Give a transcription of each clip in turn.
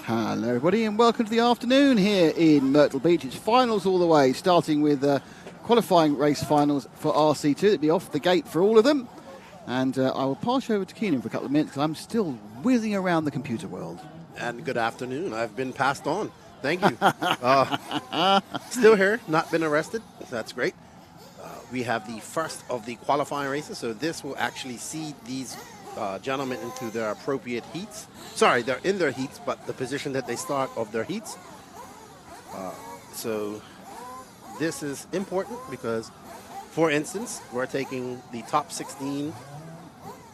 Hello everybody and welcome to the afternoon here in Myrtle Beach. It's finals all the way, starting with qualifying race finals for RC2. It'll be off the gate for all of them. And I will pass you over to Keenan for a couple of minutes because I'm still whizzing around the computer world. And good afternoon. I've been passed on. Thank you. Still here, not been arrested. That's great. We have the first of the qualifying races, so this will actually seed these gentlemen into their appropriate heats. Sorry, they're in their heats, but the position that they start of their heats. So this is important because, for instance, we're taking the top 16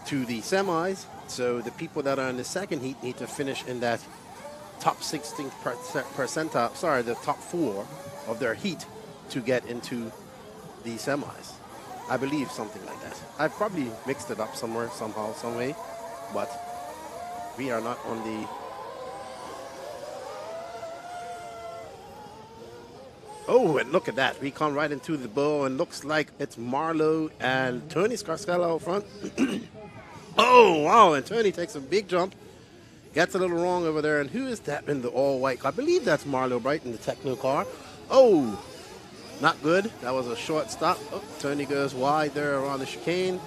to the semis. So the people that are in the second heat need to finish in that top 16th percentile, sorry, the top 4 of their heat to get into the semis. I believe something like that. I've probably mixed it up somewhere, somehow, some way, but we are not on the... Oh, and look at that. We come right into the bowl, and looks like it's Marlowe and Tony Scarcella out front. Oh, wow, and Tony takes a big jump, gets a little wrong over there, and who is that in the all-white car? I believe that's Marlowe Bright in the Techno car. Oh, not good. That was a short stop. Oh, Tony goes wide there around the chicane.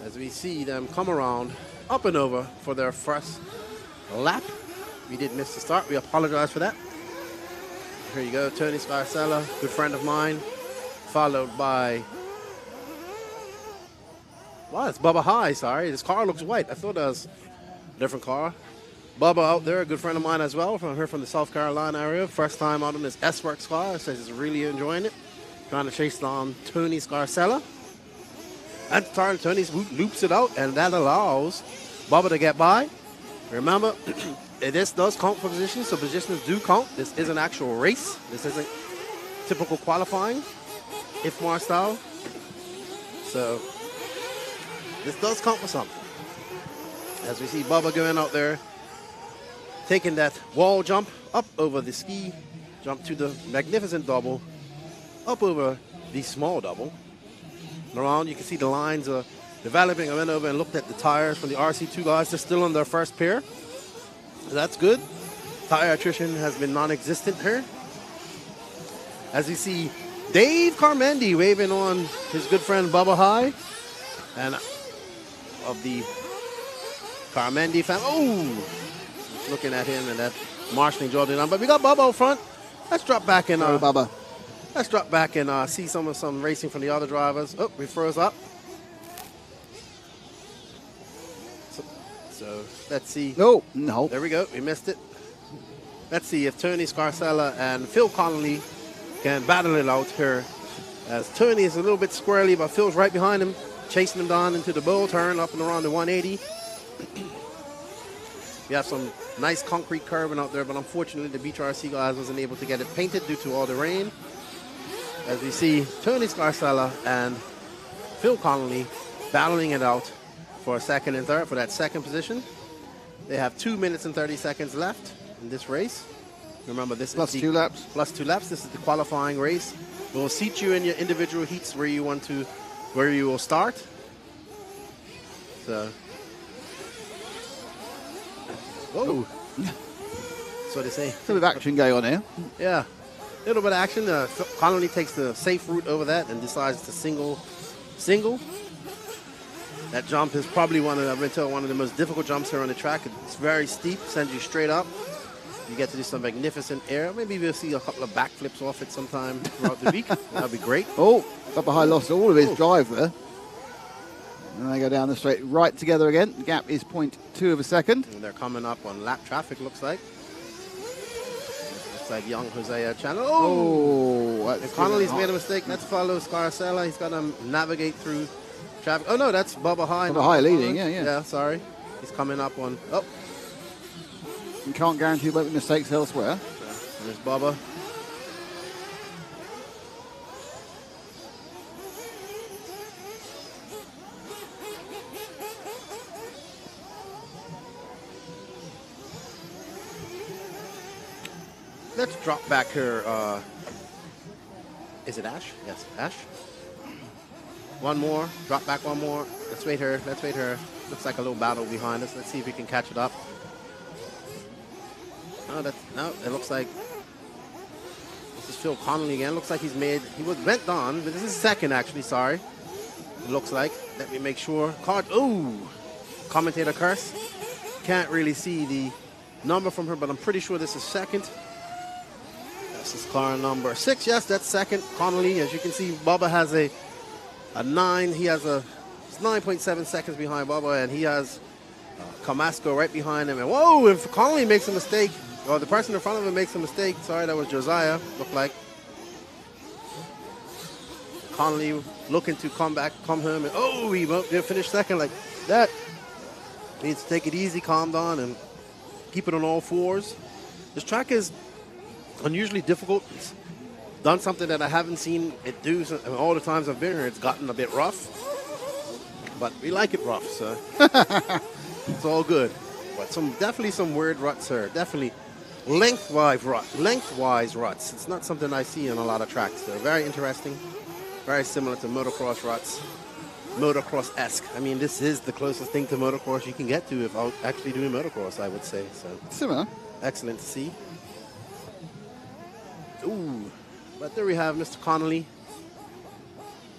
As we see them come around, up and over for their first lap. We did miss the start. We apologize for that. Here you go, Tony Scarcella, good friend of mine, followed by... Wow, it's Bubba High, sorry. This car looks white. I thought that was a different car. Bubba out there, a good friend of mine as well, from here from the South Carolina area. First time out on this S-Works car. Says he's really enjoying it. Trying to chase down Tony Scarcella. At the time, Tony loops it out, and that allows Bubba to get by. Remember, this does count for positions, so positions do count. This is an actual race. This isn't typical qualifying, if more style. So this does count for something. As we see Bubba going out there, taking that wall jump up over the ski, jump to the magnificent double, up over the small double. And around, you can see the lines are developing. I went over and looked at the tires from the RC2 guys. They're still on their first pair. So that's good. Tire attrition has been non-existent here. As you see, Dave Carmendi waving on his good friend Bubba High. And of the Carmendi fan. Oh! Looking at him and that marshalling Jordan on. But we got Bubba out front. Let's drop back and Bubba. Let's drop back and see some racing from the other drivers. Oh, we froze up. So let's see. No. There we go. We missed it. Let's see if Tony Scarcella and Phil Connolly can battle it out here. As Tony is a little bit squirrely, but Phil's right behind him, chasing him down into the bowl turn up and around the 180. We have some nice concrete curving out there, but unfortunately the Beach RC guys wasn't able to get it painted due to all the rain. As we see Tony Scarcella and Phil Connolly battling it out for a second and third for that second position. They have 2 minutes and 30 seconds left in this race. Remember, this plus is 2 laps. Plus 2 laps. This is the qualifying race. We'll seat you in your individual heats where you will start. So, whoa. That's what they say. A bit of action going on here. Yeah. A little bit of action. Connolly takes the safe route over that and decides to single. That jump is probably one of the most difficult jumps here on the track. It's very steep, sends you straight up. You get to do some magnificent air. Maybe we'll see a couple of backflips off it sometime throughout the week. That'd be great. Oh, Bubba High lost all of his drive there. And they go down the straight right together again. The gap is 0.2 of a second. And they're coming up on lap traffic, looks like. Looks like young Hosea Channel. Oh! If Connolly's made a mistake, let's follow Scarcella. He's got to navigate through traffic. Oh, no, that's Bubba High. Bubba High leading, yeah. Yeah, sorry. He's coming up on... Oh. You can't guarantee there won't be mistakes elsewhere. And there's Bubba. Let's drop back here. Is it Ash? Yes, Ash. One more. Drop back one more. Let's wait her. Let's wait her. Looks like a little battle behind us. Let's see if we can catch it up. No, it looks like this is Phil Connolly again. Looks like he went on, but this is second actually, sorry. It looks like. Let me make sure. Commentator curse. Can't really see the number from her, but I'm pretty sure this is second. This is car number 6. Yes, that's second. Connolly, as you can see, Bubba has a 9. He has it's 9.7 seconds behind Bubba, and he has Camasco right behind him. And whoa, if Connolly makes a mistake, or the person in front of him makes a mistake, sorry, that was Josiah, looked like. Connolly looking to come home, and he won't finish second like that. Needs to take it easy, calm down, and keep it on all fours. This track is unusually difficult. It's done something that I haven't seen it do all the times I've been here. It's gotten a bit rough, but we like it rough, so it's all good. But definitely some weird ruts here. Definitely lengthwise ruts. It's not something I see on a lot of tracks. They're very interesting, very similar to motocross ruts, motocross-esque. I mean, this is the closest thing to motocross you can get to without actually doing motocross, I would say. So similar. Excellent to see. Ooh, but there we have Mr. Connolly.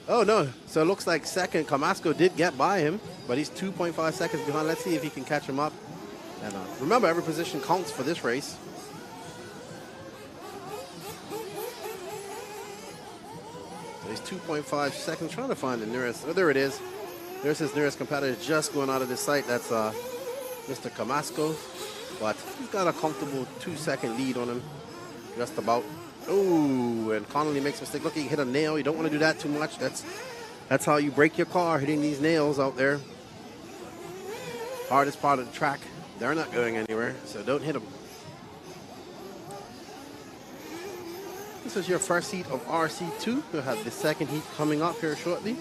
Oh, no. So it looks like second. Camasco did get by him, but he's 2.5 seconds behind. Let's see if he can catch him up. And remember, every position counts for this race. So he's 2.5 seconds. Trying to find the nearest. Oh, there it is. There's his nearest competitor just going out of the sight. That's Mr. Camasco. But he's got a comfortable 2-second lead on him. Just about. Oh, and Connolly makes a mistake. Look, he hit a nail. You don't want to do that too much. That's how you break your car, hitting these nails out there. Hardest part of the track. They're not going anywhere, so don't hit them. This is your first heat of RC2. We'll have the second heat coming up here shortly.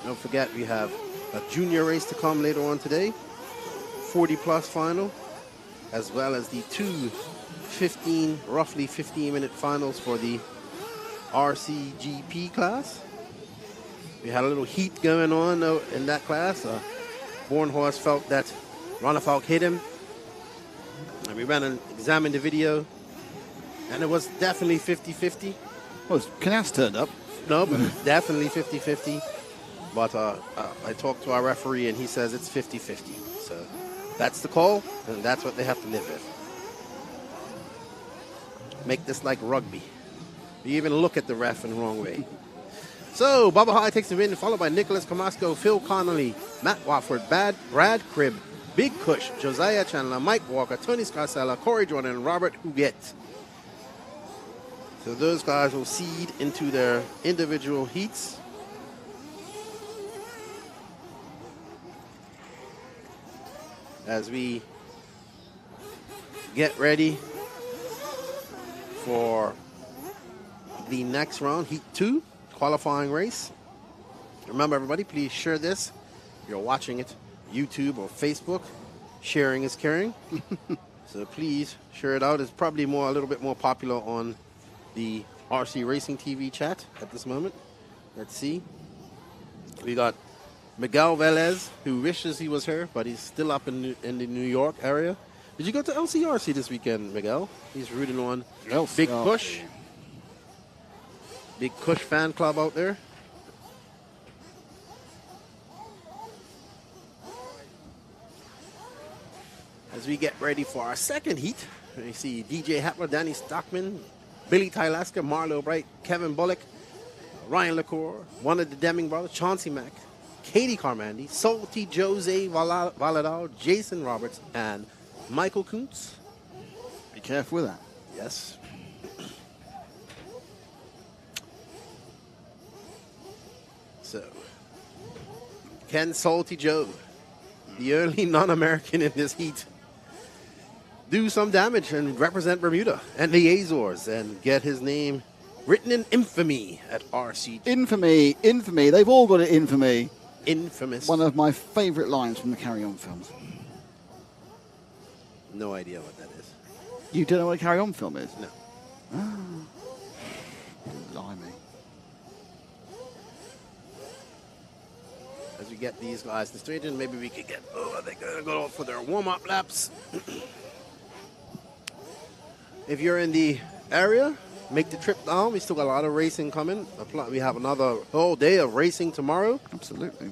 Don't forget, we have a junior race to come later on today. 40-plus final, as well as the two roughly 15-minute finals for the RCGP class. We had a little heat going on in that class. Bornhaus felt that Ronafalk hit him. And we ran and examined the video, and it was definitely 50-50. Well, Canas turned up. No, but it's definitely 50-50. But I talked to our referee, and he says it's 50-50. So that's the call, and that's what they have to live with. Make this like rugby. You even look at the ref in the wrong way. So, Bubba High takes the win, followed by Nicholas Camasco, Phil Connolly, Matt Watford, Brad Cribb, Big Cush, Josiah Chandler, Mike Walker, Tony Scarcella, Corey Jordan, and Robert Huguet. So those guys will seed into their individual heats. As we get ready for the next round, Heat 2, qualifying race. Remember, everybody, please share this. If you're watching it, YouTube or Facebook, sharing is caring. So please share it out. It's probably a little bit more popular on the RC Racing TV chat at this moment. Let's see. We got Miguel Velez, who wishes he was here, but he's still up in the New York area. Did you go to LCRC this weekend, Miguel? He's rooting on Big Push. Big Kush fan club out there. As we get ready for our second heat, we see DJ Hepler, Danny Stockman, Billy Tylaska, Marlo Bright, Kevin Bullock, Ryan LaCour, one of the Deming brothers, Chauncey Mack, Katie Carmandi, Salty Jose Valadao, Jason Roberts, and Michael Kuntz. Be careful with that. Yes. So, Ken Salty Joe, the only non-American in this heat, do some damage and represent Bermuda and the Azores and get his name written in infamy at RC. Infamy, infamy. They've all got it, infamy. Infamous. One of my favorite lines from the Carry On films. No idea what that is. You don't know what a Carry On film is? No. Ah. Blimey. as we get these guys to straighten, maybe we could get, they're going to go for their warm-up laps. If you're in the area, make the trip down. We still got a lot of racing coming. We have another whole day of racing tomorrow. Absolutely.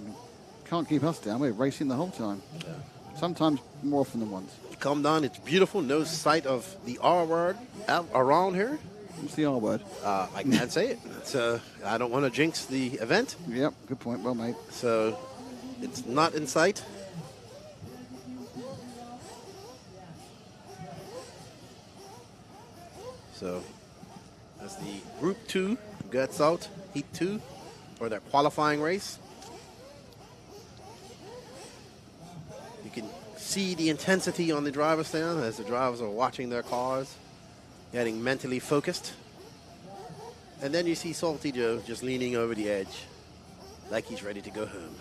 Can't keep us down. We're racing the whole time. Yeah. Sometimes more often than once. Come down. It's beautiful. No sight of the R word around here. What's the R word? I can't say it. I don't want to jinx the event. Yep, good point. Well made. So it's not in sight. So as the Group 2 gets out, Heat 2, for their qualifying race. You can see the intensity on the driver's stand as the drivers are watching their cars, getting mentally focused. And then you see Salty Joe just leaning over the edge like he's ready to go home.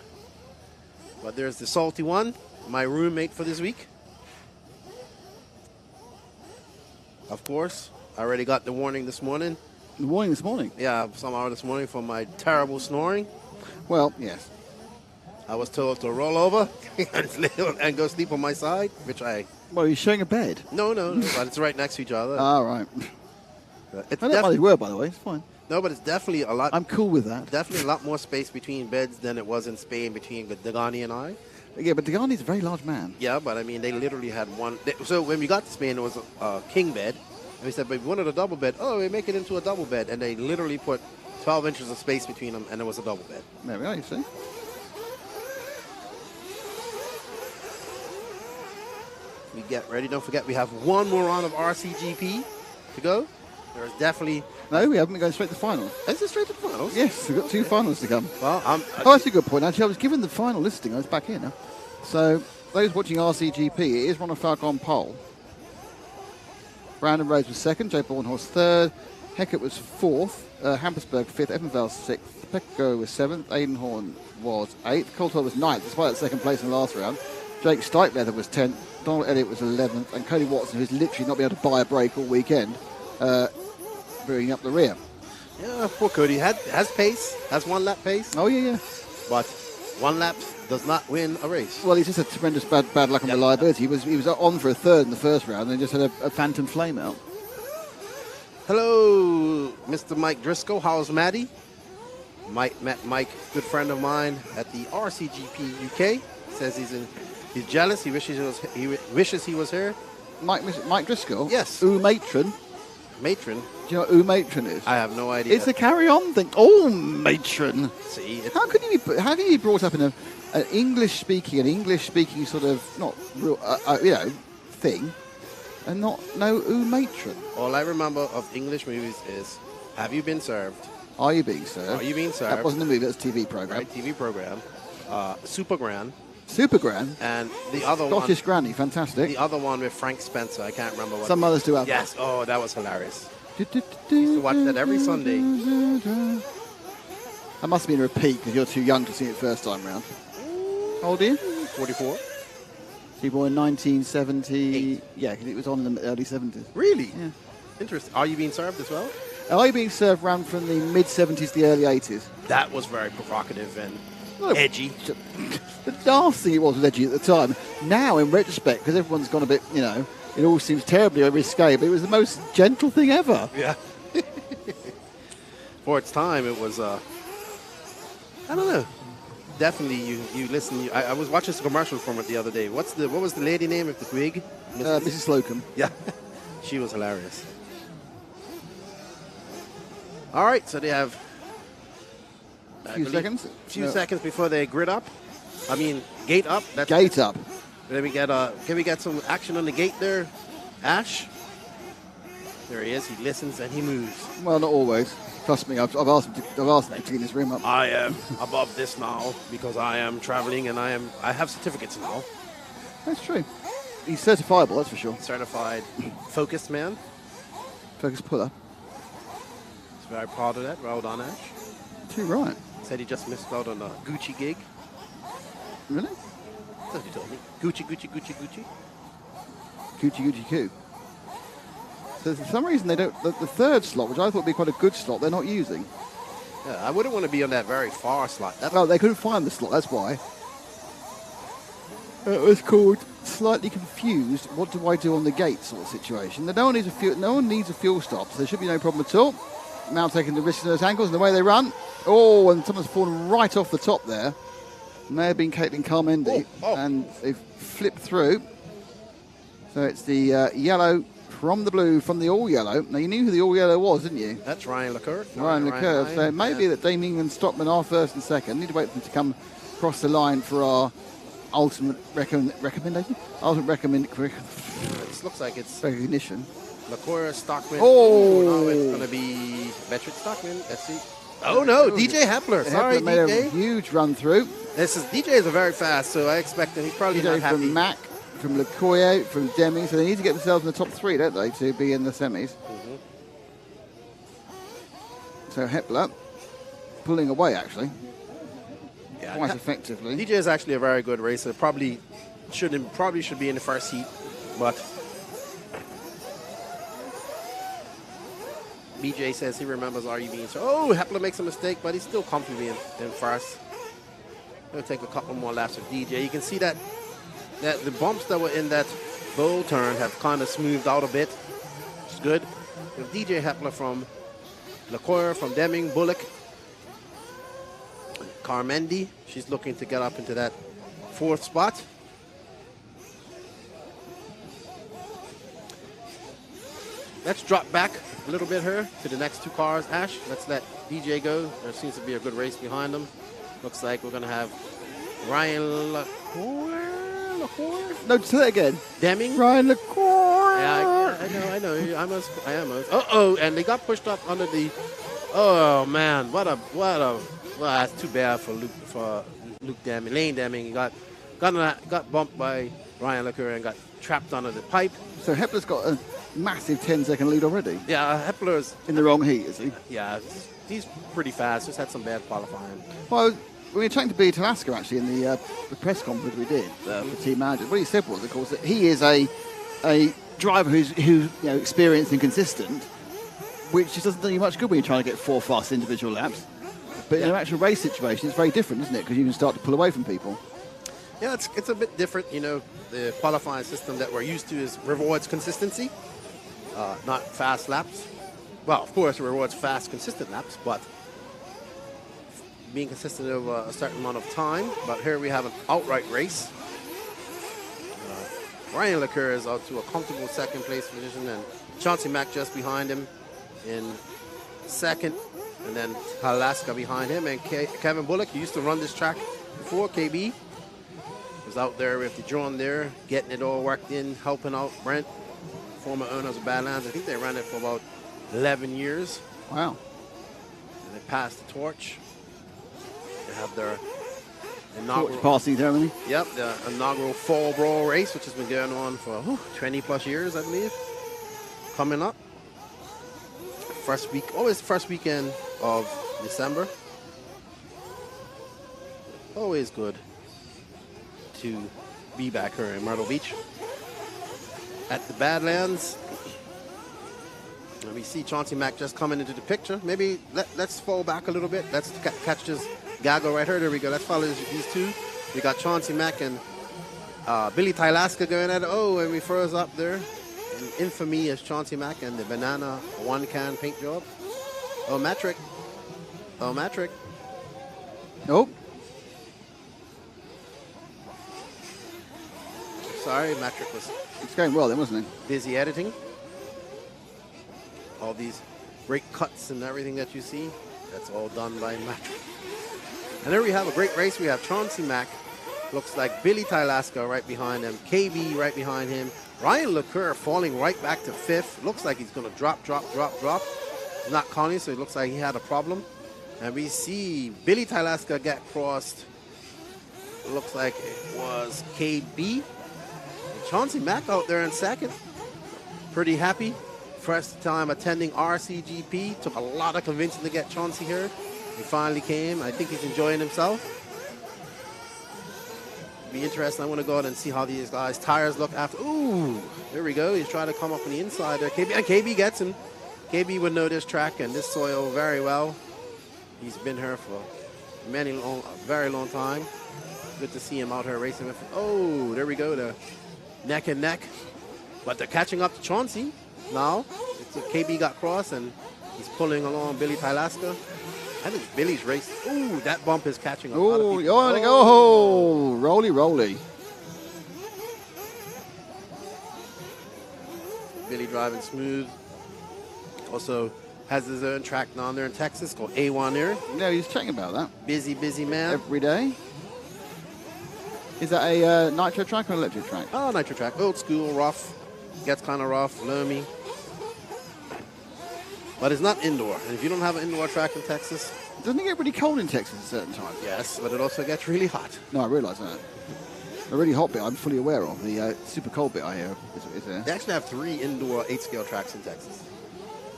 But there's the Salty One, my roommate for this week. Of course, I already got the warning this morning. The warning this morning? Yeah, somehow this morning for my terrible snoring. Well, yes. I was told to roll over and go sleep on my side, which I... Well, you're sharing a bed? No, but it's right next to each other. Ah, right. It's I don't mind were, by the way. It's fine. No, but it's definitely a lot... I'm cool with that. Definitely a lot more space between beds than it was in Spain between Dagani and I. Yeah, but Dagani's a very large man. Yeah, but I mean, they literally had one... So when we got to Spain, it was a king bed. And we said, but we wanted a double bed. Oh, we make it into a double bed. And they literally put 12 inches of space between them, and it was a double bed. There we are, you see. We get ready. Don't forget, we have one more round of RCGP to go. There's definitely... No, we haven't been going straight to the final. Is it straight to the finals? Yes, we've got 2 finals to come. Well, that's a good point. Actually, I was given the final listing. I was back here now. So, those watching RCGP, it is Ronald Falcon pole. Brandon Rose was second, Jay Bornhaus third, Heckett was fourth, Hampersberg fifth, Evanvale sixth, Pecco was seventh, Aidenhorn was eighth, Coulthard was ninth, despite that second place in the last round. Jake Steitleather was 10th, Donald Elliott was 11th, and Cody Watson, who's literally not been able to buy a break all weekend, bringing up the rear. Yeah, poor Cody has pace, has 1 lap pace. Oh, yeah. But 1 lap does not win a race. Well, he's just had tremendous bad luck and reliability. He was on for a third in the first round and then just had a phantom flame out. Hello, Mr. Mike Driscoll. How's Maddie? Met Mike, good friend of mine at the RCGP UK. Says he's jealous. He wishes he was here. Mike Driscoll? Yes. Matron. Matron? Do you know what Ooh Matron is? I have no idea. It's a carry-on thing. Oh, Matron. See, how can you be brought up in an English-speaking sort of not real, thing, and not know Ooh Matron? All I remember of English movies is Have You Been Served? Are You Being Served? Are You Being Served? That wasn't a movie. That's a TV program. Right, TV program. Super Gran. Super Gran. And the other Scottish Granny, fantastic. The other one with Frank Spencer. I can't remember what. Some mothers do have. Yes. Oh, that was hilarious. I used to watch that every Sunday. That must have been a repeat because you're too young to see it first time round. How old are you? 44. So you were born in 1970. Yeah, because it was on in the early 70s. Really? Yeah. Interesting. Are You Being Served as well? Are You Being Served ran from the mid-70s to the early 80s. That was very provocative and edgy. The daft thing it was edgy at the time. Now, in retrospect, because everyone's gone a bit, it all seems terribly risque, but it was the most gentle thing ever. Yeah. For its time, it was, I don't know. Definitely, you listen. I was watching some commercials from it the other day. What was the lady name of the wig? Mrs. Slocum. Yeah. She was hilarious. All right, so they have a few seconds. Seconds before they gate up. Gate up. Can we get some action on the gate there, Ash? There he is. He listens and he moves. Well, not always. Trust me. I've asked him to clean this room up. I am above this now because I am traveling and I have certificates now. That's true. He's certifiable, that's for sure. Certified focused man. Focus puller. He's very proud of that. Well done, Ash. Too right. Said he just missed out on a Gucci gig. Really? That's what he told me. Gucci. Gucci. So for some reason they don't. The third slot, which I thought would be quite a good slot, they're not using. Yeah, I wouldn't want to be on that very far slot. That's Oh, they couldn't find the slot, that's why. It was called slightly confused. What do I do on the gate sort of situation. No one needs a fuel stop, so there should be no problem at all. Now taking the risk in those angles and the way they run. Oh, and someone's fallen right off the top there. May have been Caitlin Carmendi, and they've flipped through. So it's the yellow from the blue, from the all yellow. Now you knew who the all yellow was, didn't you? That's Ryan LeCoeur. Ryan LeCoeur. So it may be that Damien and Stockman are first and second. Need to wait for them to come across the line for our ultimate recommendation. This looks like it's recognition. LeCoeur, Stockman. Oh, no, it's going to be Metric Stockman. Let's see. Oh no, DJ Hepler. Sorry, Hepler made DJ. a huge run through. DJ is a very fast, so I expect that he's probably not DJ happy. from Mac, from LeCoeur, from Deming. So they need to get themselves in the top three, don't they, to be in the semis. Mm-hmm. So Hepler pulling away actually. Yeah, quite effectively. DJ is actually a very good racer. Probably should be in the first heat, but BJ says he remembers RUB. So, Hepler makes a mistake, but he's still comfortably in first. He'll take a couple more laps with DJ. You can see that the bumps that were in that bowl turn have kind of smoothed out a bit. It's good. With DJ Hepler from LeCoeur, from Deming, Bullock, Carmendi. She's looking to get up into that fourth spot. Let's drop back a little bit here to the next two cars. Ash, let's let DJ go. There seems to be a good race behind them. Looks like we're going to have Ryan LeCoeur. No, say that again. Deming. Ryan LeCoeur. Yeah, I know. I almost. Uh-oh, and they got pushed up under the... Oh, man. Well, that's too bad for Luke Deming. Lane Deming. He got bumped by Ryan LeCoeur and got trapped under the pipe. So Hepler's got a massive 10-second lead already. Yeah, Hepler's... in the wrong heat, is he? Yeah, he's pretty fast. Just had some bad qualifying. Well, we were chatting to Billy Talaska actually in the press conference we did for team managers. What he said was, of course, that he is a driver who's experienced and consistent, which just doesn't do you much good when you're trying to get 4 fast individual laps. But in an actual race situation, it's very different, isn't it? Because you can start to pull away from people. Yeah, it's a bit different. The qualifying system that we're used to rewards consistency, not fast laps. Well, of course, it rewards fast, consistent laps, but being consistent over a certain amount of time. But here we have an outright race. Ryan LeCoeur is out to a comfortable second place position, and Chauncey Mack just behind him in second, and then Alaska behind him, and Kevin Bullock, who used to run this track before, KB, was out there with the drone there, getting it all worked in, helping out Brent, former owners of Badlands. I think they ran it for about 11 years. Wow. And they passed the torch. They have their Torch passing ceremony. Yep, the inaugural fall brawl race, which has been going on for 20 plus years, I believe. Coming up. Always the first weekend of December. Always good to be back here in Myrtle Beach at the Badlands. And we see Chauncey Mack just coming into the picture. Maybe let's fall back a little bit. Let's catch this gaggle right here. There we go. Let's follow these two. We got Chauncey Mack and Billy Tylaska going at it. Oh, and we froze up there. And infamy is Chauncey Mack and the banana one-can paint job. Oh, Matrick. Nope. Sorry, Matrick was... It's going well then, wasn't it? Busy editing. All these great cuts and everything that you see, that's all done by Matrick. And there we have a great race. We have Chauncey Mack. Looks like Billy Tylaska right behind him. KB right behind him. Ryan LeCoeur falling right back to 5th. Looks like he's going to drop. Not calling, so it looks like he had a problem. And we see Billy Tylaska get crossed. Looks like it was KB. And Chauncey Mack out there in second. Pretty happy. First time attending RCGP. Took a lot of convincing to get Chauncey here. He finally came. I think he's enjoying himself. Be interesting. I want to go out and see how these guys' tires look after. Ooh, there we go. He's trying to come up on the inside there. KB gets him. KB would know this track and this soil very well. He's been here for a very long time. Good to see him out here racing with. Oh, there we go. The neck and neck. But they're catching up to Chauncey now. KB got crossed and he's pulling along Billy Tylaska. I think Billy's race. Ooh, that bump is catching up. Oh, you want to go? Oh, roly, roly. Billy driving smooth. Also has his own track down there in Texas called A1 there. Yeah, he's chatting about that. Busy, busy man. Every day. Is that a nitro track or an electric track? Oh, nitro track. Old school, rough. Gets kind of rough, loamy. But it's not indoor. And if you don't have an indoor track in Texas... Doesn't it get really cold in Texas at certain times? Yes, but it also gets really hot. No, I realise that. The really hot bit I'm fully aware of. The super cold bit I hear is there. They actually have 3 indoor 8-scale tracks in Texas.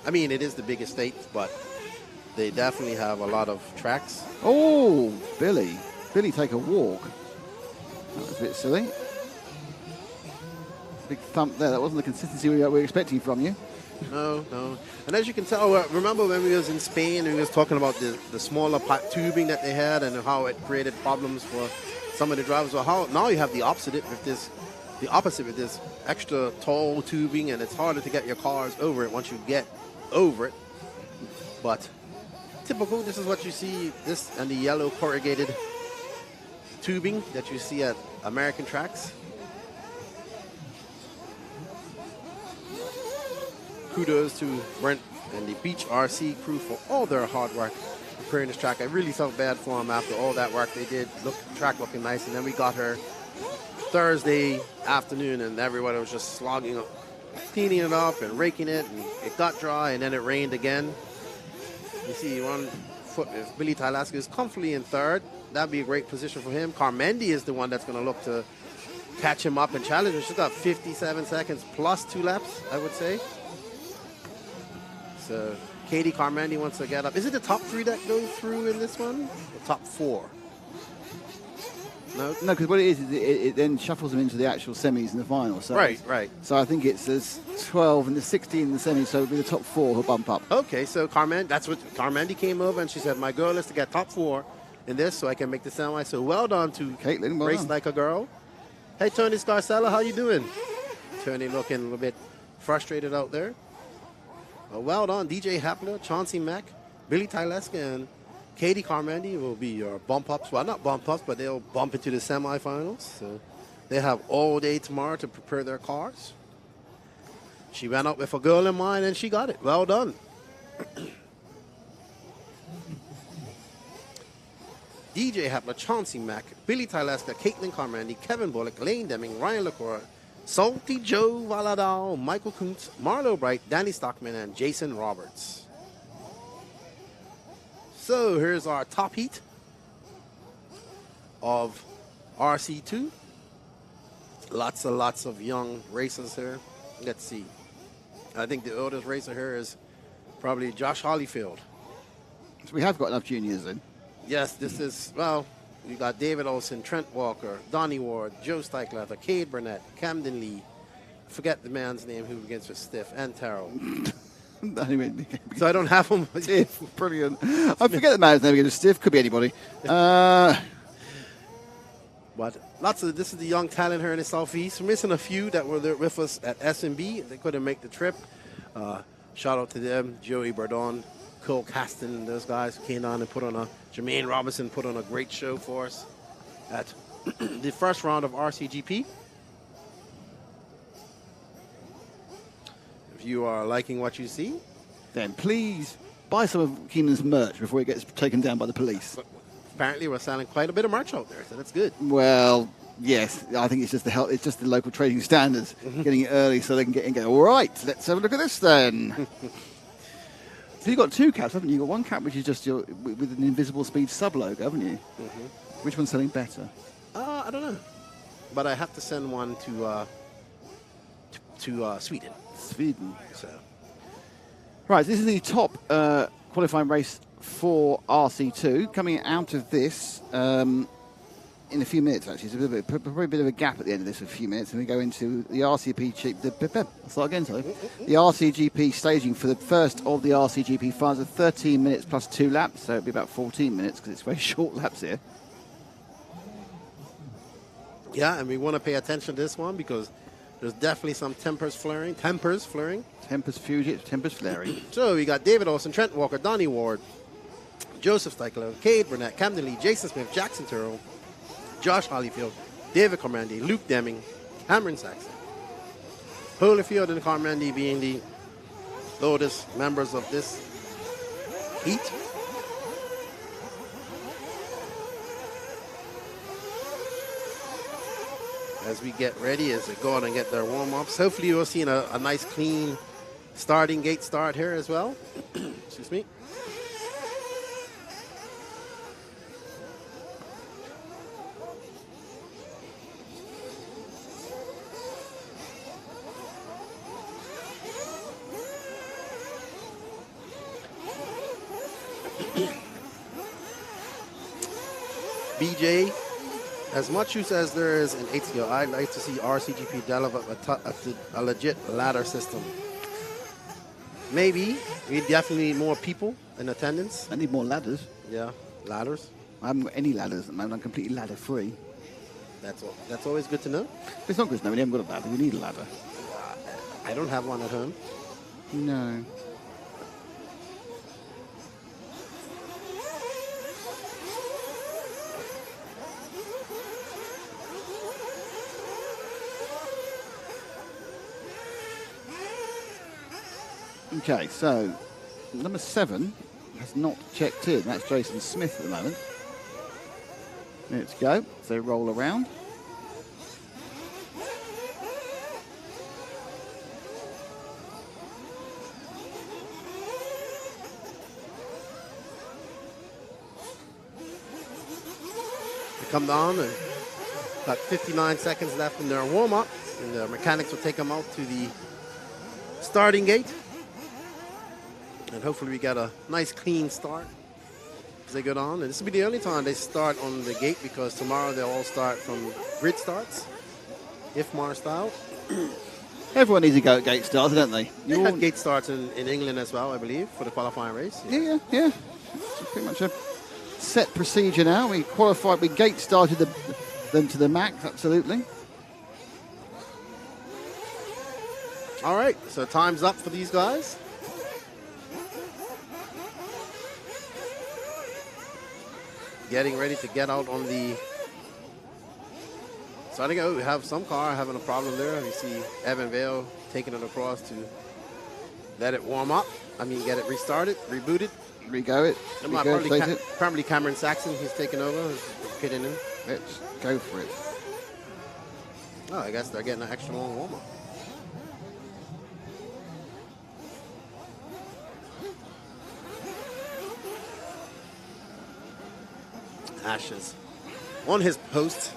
I mean, it is the biggest state, but they definitely have a lot of tracks. Oh, Billy. Billy, take a walk. That was a bit silly. Big thump there. That wasn't the consistency we were expecting from you. No, no. And as you can tell, remember when we was in Spain and we was talking about the smaller pipe tubing that they had and how it created problems for some of the drivers? Well, how now you have the opposite with this extra tall tubing, and it's harder to get your cars over it once you get over it. But typical, this is what you see, this and the yellow corrugated tubing that you see at American tracks. Kudos to Brent and the Beach RC crew for all their hard work preparing this track. I really felt bad for them after all that work they did. Track looking nice, and then we got her Thursday afternoon, and everybody was just slogging up, cleaning it up and raking it, and it got dry, and then it rained again. You see one foot, if Billy Tylaska is comfortably in third, that'd be a great position for him. Carmendi is the one that's going to look to catch him up and challenge him. She's got 57 seconds plus 2 laps, I would say. So Katie Carmendi wants to get up. Is it the top 3 that go through in this one? The top 4? No, because what it is it then shuffles them into the actual semis and the finals. So right. So I think it's there's 12 and the 16 in the semis, so it'll be the top 4 who'll bump up. Okay, so that's what Carmendi came over and she said, my goal is to get top 4 in this so I can make the semi. So well done to Caitlin. Well Race done. Like a Girl. Hey, Tony Scarcella, how you doing? Tony looking a little bit frustrated out there. Well done, DJ Hapler, Chauncey Mack, Billy Tyleska, and Katie Carmendi will be your bump-ups. Well, not bump-ups, but they'll bump into the semifinals. So they have all day tomorrow to prepare their cars. She went out with a goal in mind, and she got it. Well done. DJ Hapler, Chauncey Mack, Billy Tyleska, Caitlin Carmendi, Kevin Bullock, Lane Deming, Ryan LaCour, Salty Joe Valadao, Michael Kuntz, Marlo Bright, Danny Stockman, and Jason Roberts. So here's our top heat of RC2. Lots of young racers here. Let's see. I think the oldest racer here is probably Josh Holyfield. So we have got enough juniors then. Yes, this is, well, you got David Olson, Trent Walker, Donnie Ward, Joe Steichleiter, Cade Burnett, Camden Lee. Forget the man's name who begins with Stiff, and Terrell. So I don't have him. Stiff, brilliant. I forget the man's name again. Stiff, could be anybody. But this is the young talent here in the Southeast. We're missing a few that were there with us at SMB. They couldn't make the trip. Shout out to them, Joey Bardon, Cole Caston, those guys who came on and Jermaine Robinson put on a great show for us at the first round of RCGP. If you are liking what you see, then please buy some of Keenan's merch before it gets taken down by the police. But apparently we're selling quite a bit of merch out there, so that's good. Well, yes, I think it's just the local trading standards getting it early so they can get in and go, all right, let's have a look at this then. So you've got 2 caps, haven't you? You've got one cap which is just your with an Invisible Speed sub-logo, haven't you? Mm-hmm. Which one's selling better? I don't know. But I have to send one to Sweden. Sweden. So. Right, this is the top qualifying race for RC2. Coming out of this, in a few minutes, actually. There's probably a bit of a gap at the end of this, a few minutes, and we go into the I'll start again, sorry. The RCGP staging for the first of the RCGP finals of 13 minutes plus 2 laps, so it'll be about 14 minutes because it's very short laps here. Yeah, and we want to pay attention to this one because there's definitely some tempers flaring. Tempers flaring. Tempers fugit, tempers flaring. So we got David Olsen, Trent Walker, Donnie Ward, Joseph Steichler, Cade Burnett, Camden Lee, Jason Smith, Jackson Turrell, Josh Hollyfield, David Cormandi, Luke Deming, Cameron Saxon. Holyfield and Cormandi being the Lotus members of this heat. As we get ready, as they go on and get their warm-ups. Hopefully you'll see a nice, clean starting gate start here as well. Excuse me. BJ, as much use as there is in ATO, I'd like to see RCGP develop a legit ladder system. Maybe we definitely need more people in attendance. I need more ladders. Yeah, ladders. I haven't got any ladders at the moment. I'm completely ladder free. That's always good to know. It's not good to know. We haven't got a ladder. We need a ladder. I don't have one at home. No. Okay, so number 7 has not checked in. That's Jason Smith at the moment. Let's go. So roll around. They come down and got 59 seconds left in their warm-up, and the mechanics will take them out to the starting gate. And hopefully we get a nice clean start as they go on. And this will be the only time they start on the gate because tomorrow they'll all start from grid starts, IFMAR style. Everyone needs to go at gate starts, don't they? They had gate starts in England as well, I believe, for the qualifying race. Yeah. It's pretty much a set procedure now. We qualified, we gate started them to the max, absolutely. All right, so time's up for these guys. Getting ready to get out on the starting gate. We have some car having a problem there. You see Evan Vale taking it across to let it warm up. Get it restarted, rebooted. Re-go it. Probably Cameron Saxon, he's taking over, he's pitting in. Let's go for it. Oh, I guess they're getting an extra long warm-up. Ashes on his post,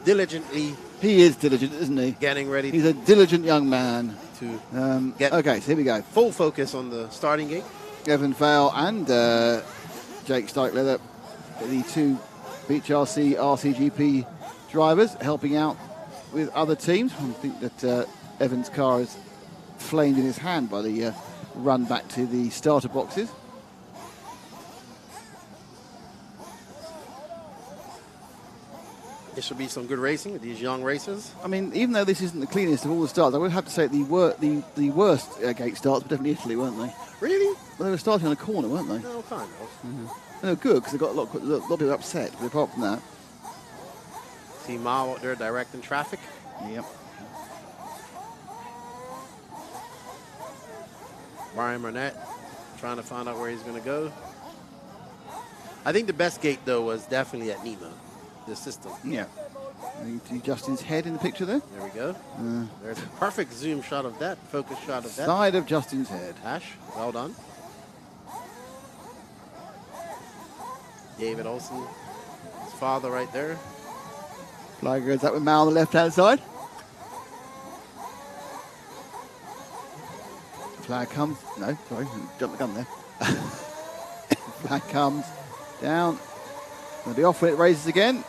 diligently. He is diligent, isn't he? Getting ready. He's a diligent young man. To get okay, so here we go. Full focus on the starting gate. Evan Vale and Jake Steichler, the two Beach RCGP drivers, helping out with other teams. I think that Evan's car is flamed in his hand by the run back to the starter boxes. It should be some good racing with these young racers. Even though this isn't the cleanest of all the starts, I would have to say the worst gate starts were definitely Italy, weren't they? Really? Well, they were starting on a corner, weren't they? No, kind of. Mm-hmm. They were good because they got a lot of people upset, but apart from that. See Mao out there directing traffic. Yep. Brian Burnett trying to find out where he's going to go. I think the best gate, though, was definitely at Nemo. The system. Yeah. You see Justin's head in the picture there? There we go. There's a perfect zoom shot of that, focus shot of that. Side of Justin's head. Ash, well done. David Olsen, his father right there. Flag goes up with Mal on the left-hand side. Flag comes. No, sorry, jumped the gun there. Flag comes down. Going to be off when it raises again.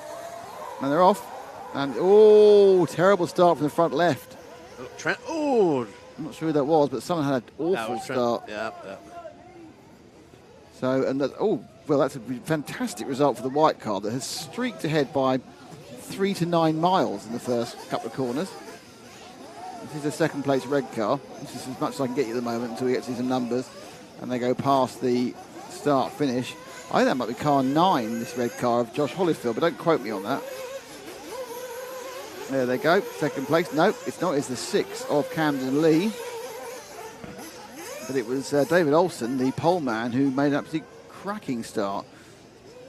And they're off. And, oh, terrible start from the front left. Oh, Trent. Oh, I'm not sure who that was, but someone had an awful start. Yeah. So, and well, that's a fantastic result for the white car that has streaked ahead by 3 to 9 miles in the first couple of corners. This is a second place red car. This is as much as I can get you at the moment until we get to some numbers. And they go past the start finish. I think that might be car 9, this red car of Josh Holyfield, but don't quote me on that. There they go, second place. No, it's not. It's the 6 of Camden Lee. But it was David Olsen, the pole man, who made an absolutely cracking start.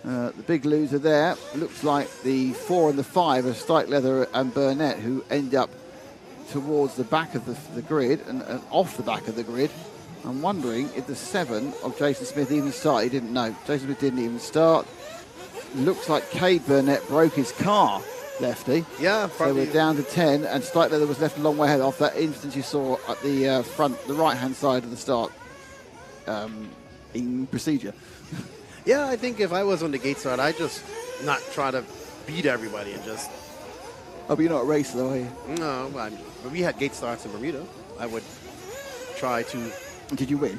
The big loser there looks like the 4 and the 5 of Stike Leather and Burnett, who end up towards the back of the grid and off the back of the grid. I'm wondering if the 7 of Jason Smith even started. He didn't know. Jason Smith didn't even start. Looks like Cade Burnett broke his car, lefty. Yeah, probably. So we're down to 10, and Stike Leather was left a long way ahead off that instance you saw at the front, the right-hand side of the start in procedure. Yeah, I think if I was on the gate start, I'd just not try to beat everybody and just... Oh, but you're not a racer, though, are you? No, but we had gate starts in Bermuda. I would try to... Did you win?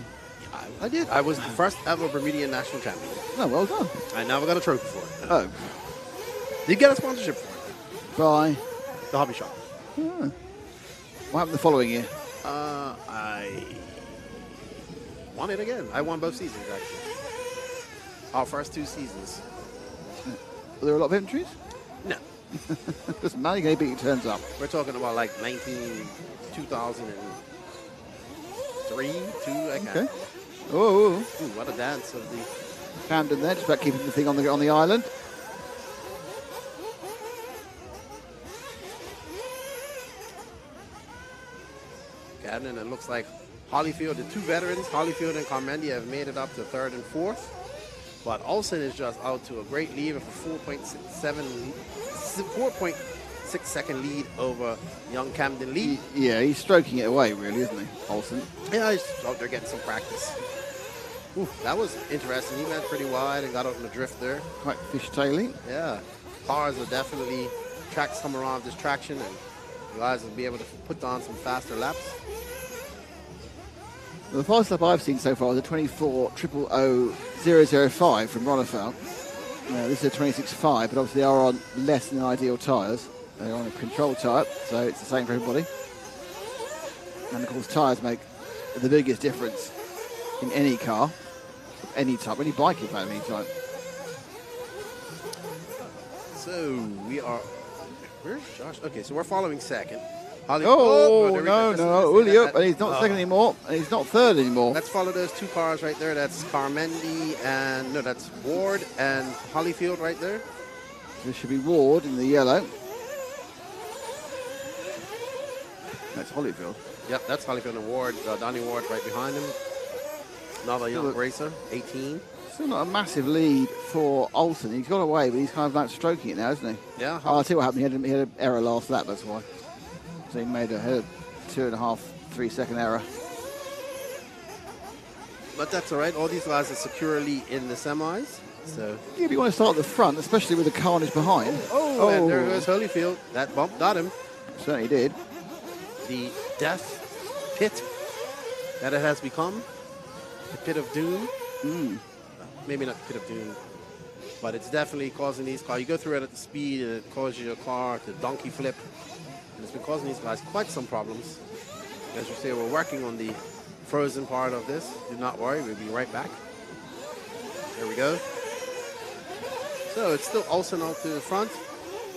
I did. I was the first ever Bermudian national champion. Oh, well done. I never got a trophy for it. Oh. Did get a sponsorship for it. By? The hobby shop. Oh. What happened the following year? I won it again. I won both seasons, actually. Our first 2 seasons. Were there a lot of entries? No. Doesn't matter, you beat your turns up. We're talking about like 2003, 2, I can't. Okay. Oh. Ooh, what a dance of the... Camden there, just about keeping the thing on the island. Camden, it looks like Holyfield, the 2 veterans, Holyfield and Carmendi, have made it up to 3rd and 4th. But Olsen is just out to a great lead of a 4.6 second lead over young Camden Lee. Yeah, he's stroking it away, really, isn't he, Olsen? Yeah, he's out there getting some practice. Ooh, that was interesting. He went pretty wide and got out in the drift there. Quite fishtailing. Yeah, cars are definitely, tracks come around this traction, and you guys will be able to put on some faster laps. The fastest lap I've seen so far is a 24.000.005 from Ronafel. This is a 26.5, but obviously they are on less than ideal tyres. They're on a control tyre, so it's the same for everybody. And of course, tyres make the biggest difference in any car, any type, any bike, in fact, any type. So we are. Where's Josh? Okay, so we're following second. No, Elliott, and he's not second anymore, and he's not third anymore. Let's follow those 2 cars right there. That's Carmendi and, no, that's Ward and Holyfield right there. This should be Ward in the yellow. That's Holyfield. Yep, that's Holyfield and Ward. Donnie Ward right behind him. Another young racer, 18. Still not a massive lead for Olsen. He's got away, but he's kind of like stroking it now, isn't he? Yeah. I'll tell you what happened. He had an error last lap, that's why. So he made a 2.5, 3 second error. But that's all right. All these guys are securely in the semis. So. Yeah, but you want to start at the front, especially with the carnage behind. And there goes Holyfield. That bump got him. Certainly did. The death pit that it has become. The pit of doom. Maybe not the pit of doom, but it's definitely causing these cars. You go through it at the speed, and it causes your car to donkey flip. And it's been causing these guys quite some problems. As you say, we're working on the frozen part of this. Do not worry, we'll be right back. There we go. So it's still Olsen out to the front.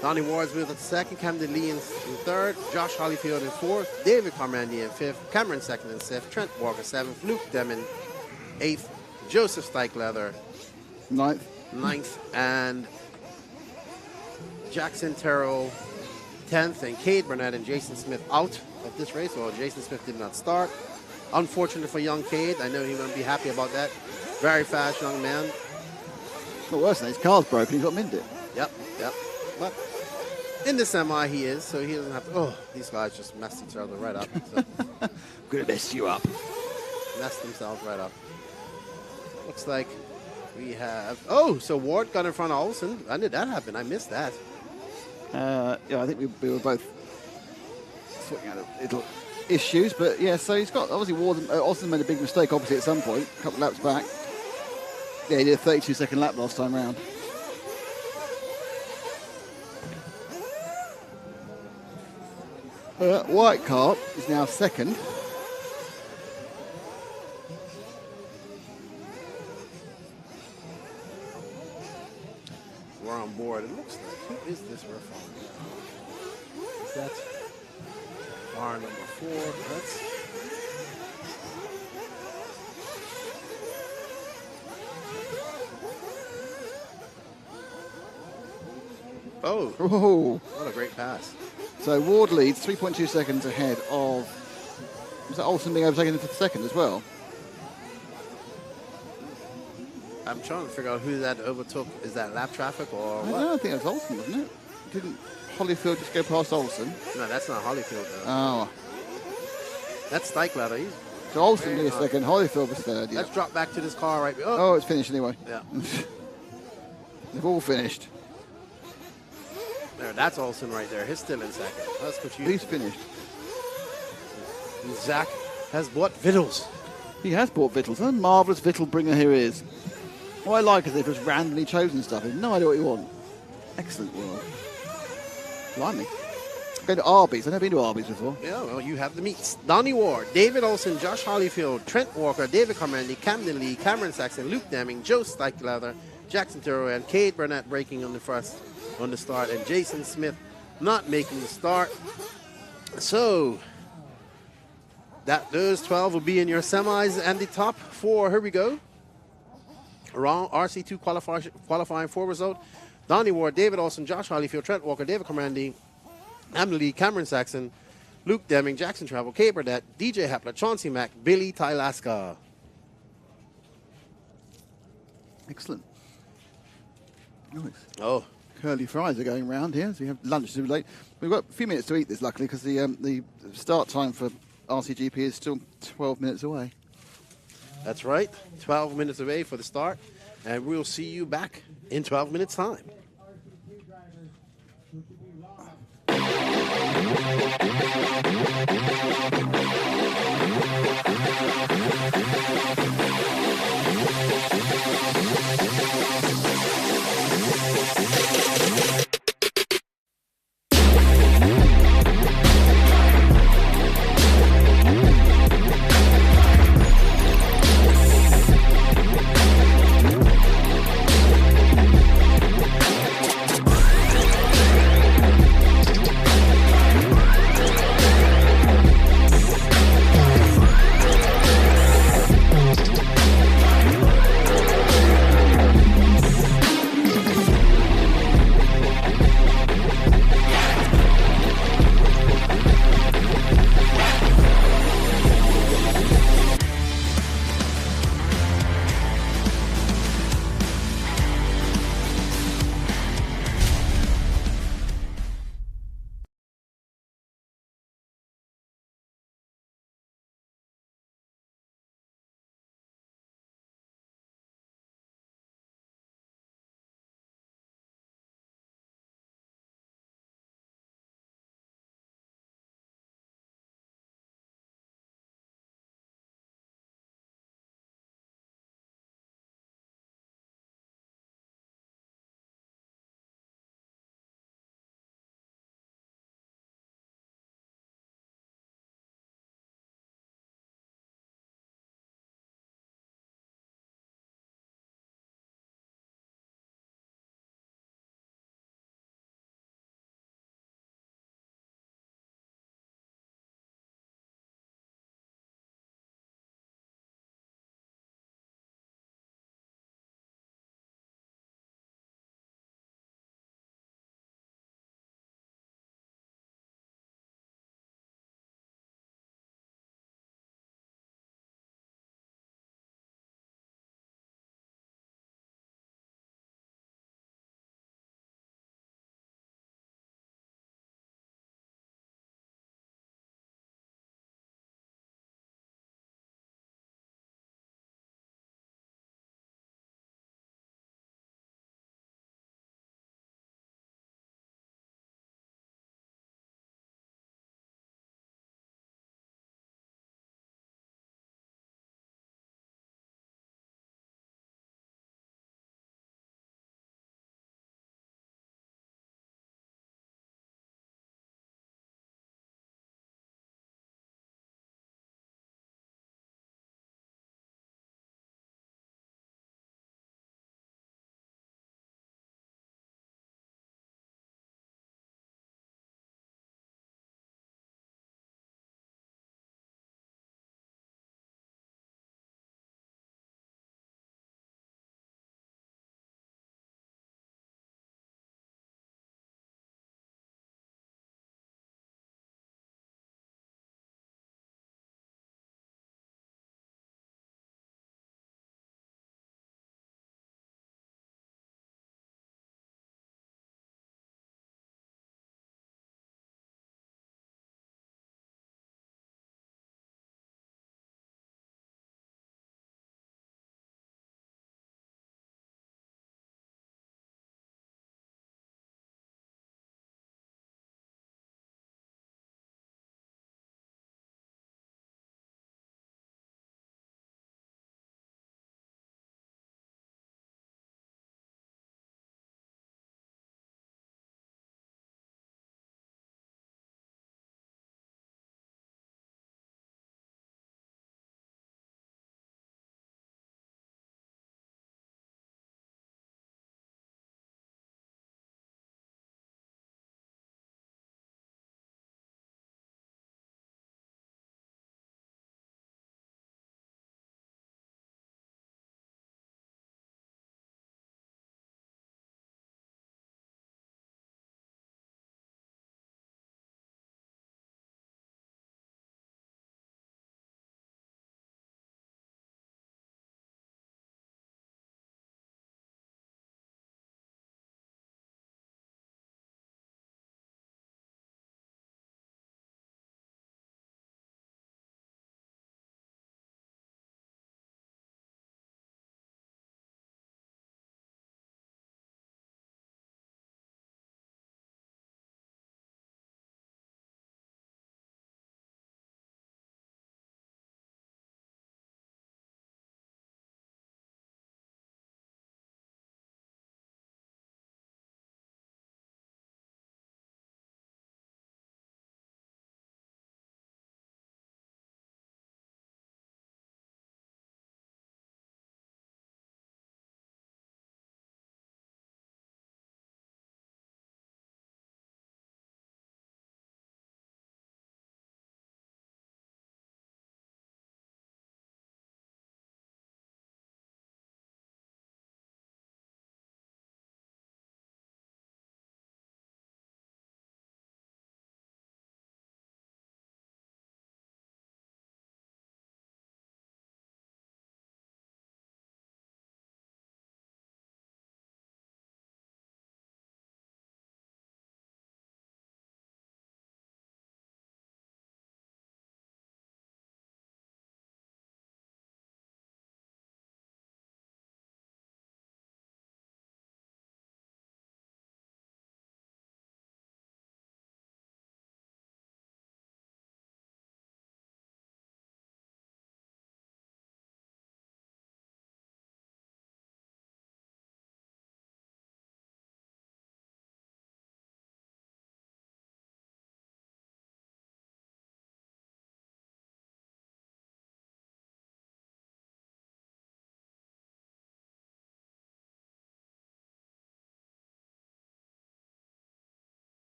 Donnie Ward's with at second, Camden Lee in third, Josh Holyfield in fourth, David Carmendi in fifth, Cameron second and fifth, Trent Walker seventh, Luke Demon eighth, Joseph Stike Leather ninth, and Jackson Terrell 10th, and Cade Burnett and Jason Smith out of this race. Well, Jason Smith did not start. Unfortunate for young Cade. I know he's going to be happy about that. Very fast young man. Not worse than his car's broken. He's got mended. Yep. But in the semi he is, so he doesn't have to. Oh, these guys just messed each other right up. So. Gonna mess you up. Messed themselves right up. Looks like we have. So Ward got in front of Olsen. When did that happen? I missed that. Yeah, I think we were both sorting out little issues, but yeah, so he's got, obviously Austin made a big mistake obviously at some point, a couple of laps back. Yeah, he did a 32-second lap last time round. White car is now second. We're on board. It looks like, who is this we're following? Is that car number 4? That's Oh, what a great pass. so Ward leads 3.2 seconds ahead of, was that Olsen being overtaken for the second as well? I'm trying to figure out who that overtook. Is that lap traffic or what? I think it was Olsen, wasn't it? Didn't Holyfield just go past Olsen? No, that's not Holyfield though. Oh. That's Steichladder. So Olsen was second, Holyfield was third. Yeah. Let's drop back to this car right. Oh, it's finished anyway. Yeah. They've all finished. There, that's Olsen right there. He's still in second. That's confusing. He's finished. And Zach has bought Vittles. He has bought Vittles. What a marvellous Vittle bringer here is. What I like is they've just randomly chosen stuff. They have no idea what you want. Excellent world. Blimey. Going to Arby's. I've never been to Arby's before. Yeah, well, you have the meats. Donnie Ward, David Olsen, Josh Holyfield, Trent Walker, David Carmendi, Camden Lee, Cameron Saxon, Luke Deming, Joe Steichladder, Jackson Turo, and Cade Burnett breaking on the start, and Jason Smith not making the start. So those 12 will be in your semis and the top 4. Here we go. Wrong RC2 qualifying 4 result. Donnie Ward, David Olsen, Josh Holyfield, Trent Walker, David Carmendi, Amner Lee, Cameron Saxon, Luke Deming, Jackson Travel, Cade Burnett, DJ Hepler, Chauncey Mack, Billy Tylaska. Excellent. Nice. Oh. Curly fries are going round here, so we have lunch too late. We've got a few minutes to eat this, luckily, because the start time for RCGP is still 12 minutes away. That's right. 12 minutes away for the start, and we'll see you back in 12 minutes' time.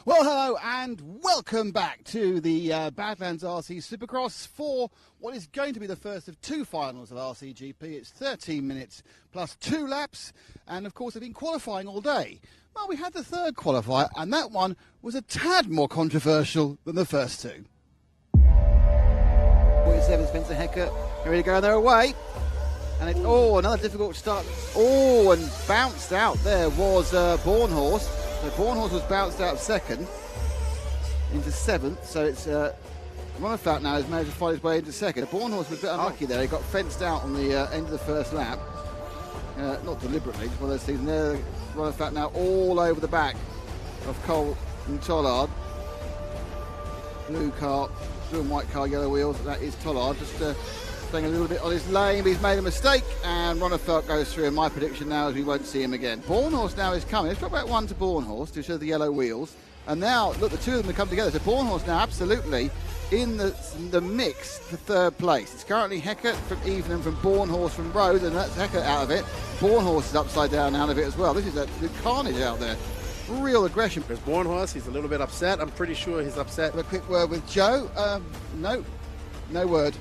Well, hello and welcome back to the Badlands RC Supercross for what is going to be the first of two finals of RCGP. It's 13 minutes plus 2 laps, and of course they've been qualifying all day. Well, we had the third qualifier, and that one was a tad more controversial than the first two. 47 Spencer Hecker, ready to go on their way. And it's, another difficult start. And bounced out there was Bornhaus. So Bornhaus was bounced out of second into seventh. So it's Runnerfelt now has managed to find his way into second. Bornhaus was a bit unlucky there. He got fenced out on the end of the first lap. Not deliberately, just one of those things. And there, Runnerfelt now all over the back of Cole and Tollard. Blue and white car, yellow wheels. That is Tollard. Just playing a little bit on his lane, but he's made a mistake, and Runnerfelt goes through, and my prediction now is we won't see him again. Bornhaus now is coming. Let's drop back one to Bornhaus to show the yellow wheels, and now, look, the two of them have come together, so Bornhaus now absolutely in the mix for third place. It's currently Hecker from Even and from Bornhaus from Rose, and that's Hecker out of it. Bornhaus is upside down out of it as well. This is the carnage out there. Real aggression. There's Bornhaus, he's a little bit upset. I'm pretty sure he's upset. A quick word with Joe. No word.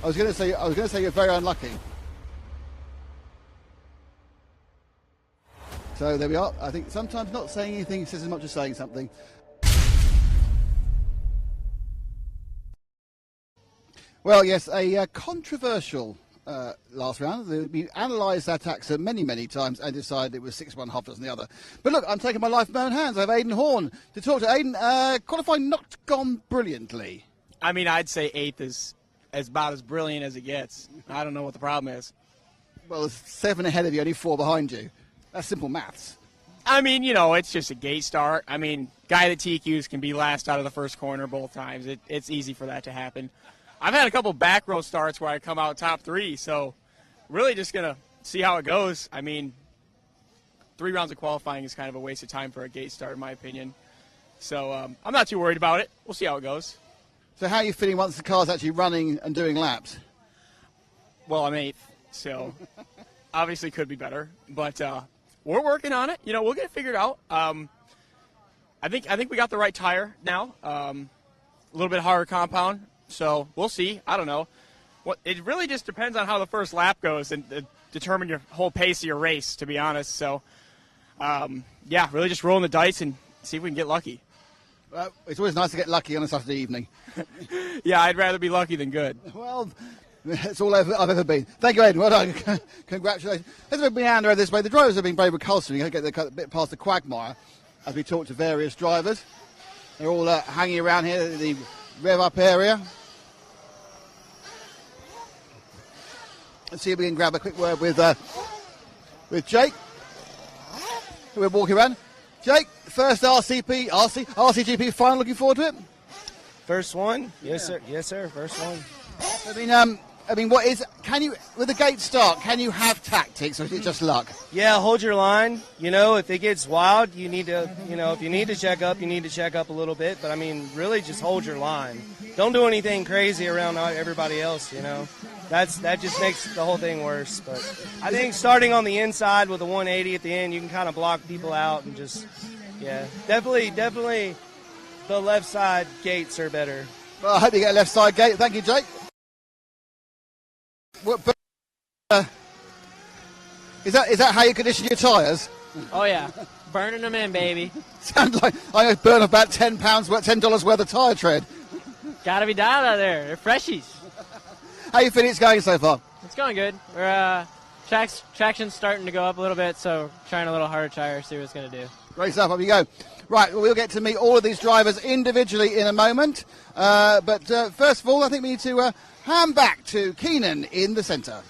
I was going to say you're very unlucky. So there we are. I think sometimes not saying anything says as much as saying something. Well, yes, a controversial last round. We analysed that accident many times and decided it was 6-1, half dozen the other. But look, I'm taking my life in my own hands. I have Aidan Horn to talk to. Aidan, qualifying not gone brilliantly. I mean, I'd say 8th is about as brilliant as it gets. I don't know what the problem is. Well, there's 7 ahead of you, only 4 behind you. That's simple maths. I mean, it's just a gate start. I mean, guy that TQs can be last out of the first corner both times. It's easy for that to happen. I've had a couple back row starts where I come out top 3, so really just going to see how it goes. I mean, 3 rounds of qualifying is kind of a waste of time for a gate start, in my opinion. So I'm not too worried about it. We'll see how it goes. So how are you feeling once the car's actually running and doing laps? Well, I'm 8th, so obviously could be better. But we're working on it. We'll get it figured out. I think we got the right tire now. A little bit harder compound, so we'll see. I don't know. It really just depends on how the first lap goes and determine your whole pace of your race, to be honest. So, really just rolling the dice and see if we can get lucky. It's always nice to get lucky on a Saturday evening. Yeah, I'd rather be lucky than good. Well, that's all I've ever been. Thank you, Aidan. Well done. Congratulations. As we meander this way, the drivers have been very recalcitrant. You get a bit past the quagmire as we talk to various drivers. They're all hanging around here in the rev-up area. Let's see if we can grab a quick word with Jake, who we're walking around. Jake, first RCGP final, looking forward to it? First one? Yes, sir. Yes, sir. First one. I mean, what is, can you, with a gate start, can you have tactics or is it just luck? Yeah, hold your line. If it gets wild, you need to, if you need to check up, you need to check up a little bit. But, I mean, really just hold your line. Don't do anything crazy around everybody else, That just makes the whole thing worse. But I think starting on the inside with a 180 at the end, you can kind of block people out and just, definitely the left side gates are better. Well, I hope you get a left side gate. Thank you, Jake. Is that how you condition your tyres? Oh, yeah. Burning them in, baby. Sounds like I burn about $10 worth of tyre tread. Gotta be dialed out there. They're freshies. How you feeling it's going so far? It's going good. We're traction's starting to go up a little bit, so trying a little harder tire, see what it's going to do. Great stuff. Up you go. Right, well, we'll get to meet all of these drivers individually in a moment. But first of all, I think we need to hand back to Keenan in the centre.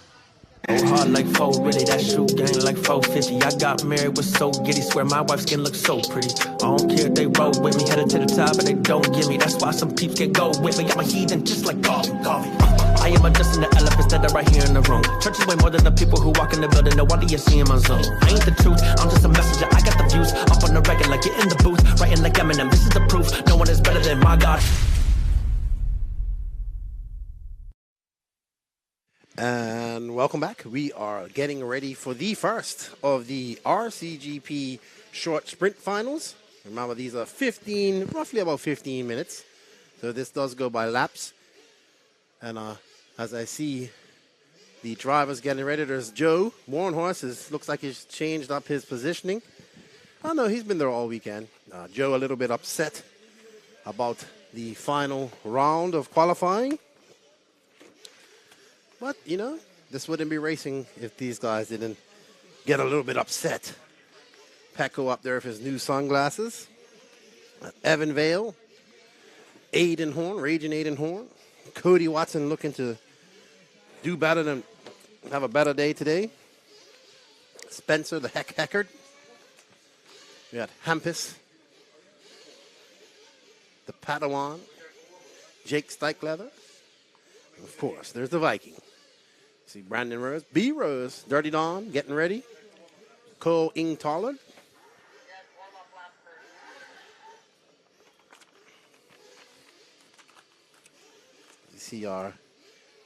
Oh, hard like 4, really, that shoe gang like 450. I got married, was so giddy, swear my wife's skin looks so pretty. I don't care if they roll with me, headed to the top, but they don't give me. That's why some peeps can go with me. I'm a heathen just like coffee. I am adjusting the elephants that are right here in the room. Church is way more than the people who walk in the building. No wonder you see in my zone. I ain't the truth, I'm just a messenger. I got the views up on the regular. Get in the booth, writing like Eminem. This is the proof. No one is better than my God. And welcome back. We are getting ready for the first of the RCGP short sprint finals. Remember, these are roughly about 15 minutes. So this does go by laps. And as I see the drivers getting ready, there's Joe. Bornhaus looks like he's changed up his positioning. Oh, no, he's been there all weekend. Joe a little bit upset about the final round of qualifying. But, you know, this wouldn't be racing if these guys didn't get a little bit upset. Pecco up there with his new sunglasses. Evan Vale. Aiden Horn, Raging Aiden Horn. Cody Watson looking to do better than have a better day today. Spencer, the Heckard. We got Hampus. The Padawan. Jake Steichleather. And of course, there's the Viking. See Brandon Rose. B. Rose, Dirty Dawn, getting ready. Cole Ingtaller. You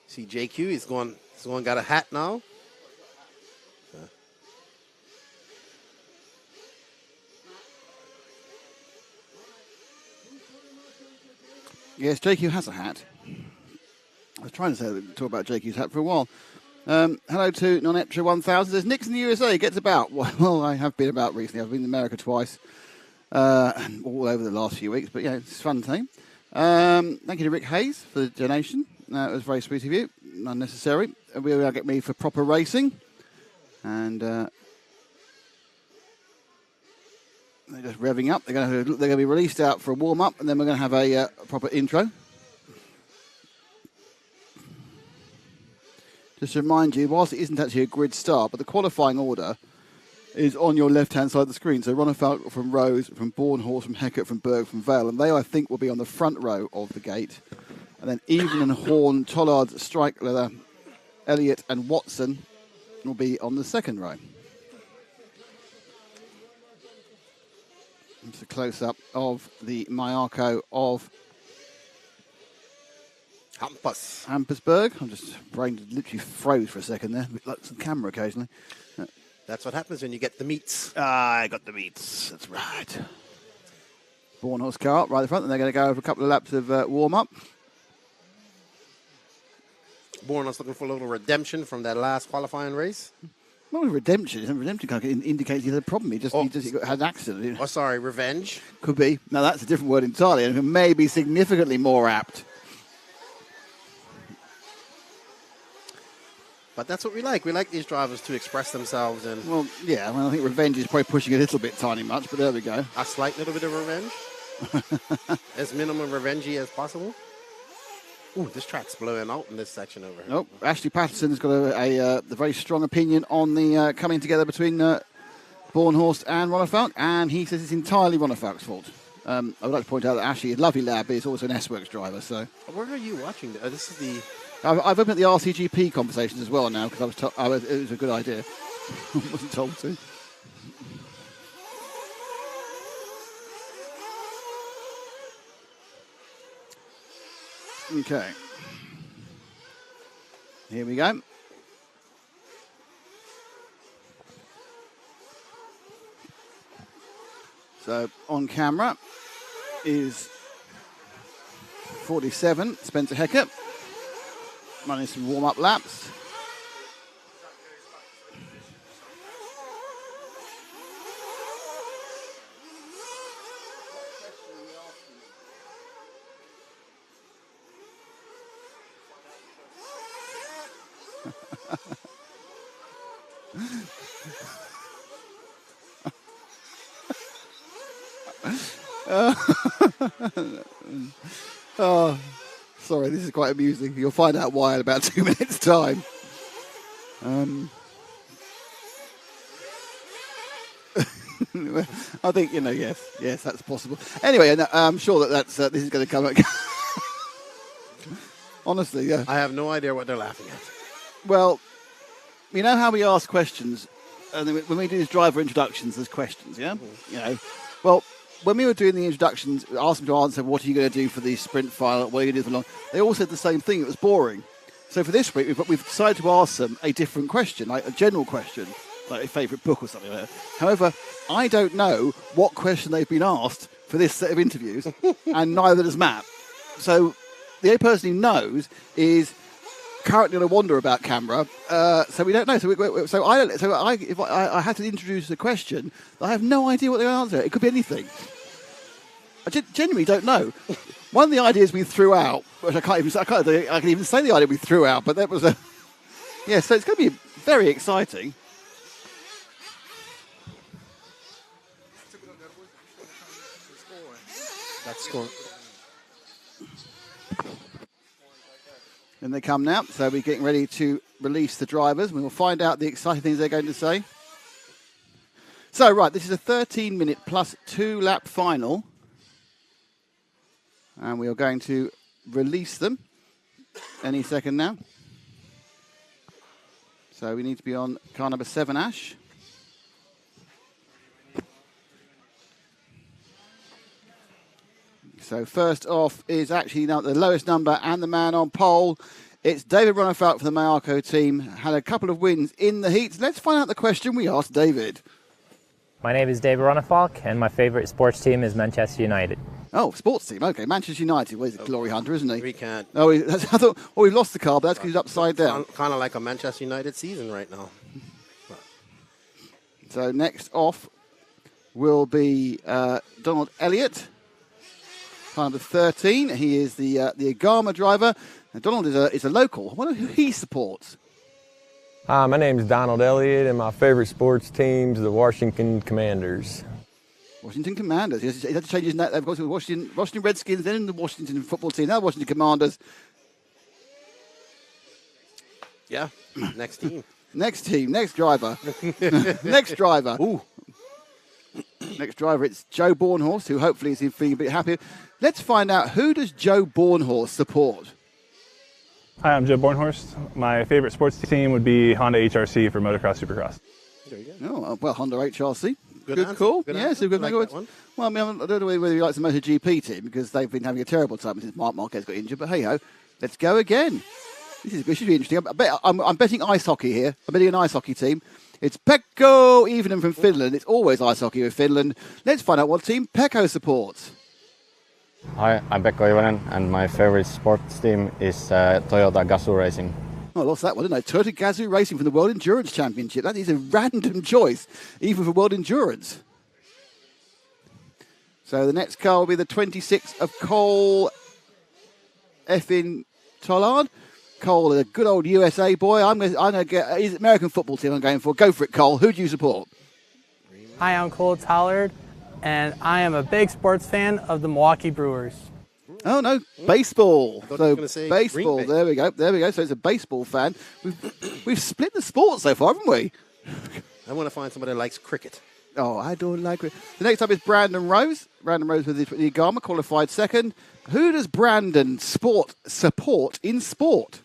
see JQ, he's going got a hat now. Yes, JQ has a hat. I was trying to talk about JQ's hat for a while. Hello to Noneptra 1000. There's Nick's in the USA. Gets about. Well, I have been about recently. I've been in America twice, all over the last few weeks. But yeah, it's a fun thing. Thank you to Rick Hayes for the donation. It was very sweet of you. Unnecessary. We will get me for proper racing. And they're just revving up. They're going to be released out for a warm-up, and then we're going to have a proper intro. Just to remind you, whilst it isn't actually a grid start, but the qualifying order is on your left-hand side of the screen. So Ronefalk from Rose, from Bornhaus, from Heckert, from Berg, from Vale, and they, I think, will be on the front row of the gate. And then Even and Horn, Tollard, Streichleather, Elliott and Watson will be on the second row. It's a close-up of the Mayako of Hampersburg. I'm just brain literally froze for a second there. Like some camera occasionally. That's what happens when you get the meats. I got the meats. That's right. Bornhaus car right at the front, and they're going to go over a couple of laps of warm-up. Bornhaus looking for a little redemption from that last qualifying race. Not a redemption. Redemption kind of indicates he had a problem. He just had an accident. Oh, sorry, revenge? Could be. Now, that's a different word entirely, and it may be significantly more apt. But that's what we like. We like these drivers to express themselves. And well, yeah. I think revenge is probably pushing it a little bit tiny much, but there we go. A slight little bit of revenge. As minimum revengey as possible. Ooh, this track's blowing out in this section over here. Nope. Ashley Patterson's got a very strong opinion on the coming together between Bornhaus and Ronefalk, and he says it's entirely Ronefalk's fault. I would like to point out that Ashley is a lovely lad, but he's also an S-Works driver. So, where are you watching? This is the. I've opened the RCGP conversations as well now because it was a good idea. I wasn't told to. Okay. Here we go. So on camera is 47, Spencer Heckert, running some warm-up laps. Oh, sorry, this is quite amusing. You'll find out why in about 2 minutes' time. I think, yes, that's possible. Anyway, I'm sure this is going to come up. Honestly, yeah. I have no idea what they're laughing at. Well, you know how we ask questions, and when we do these driver introductions, there's questions, yeah? Mm-hmm. Well, when we were doing the introductions, we asked them to answer, what are you going to do for the sprint final, what are you going to do for long? They all said the same thing, it was boring. So for this week, we've decided to ask them a different question, like a general question. like a favourite book or something like that. However, I don't know what question they've been asked for this set of interviews, and neither does Matt. So the only person who knows is currently on a wander about camera, so we don't know. If I had to introduce a question, I have no idea what they're going to answer. It could be anything. I genuinely don't know. One of the ideas we threw out, which I can even say the idea we threw out, but that was a yeah. So it's going to be very exciting. That's scoring. And they come now, so we're getting ready to release the drivers. We will find out the exciting things they're going to say. So, right, this is a 13-minute plus 2-lap final. And we are going to release them any second now. So we need to be on car number 7, Ash. So first off is actually now the lowest number and the man on pole. It's David Ronefalk from the Mayarko team. Had a couple of wins in the heats. Let's find out the question we asked David. My name is David Ronefalk, and my favourite sports team is Manchester United. Oh, sports team. Okay, Manchester United. Well, he's a glory hunter, isn't he? We can't. Oh, I thought, we've lost the car, but that's because he's upside down. Kind of like a Manchester United season right now. So next off will be Donald Elliott. Car number 13. He is the Agama driver. And Donald is a local. I wonder who he supports. Hi, my name is Donald Elliott, and my favorite sports team's the Washington Commanders. Washington Commanders. He had to change his name. They've got the Washington Redskins, then the Washington football team, now Washington Commanders. Yeah, next team. Next driver. Next driver. Ooh. Next driver, it's Joe Bornhaus, who hopefully is feeling a bit happier. Let's find out, who does Joe Bornhaus support? Hi, I'm Joe Bornhorst. My favorite sports team would be Honda HRC for motocross supercross. There you go. Oh, well, Honda HRC. Good call. Yes, good. Like that one. Well, I mean, I don't know whether he likes the MotoGP team because they've been having a terrible time since Marc Marquez got injured. But hey ho, let's go again. This should be interesting. I'm betting ice hockey here. I'm betting an ice hockey team. It's Pekko Evening from Finland. It's always ice hockey with Finland. Let's find out what team Pekko supports. Hi, I'm Pekko Ivanen, and my favorite sports team is Toyota Gazoo Racing. Oh, I lost that one, didn't I? Toyota Gazoo Racing from the World Endurance Championship. That is a random choice, even for World Endurance. So the next car will be the 26 of Cole Effin Tollard. Cole is a good old USA boy. I'm going to get his American football team I'm going for. Go for it, Cole. Who do you support? Hi, I'm Cole Tollard, and I am a big sports fan of the Milwaukee Brewers. Oh, no, baseball. So baseball. There we go. So it's a baseball fan. We've split the sport so far, haven't we? I want to find somebody that likes cricket. Oh, I don't like it. The next up is Brandon Rose. Brandon Rose with the Agama, qualified second. Who does Brandon support in sport?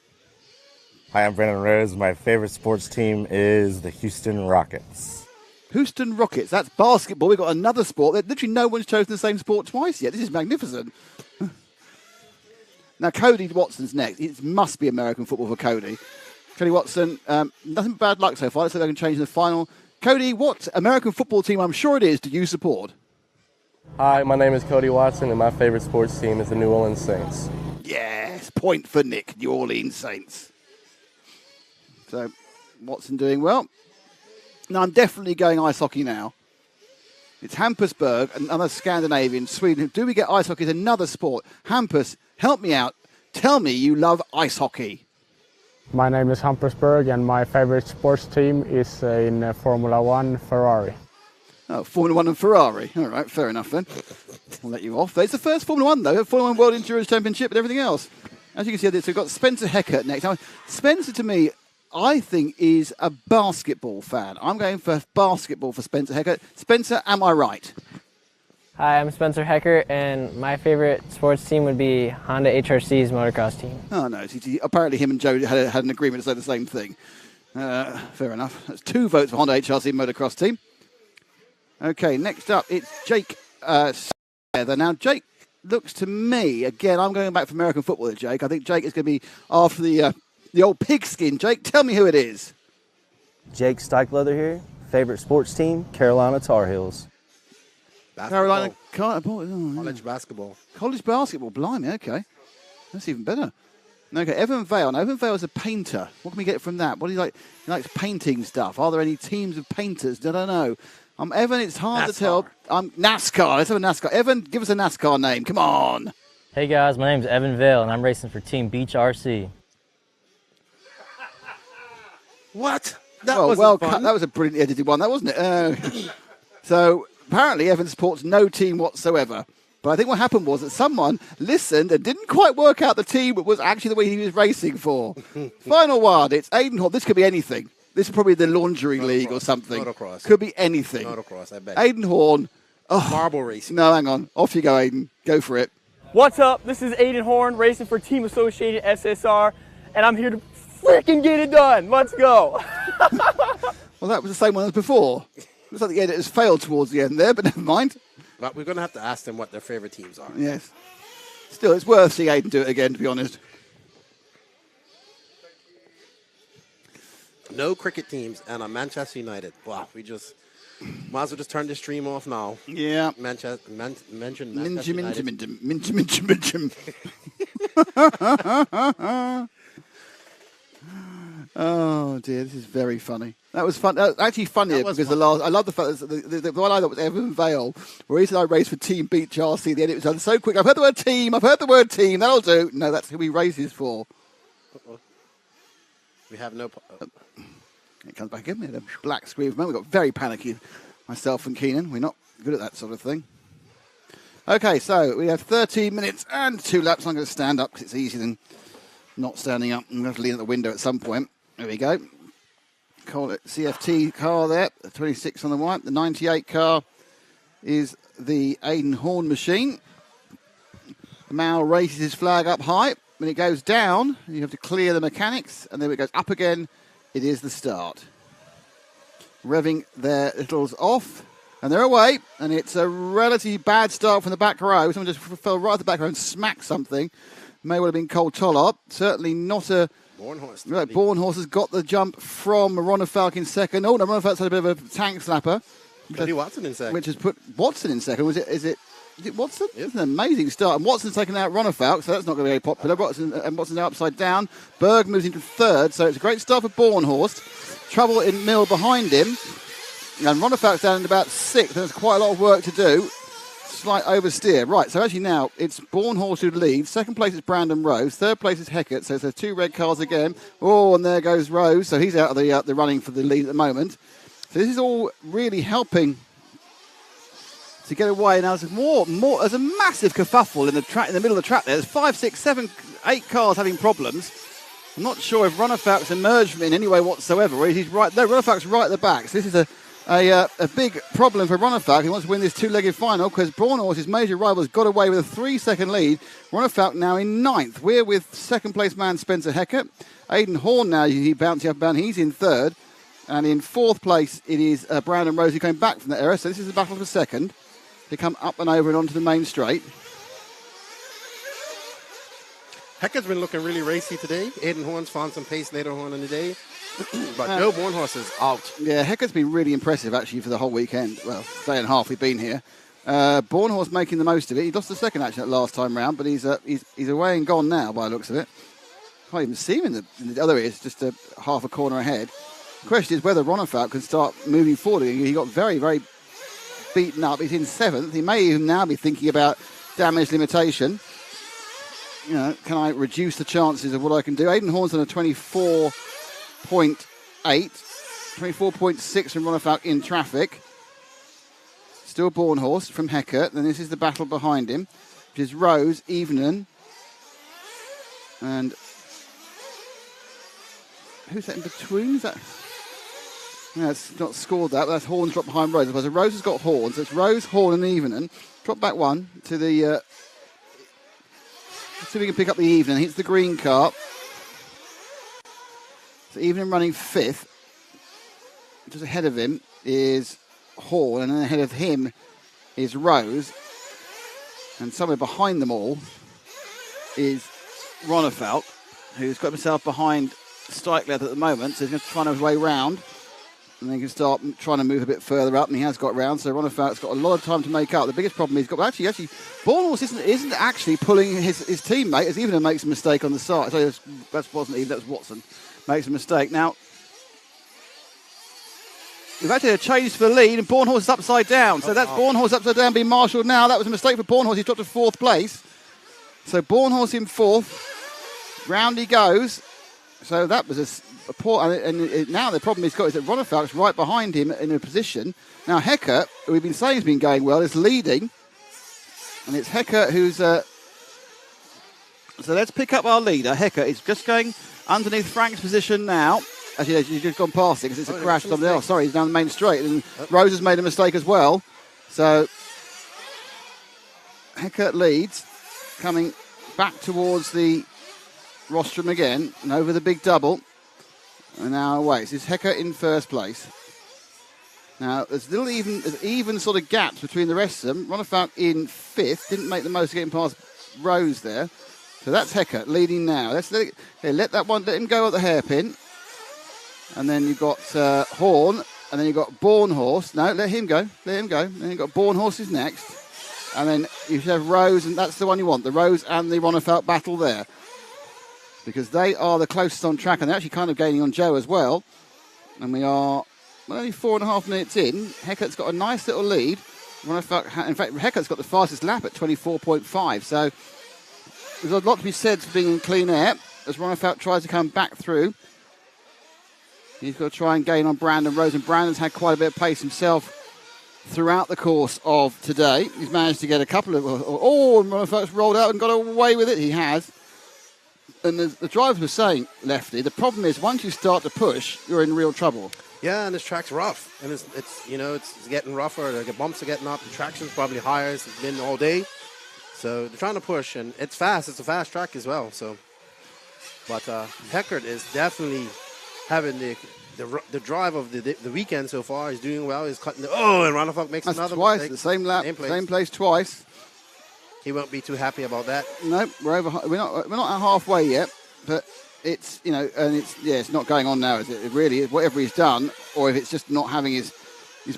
Hi, I'm Brandon Rose. My favorite sports team is the Houston Rockets. Houston Rockets. That's basketball. We've got another sport. Literally no one's chosen the same sport twice yet. This is magnificent. Now, Cody Watson's next. It must be American football for Cody. Cody Watson, nothing but bad luck so far. Let's see if I can change in the final. Cody, what American football team, I'm sure it is, do you support? Hi, my name is Cody Watson, and my favorite sports team is the New Orleans Saints. Yes, point for Nick, New Orleans Saints. So, Watson doing well. Now, I'm definitely going ice hockey now. It's Hampusburg, another Scandinavian, Sweden. Do we get ice hockey as another sport? Hampus, help me out. Tell me you love ice hockey. My name is Hampusburg, and my favorite sports team is in Formula One, Ferrari. Oh, Formula One and Ferrari. All right, fair enough then. I'll let you off. It's the first Formula One, though. Formula One World Endurance Championship and everything else. As you can see, we've got Spencer Heckert next. Now, Spencer, to me, I think is a basketball fan. I'm going for basketball for Spencer Heckert. Spencer, am I right? Hi, I'm Spencer Heckert, and my favorite sports team would be Honda HRC's motocross team. Oh, no. Apparently him and Joe had an agreement to say the same thing. Fair enough. That's 2 votes for Honda HRC motocross team. Okay, next up, it's Jake Smither. Now, Jake looks to me, again, I'm going back for American football with Jake. I think Jake is going to be after the old pigskin. Jake, tell me who it is. Jake Steichleather here. Favorite sports team, Carolina Tar Heels. Carolina college basketball. College basketball, blimey, okay. That's even better. Okay, Evan Vale. Now, Evan Vale is a painter. What can we get from that? What do you like? He likes painting stuff. Are there any teams of painters? I don't know. Evan, it's hard to tell. NASCAR. Let's have a NASCAR. Evan, give us a NASCAR name. Come on. Hey, guys. My name's Evan Vale, and I'm racing for Team Beach RC. What? That was a brilliant edited one, that wasn't it? So apparently Evan supports no team whatsoever. But I think what happened was that someone listened and didn't quite work out the team that was actually the way he was racing for. Final one. It's Aiden Horn. This could be anything. This is probably the laundry league or something. Motocross. Could be anything. Motocross, I bet. Aiden Horn. Oh, marble racing. No, hang on. Off you go, Aiden. Go for it. What's up? This is Aiden Horn racing for Team Associated SSR, and I'm here to freaking get it done. Let's go. Well, that was the same one as before. Looks like the editors failed towards the end there, but never mind. But we're going to have to ask them what their favorite teams are. Yes. Still, it's worth seeing Aiden do it again, to be honest. No cricket teams and a Manchester United. Wow, we just might as well just turn the stream off now. Yeah. Mention Manchester United. Oh dear, this is very funny. That was fun. Actually funnier because fun. I love the fact that the one I thought was Evan Vale, where he said I raced for Team Beach RC. The edit was done so quick. I've heard the word team. That'll do. No, that's who he races for. Uh-oh. We have no. It comes back in. We had a black screen. We got very panicky, myself and Keenan. We're not good at that sort of thing. Okay, so we have 13 minutes and 2 laps. I'm going to stand up because it's easier than not standing up. I'm going to have to lean at the window at some point. There we go. Call it CFT car there. The 26 on the white. The 98 car is the Aiden Horn machine. The Mal raises his flag up high. When it goes down, you have to clear the mechanics. And then it goes up again. It is the start. Revving their littles off. And they're away. And it's a relatively bad start from the back row. Someone just fell right at the back row and smacked something. May well have been Cole Tollop. Certainly not a... Bornhaus. Right, Bornhaus has got the jump from Ronafalk in second. Oh, no, Ronafalk's had a bit of a tank slapper. Cody Watson in second. Which has put Watson in second. Is it Watson? Yep. It's an amazing start. And Watson's taken out Ronafalk, so that's not going to be very popular. Watson's now upside down. Berg moves into third, so it's a great start for Bornhorst. Trouble in Mill behind him. And Ronafalk's down in about 6th. There's quite a lot of work to do. Slight oversteer. Right, so actually now it's Bornhorst who leads. Second place is Brandon Rose. Third place is Heckett. So there's 2 red cars again. Oh, and there goes Rose. So he's out of the running for the lead at the moment. So this is all really helping to get away. Now there's there's a massive kerfuffle in the middle of the track there. There's 5, 6, 7, 8 cars having problems. I'm not sure if Ronafalk's emerged from it in any way whatsoever. Or he's right there. Ronafalk's right at the back. So this is a big problem for Ronafalk. He wants to win this 2-legged final because Bornhaus, his major rival, has got away with a 3-second lead. Ronafalk now in 9th. We're with second-place man Spencer Heckett. Aiden Horn now, he bouncing up and down. He's in 3rd. And in 4th place, it is Brandon Rose, who came back from that era. So this is the battle for second. They come up and over and onto the main straight. Heckett's been looking really racy today. Aiden Horn's found some pace later on in the day. But Joe Bornhaus is out. Yeah, Heckett's been really impressive, actually, for the whole weekend. Well, day and a half we've been here. Bornhaus making the most of it. He lost the second, actually, that last time round, but he's away and gone now, by the looks of it. Can't even see him in the other ears, just half a corner ahead. The question is whether Ronafalk can start moving forward. He got very, very beaten up. He's in 7th. He may even now be thinking about damage limitation. You know, can I reduce the chances of what I can do? Aiden Horn's on a 24.8, 24.6 from Ronafalk in traffic. Still Bornhorst from Heckett. Then this is the battle behind him, which is Rose, Evening, and who's that in between? Is that? No, it's not scored that, but that's Horn's dropped behind Rose. So Rose has got Horn, so it's Rose, Horn, and Evening. Drop back one to the. See if we can pick up the Evening. Hits the green car. So Evening running 5th. Just ahead of him is Horn, and then ahead of him is Rose. And somewhere behind them all is Ronafalk, who's got himself behind Stikelet at the moment, so he's going to try his way round. And then he can start trying to move a bit further up, and he has got round. So Ronnefeldt's got a lot of time to make up. The biggest problem he's got, actually, Bornhaus isn't actually pulling his teammate, as even makes a mistake on the side. Sorry, that wasn't even, that was Watson. Makes a mistake. Now, we've actually a change for the lead, and Bornhaus is upside down. So that's Bornhaus upside down being marshalled now. That was a mistake for Bornhaus. He's dropped to 4th place. So Bornhaus in 4th. Round he goes. So that was a poor, and now the problem he's got is that Ronnefeldt's right behind him in a position. Now Hecker, who we've been saying has been going well, is leading. And it's Hecker who's... so let's pick up our leader. Hecker is just going underneath Frank's position now. Actually, he's just gone past it because it's a crash. Something else. Sorry, he's down the main straight. And Rose has made a mistake as well. So Hecker leads, coming back towards the rostrum again and over the big double. And now away. So it's Hecker in 1st place. Now, there's even sort of gaps between the rest of them. Ronnefeldt in 5th. Didn't make the most of getting past Rose there. So that's Hecker leading now. Let's let him go at the hairpin. And then you've got Horn. And then you've got Bornhaus. No, let him go. Let him go. Then you've got Bornhaus is next. And then you should have Rose, and that's the one you want. The Rose and the Ronnefeldt battle there. Because they are the closest on track, and they're actually kind of gaining on Joe as well. And we are only 4.5 minutes in. Heckert's got a nice little lead. In fact, Heckert's got the fastest lap at 24.5. So there's a lot to be said for being in clean air as Ronnefeldt tries to come back through. He's got to try and gain on Brandon Rose, and Brandon's had quite a bit of pace himself throughout the course of today. He's managed to get a couple of... and Ronnefeldt's rolled out and got away with it. He has. And the drivers were saying, Lefty, the problem is once you start to push, you're in real trouble. Yeah, and this track's rough, and it's getting rougher. The bumps are getting up. The traction's probably higher as it's been all day. So they're trying to push, and it's fast. It's a fast track as well. So, but Heckert is definitely having the drive of the weekend so far. He's doing well. He's cutting and Ronnefeldt makes another twice, mistake. the same lap, same place twice. He won't be too happy about that. No, we're not halfway yet, but it's it's not going on now, is it? It really is. Whatever he's done, or if it's just not having his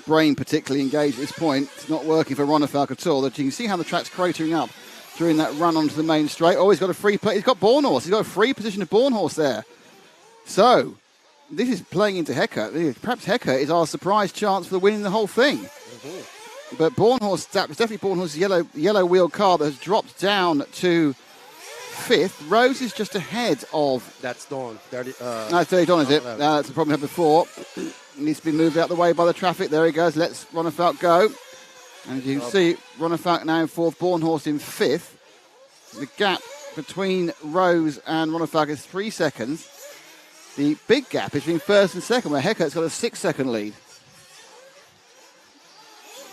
brain particularly engaged at this point, it's not working for Ronnefeldt at all. You can see how the track's cratering up during that run onto the main straight. Oh, he's got a free play. He's got Bornhaus. He's got a free position of Bornhaus there. So this is playing into Hecker. Perhaps Hecker is our surprise chance for winning the whole thing. Mm-hmm. But Bornhaus, that was definitely Bornhaus' yellow wheel car that has dropped down to 5th. Rose is just ahead of... That's Dawn. That's Dirty Dawn, is it? That's the problem we had before. Needs to be moved out the way by the traffic. There he goes. Let's Ronnefeldt go. And as you can see, Ronnefeldt now in 4th, Bornhaus in 5th. The gap between Rose and Ronnefeldt is 3 seconds. The big gap is between 1st and 2nd, where Heckert's got a 6-second lead.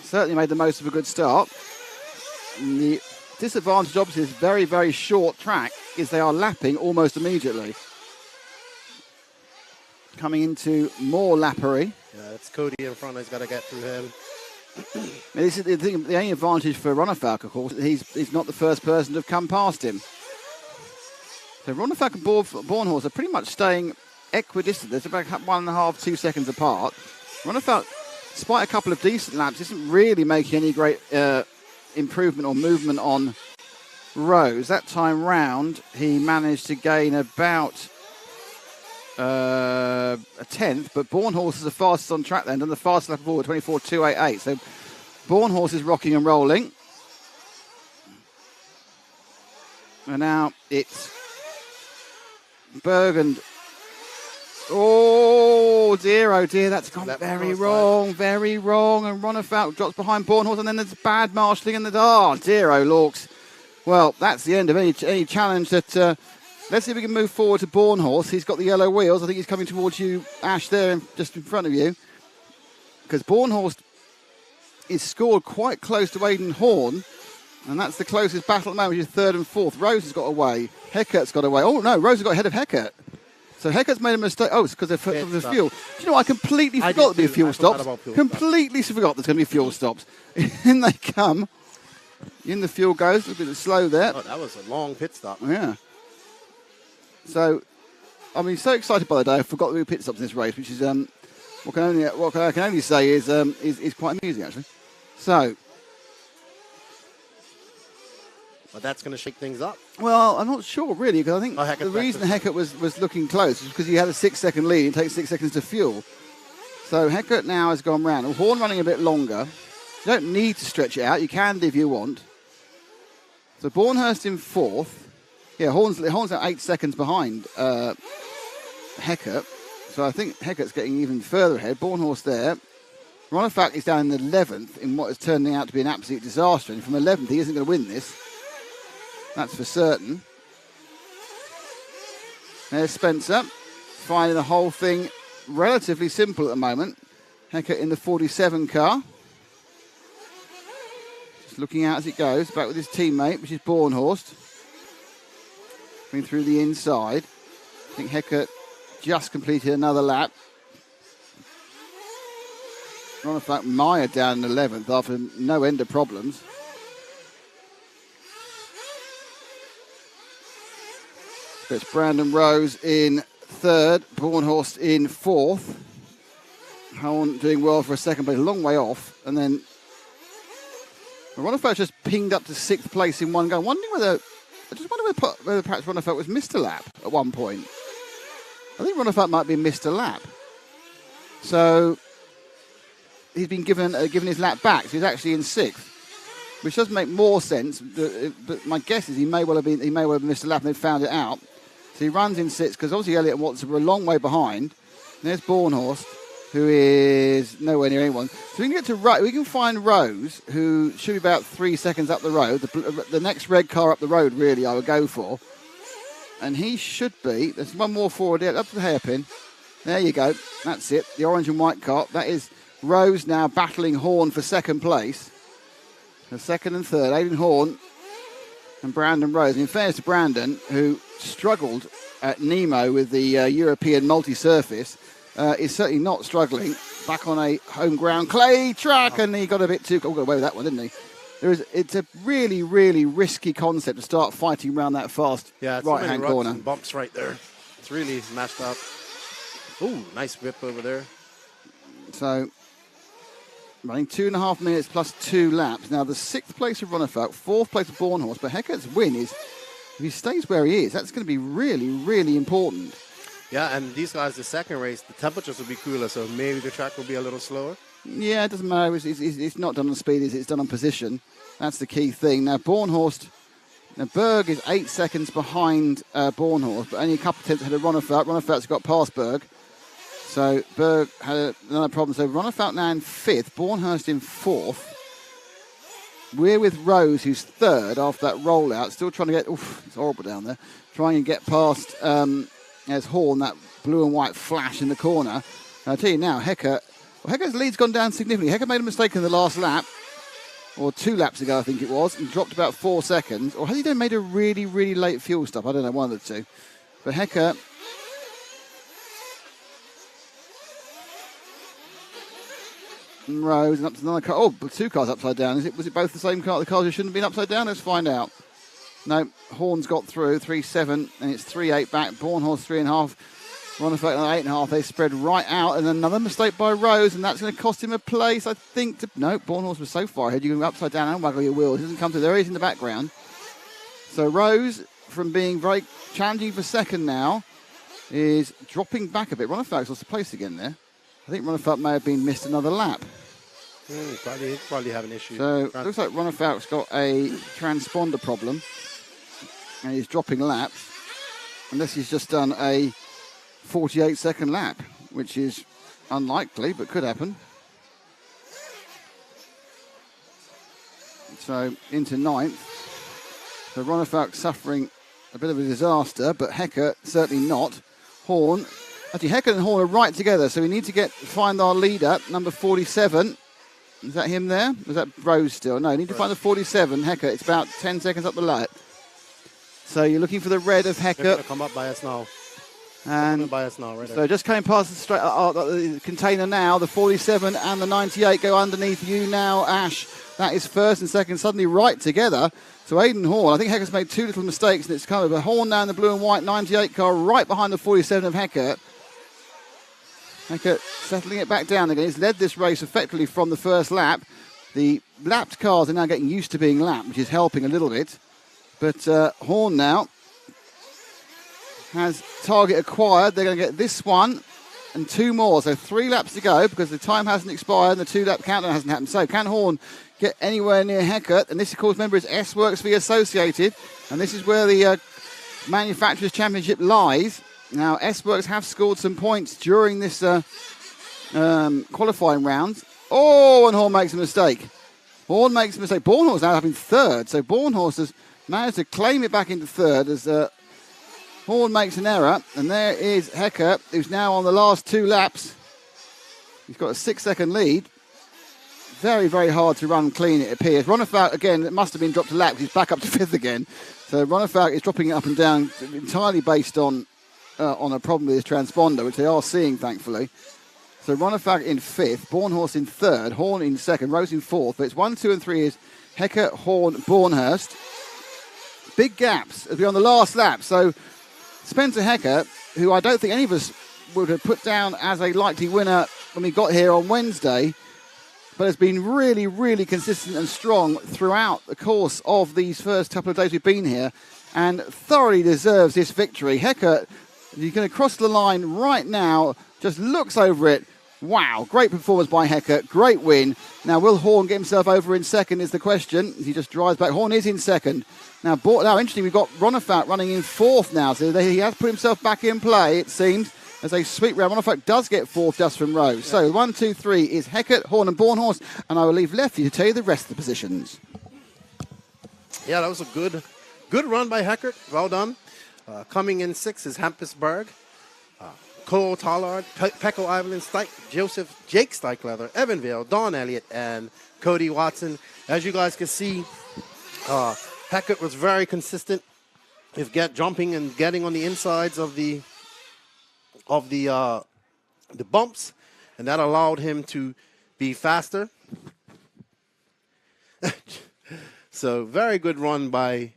Certainly made the most of a good start. And the disadvantage, obviously, is very, very short track, is they are lapping almost immediately. Coming into more lappery. Yeah, it's Cody in front. He's got to get through him. This is the only advantage for Ronnefeldt, of course. He's not the first person to have come past him. So Ronnefeldt and Bornhaus are pretty much staying equidistant. There's about 1.5, 2 seconds apart. Ronnefeldt, despite a couple of decent laps, isn't really making any great improvement or movement on Rose. That time round, he managed to gain about a 10th, but Bornhaus is the fastest on track then, and the fastest lap of all, 24.288. So Bornhaus is rocking and rolling. And now it's Berg and... Oh dear, that's gone very wrong. And Ronnefeldt drops behind Bornhaus, and then there's bad marshalling, and dear, Lorks. Well, that's the end of any challenge that... let's see if we can move forward to Bornhaus. He's got the yellow wheels. I think he's coming towards you, Ash, there, just in front of you. Because Bornhaus is scored quite close to Aidan Horn, and that's the closest battle at the moment, which is 3rd and 4th. Rose has got away. Heckert's got away. Oh, no, Rose has got ahead of Heckert. So Heckert's made a mistake. Oh, it's because of the fuel. Do you know, I completely forgot there'd be fuel stops. Completely forgot there's going to be fuel stops. In they come. In the fuel goes. A bit slow there. Oh, that was a long pit stop. Yeah. So, I mean, so excited by the day, I forgot there were pit stops in this race, which is one What I can only say is quite amusing, actually. So, but that's going to shake things up. well, I'm not sure really, because I think the reason Heckert was looking close is because he had a 6-second lead. It takes 6 seconds to fuel. So Heckert now has gone round. Horn running a bit longer. You don't need to stretch it out. You can if you want. So Bornhaus in 4th. Yeah, Horn's at 8 seconds behind Heckert. So I think Heckert's getting even further ahead. Bornhaus there. Ronefalk is down in the 11th in what is turning out to be an absolute disaster. And from 11th, he isn't going to win this. That's for certain. There's Spencer, finding the whole thing relatively simple at the moment. Heckert in the 47 car. Just looking out as it goes. Back with his teammate, which is Bornhorst. Going through the inside. I think Heckert just completed another lap. Ronefalk Meyer down in 11th after no end of problems. It's Brandon Rose in 3rd, Bornhorst in 4th. Horn doing well for a second, but a long way off. And then Ronefalk just pinged up to 6th place in one go. I just wonder whether perhaps Ronefalk was missed a lap at one point. I think Ronefalk might be missed a lap. So he's been given his lap back, so he's actually in 6th, which does make more sense. But my guess is he may well have missed a lap and they found it out. So he runs in 6th because obviously Elliott and Watson were a long way behind. And there's Bornhorst, who is nowhere near anyone. So we can find Rose, who should be about 3 seconds up the road. The next red car up the road, really, I would go for. And he should be. There's one more forward there, up to the hairpin. There you go. That's it. The orange and white car. That is Rose now battling Horn for 2nd place. The 2nd and 3rd, Aidan Horn and Brandon Rose. And in fairness to Brandon, who struggled at Nemo with the European multi-surface, is certainly not struggling. Back on a home ground clay track, and he got a bit too... got away with that one, didn't he? It's a really, really risky concept to start fighting around that fast right-hand corner. And bumps right there. It's really mashed up. Ooh, nice whip over there. So, running 2.5 minutes plus 2 laps. Now, the 6th place of Ronefalk, 4th place of Bornhorst, but Heckert's win is, if he stays where he is, that's going to be really, really important. Yeah, and these guys, the second race, the temperatures will be cooler, so maybe the track will be a little slower. Yeah, it doesn't matter. It's not done on speed, it's done on position. That's the key thing. Now, Berg is 8 seconds behind Bornhorst, but only a couple of tenths ahead of Ronefalk. Ronefalk's got past Berg. So Berg had another problem. So Ronefalk now in 5th, Bornhorst in 4th. We're with Rose, who's 3rd after that rollout. Still trying to get... Oof, it's horrible down there. Trying to get past as Horn, that blue and white flash in the corner. And I'll tell you now, Hecker's lead's gone down significantly. Hecker made a mistake in the last lap, or 2 laps ago, I think it was, and dropped about 4 seconds. Or has he made a really, really late fuel stop? I don't know, one of the two. But Hecker... Rose and up to another car. Oh, 2 cars upside down. Was it both the same car? The cars who shouldn't have been upside down? Let's find out. No, Horn's got through 3.7, and it's 3.8 back. Bornhorst 3.5. Ronefalk 8.5. They spread right out, and another mistake by Rose, and that's going to cost him a place, I think. No, Bornhorst was so far ahead. You can go upside down and waggle your wheels. It doesn't come through. There he is in the background. So Rose, from being very challenging for second now, is dropping back a bit. Ronefalk's lost a place again there. I think Ronefalk may have been missed another lap. Probably have an issue. So it looks like Ronefalk's got a transponder problem, and he's dropping laps, unless he's just done a 48-second lap, which is unlikely, but could happen. So into 9th. So Ronefalk suffering a bit of a disaster, but Hecker certainly not. Horn. Actually, Hecker and Horn are right together, so we need to find our leader, number 47. Is that him there? Was that Rose still? No, we need to find the 47, Hecker. It's about 10 seconds up the light. So you're looking for the red of Hecker. They're going to come up by us now. And by us now, right so there. just coming past the container now, the 47 and the 98 go underneath you now, Ash. That is first and second, suddenly right together. So Aidan Horn, I think Hecker's made 2 little mistakes, and it's kind of a Horn now in the blue and white 98 car right behind the 47 of Hecker. Hecker settling it back down again. He's led this race effectively from the first lap. The lapped cars are now getting used to being lapped, which is helping a little bit. But Horn now has target acquired. They're going to get this one and 2 more. So 3 laps to go because the time hasn't expired and the 2-lap countdown hasn't happened. So can Horn get anywhere near Hecker? And this, of course, remember, is S-Works v Associated. And this is where the Manufacturers' Championship lies. Now, S-Works have scored some points during this qualifying round. Oh, and Horn makes a mistake. Horn makes a mistake. Bornhaus now having third. So Bornhaus has managed to claim it back into third as Horn makes an error. And there is Hecker, who's now on the last 2 laps. He's got a 6-second lead. Very, very hard to run clean, it appears. Ronnefaut, again, it must have been dropped a lap. He's back up to 5th again. So Ronnefaut is dropping it up and down entirely based on a problem with his transponder, which they are seeing, thankfully. So Ronnefaut in 5th, Bornhaus in 3rd, Horn in 2nd, Rose in 4th. But it's 1, 2 and 3 is Hecker, Horn, Bornhurst. Big gaps as we're on the last lap. So Spencer Hecker, who I don't think any of us would have put down as a likely winner when we got here on Wednesday, but has been really, really consistent and strong throughout the course of these first couple of days we've been here and thoroughly deserves this victory. Hecker, he's going to cross the line right now, just looks over it. Wow, great performance by Hecker, great win. Now, will Horn get himself over in 2nd is the question. He just drives back. Horn is in 2nd. Now, interesting, we've got Ronnefaut running in 4th now, so he has put himself back in play, it seems, as a sweep round. Ronnefaut does get 4th just from Rose. Yeah. So 1, 2, 3 is Hecker, Horn and Bornhaus, and I will leave Lefty to tell you the rest of the positions. Yeah, that was a good run by Hecker. Well done. Coming in 6th is Hampusberg, Cole Tollard, Pecco Ivelin, Jake Steichleather, Evan Vale, Don Elliott, and Cody Watson. As you guys can see, Hecker was very consistent with jumping and getting on the insides of the bumps, and that allowed him to be faster. So very good run by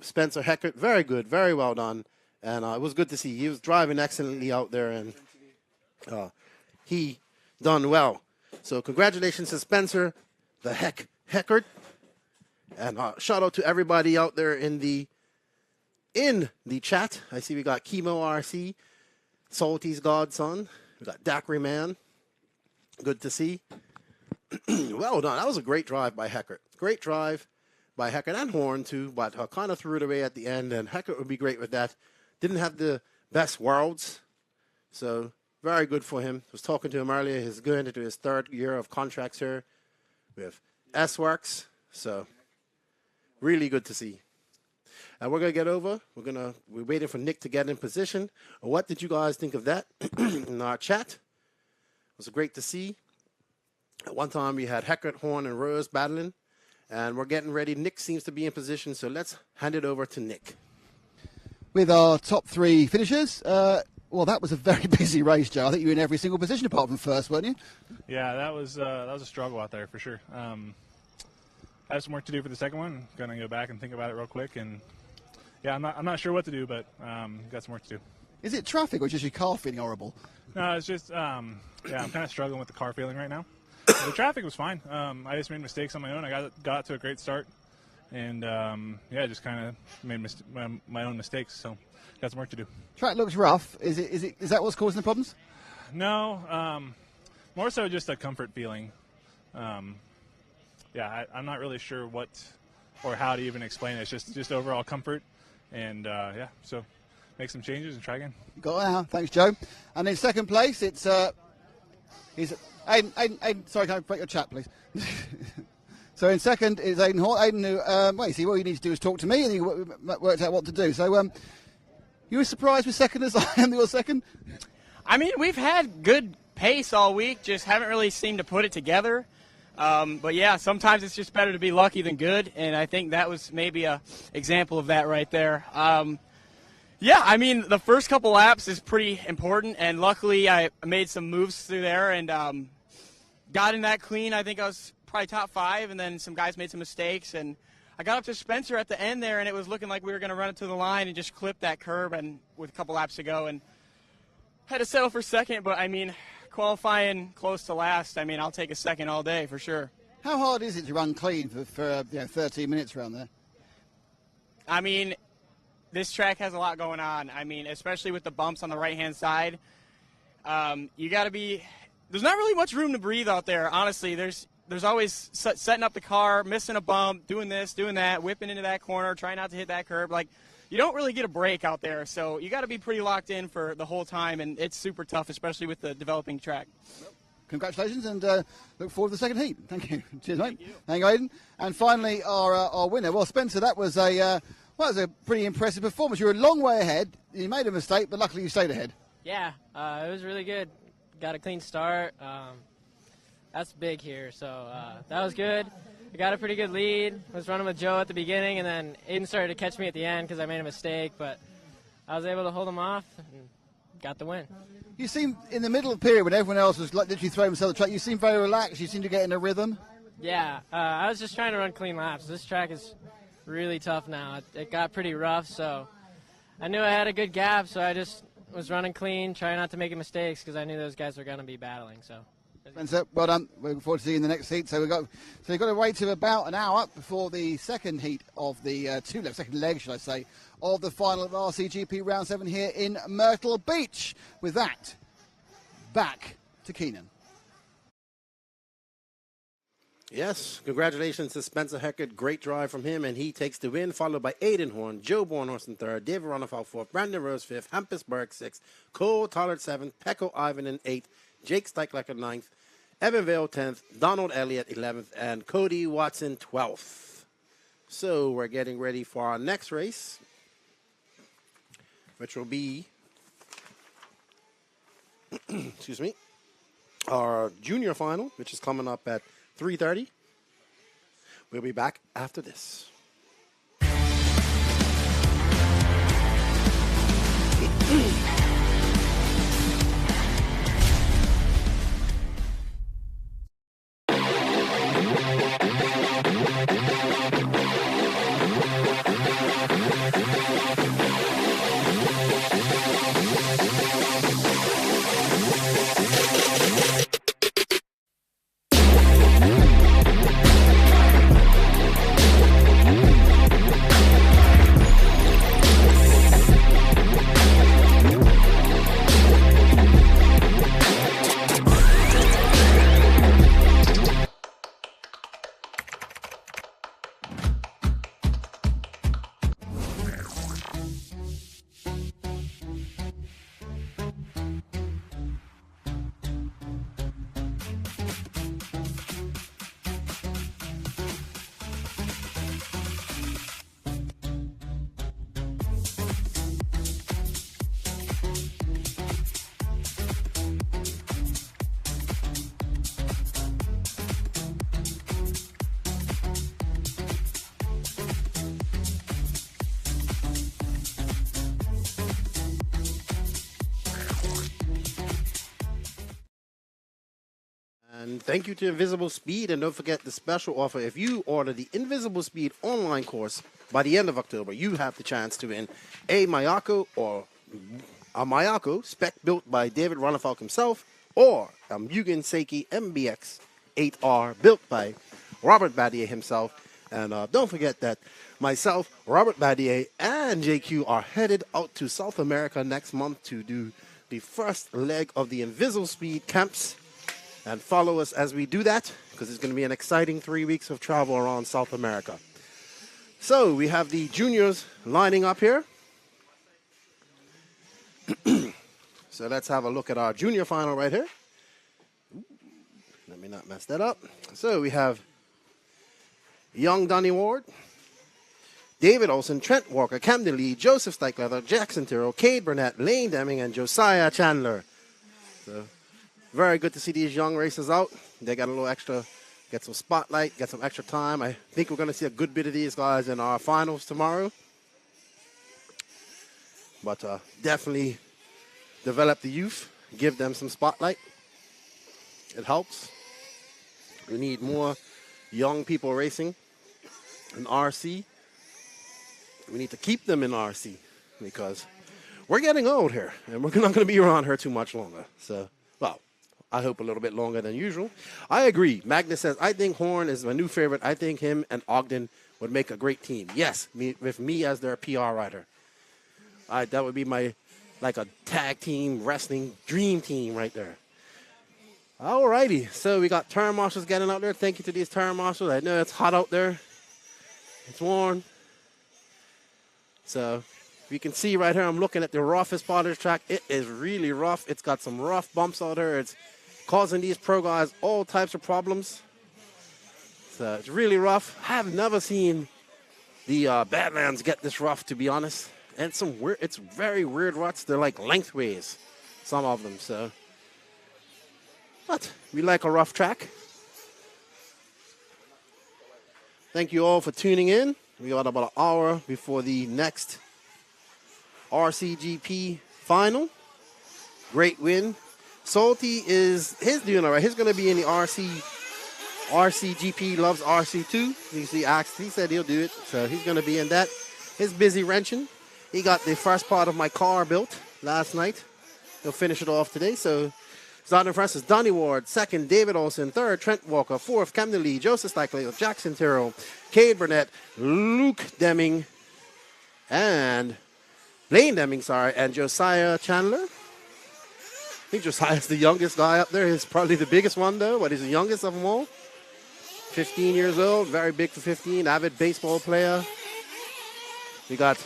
Spencer Hecker. Very good, very well done. And it was good to see. He was driving excellently out there, and he done well. So congratulations to Spencer, the Heckert. And shout out to everybody out there in the chat. I see we got Chemo RC, Salty's Godson. We got Daiquiri Man. Good to see. Well done. That was a great drive by Heckert. Great drive by Heckert and Horn, too, but kind of threw it away at the end, and Heckert would be great with that. Didn't have the best worlds, so very good for him. I was talking to him earlier. He's going into his 3rd year of contracts here with S-Works, so really good to see. And we're going to get over. We're waiting for Nick to get in position. What did you guys think of that in our chat? It was great to see. At one time, we had Heckert, Horn, and Rose battling, and we're getting ready. Nick seems to be in position, so let's hand it over to Nick. With our top 3 finishers, well, that was a very busy race, Joe. I think you were in every single position apart from first, weren't you? Yeah, that was a struggle out there for sure. I have some work to do for the second one. Going to go back and think about it real quick, and yeah, I'm not sure what to do, but got some work to do. Is it traffic or just your car feeling horrible? No, it's just I'm kind of struggling with the car feeling right now. The traffic was fine. I just made mistakes on my own. I got to a great start. And, just kind of made my own mistakes, so got some work to do. Track looks rough. Is that what's causing the problems? No, more so just a comfort feeling. I'm not really sure what or how to even explain it. It's just overall comfort, and, so make some changes and try again. Got it now. Thanks, Joe. And in 2nd place, it's Aiden, sorry, can I break your chat, please? So in 2nd is Aiden Hall. Aiden, who, all you need to do is talk to me, and you worked out what to do. So you were surprised with 2nd as I am your 2nd? I mean, we've had good pace all week, just haven't really seemed to put it together. But yeah, sometimes it's just better to be lucky than good, and I think that was maybe a example of that right there. I mean, the first couple laps is pretty important, and luckily I made some moves through there and got in that clean. I think I was probably top 5, and then some guys made some mistakes, and I got up to Spencer at the end there, and it was looking like we were going to run it to the line and just clip that curb, and with a couple laps to go, and Had to settle for second, but I mean, qualifying close to last, I mean, I'll take a second all day for sure. How hard is it to run clean for 13 minutes around there? I mean, this track has a lot going on. I mean, especially with the bumps on the right-hand side. You got to be – there's not really much room to breathe out there, honestly. There's always setting up the car, missing a bump, doing this, doing that, whipping into that corner, trying not to hit that curb. Like, you don't really get a break out there, so you got to be pretty locked in for the whole time, and it's super tough, especially with the developing track. Congratulations, and look forward to the second heat. Thank you. Cheers, mate. Thank you, Aidan. And finally, our winner. Well, Spencer, that was a pretty impressive performance. You were a long way ahead. You made a mistake, but luckily you stayed ahead. Yeah, it was really good. Got a clean start. That's big here, so that was good. I got a pretty good lead. Was running with Joe at the beginning, and then Aiden started to catch me at the end because I made a mistake, but I was able to hold him off and got the win. You seem, in the middle of the period when everyone else was literally throwing themselves on the track, you seem very relaxed. You seem to get in a rhythm. Yeah, I was just trying to run clean laps. This track is really tough now. It got pretty rough, so I knew I had a good gap, so I just was running clean, trying not to make mistakes because I knew those guys were going to be battling. So. Spencer, well done. We're looking forward to seeing the next heat. So you've got to wait till about an hour before the second heat of the second leg, should I say, of the final of RCGP Round 7 here in Myrtle Beach. With that, back to Keenan. Yes, congratulations to Spencer Heckert. Great drive from him, and he takes the win, followed by Aiden Horn, Joe Bornhaus in third, David Ronafal fourth, Brandon Rose fifth, Hampus Berg sixth, Cole Tollard seventh, Pecco Ivan in eighth, Jake Steichlecker ninth, Evan Vale 10th, Donald Elliott 11th, and Cody Watson 12th. So we're getting ready for our next race, which will be, excuse me, our junior final, which is coming up at 3:30. We'll be back after this. And thank you to Invisible Speed, and don't forget the special offer. If you order the Invisible Speed online course by the end of October, you have the chance to win a Mayako or a Mayako spec built by David Ronafalk himself, or a Mugen Seiki MBX 8R built by Robert Badier himself. And don't forget that myself, Robert Badier, and JQ are headed out to South America next month to do the first leg of the Invisible Speed camps. And follow us as we do that, because it's going to be an exciting 3 weeks of travel around South America. So we have the juniors lining up here. So let's have a look at our junior final right here. Let me not mess that up. So we have young Donnie Ward, David Olson, Trent Walker, Camden Lee, Joseph Steichleather, Jackson Tyrrell, Cade Burnett, Lane Deming, and Josiah Chandler. So very good to see these young racers out. They got a little extra, get some spotlight, get some extra time. I think we're going to see a good bit of these guys in our finals tomorrow. But definitely develop the youth, give them some spotlight. It helps. We need more young people racing in RC. We need to keep them in RC because we're getting old here, and we're not going to be around here too much longer. So, well, I hope a little bit longer than usual. I agree. Magnus says, I think Horn is my new favorite. I think him and Ogden would make a great team. Yes, with me as their PR writer. That would be like a tag team wrestling dream team right there. All righty. So we got turn marshals getting out there. Thank you to these turn marshals. I know it's hot out there. It's warm. So you can see right here, I'm looking at the roughest part of the track. It is really rough. It's got some rough bumps out there. It's causing these pro guys all types of problems. So it's really rough. I have never seen the Badlands get this rough, to be honest. And it's very weird ruts. They're like lengthways, some of them. So, but we like a rough track. Thank you all for tuning in. We got about an hour before the next RCGP final. Great win. Salty he's doing all right. He's going to be in the RCGP Loves RC2. He said he'll do it, so he's going to be in that. He's busy wrenching. He got the first part of my car built last night. He'll finish it off today. So starting first is Donnie Ward. Second, David Olson. Third, Trent Walker. Fourth, Camden Lee, Joseph Stykely, Jackson Terrell, Cade Burnett, Luke Deming, and Blaine Deming, and Josiah Chandler. I think Josiah's the youngest guy up there. He's probably the biggest one, though, but he's the youngest of them all. 15 years old, very big for 15, avid baseball player. We got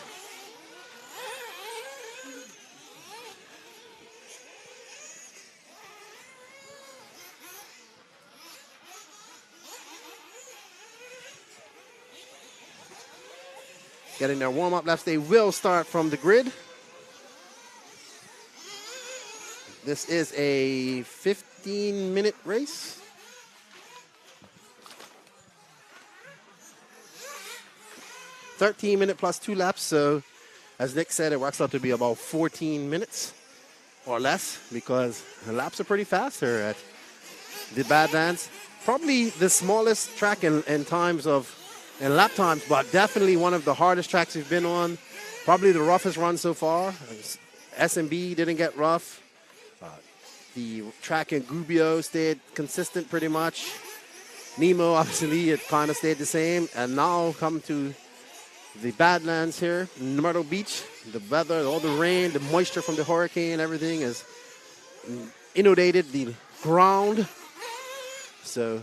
getting their warm-up laps. They will start from the grid. This is a 15-minute race. $13-minute plus 2 laps. So, as Nick said, it works out to be about 14 minutes or less because the laps are pretty fast here at the Badlands. Probably the smallest track in lap times, but definitely one of the hardest tracks we've been on. Probably the roughest run so far. SMB didn't get rough. The track in Gubbio stayed consistent pretty much. Nemo, obviously, it kind of stayed the same. And now come to the Badlands here in Myrtle Beach. The weather, all the rain, the moisture from the hurricane, everything has inundated the ground. So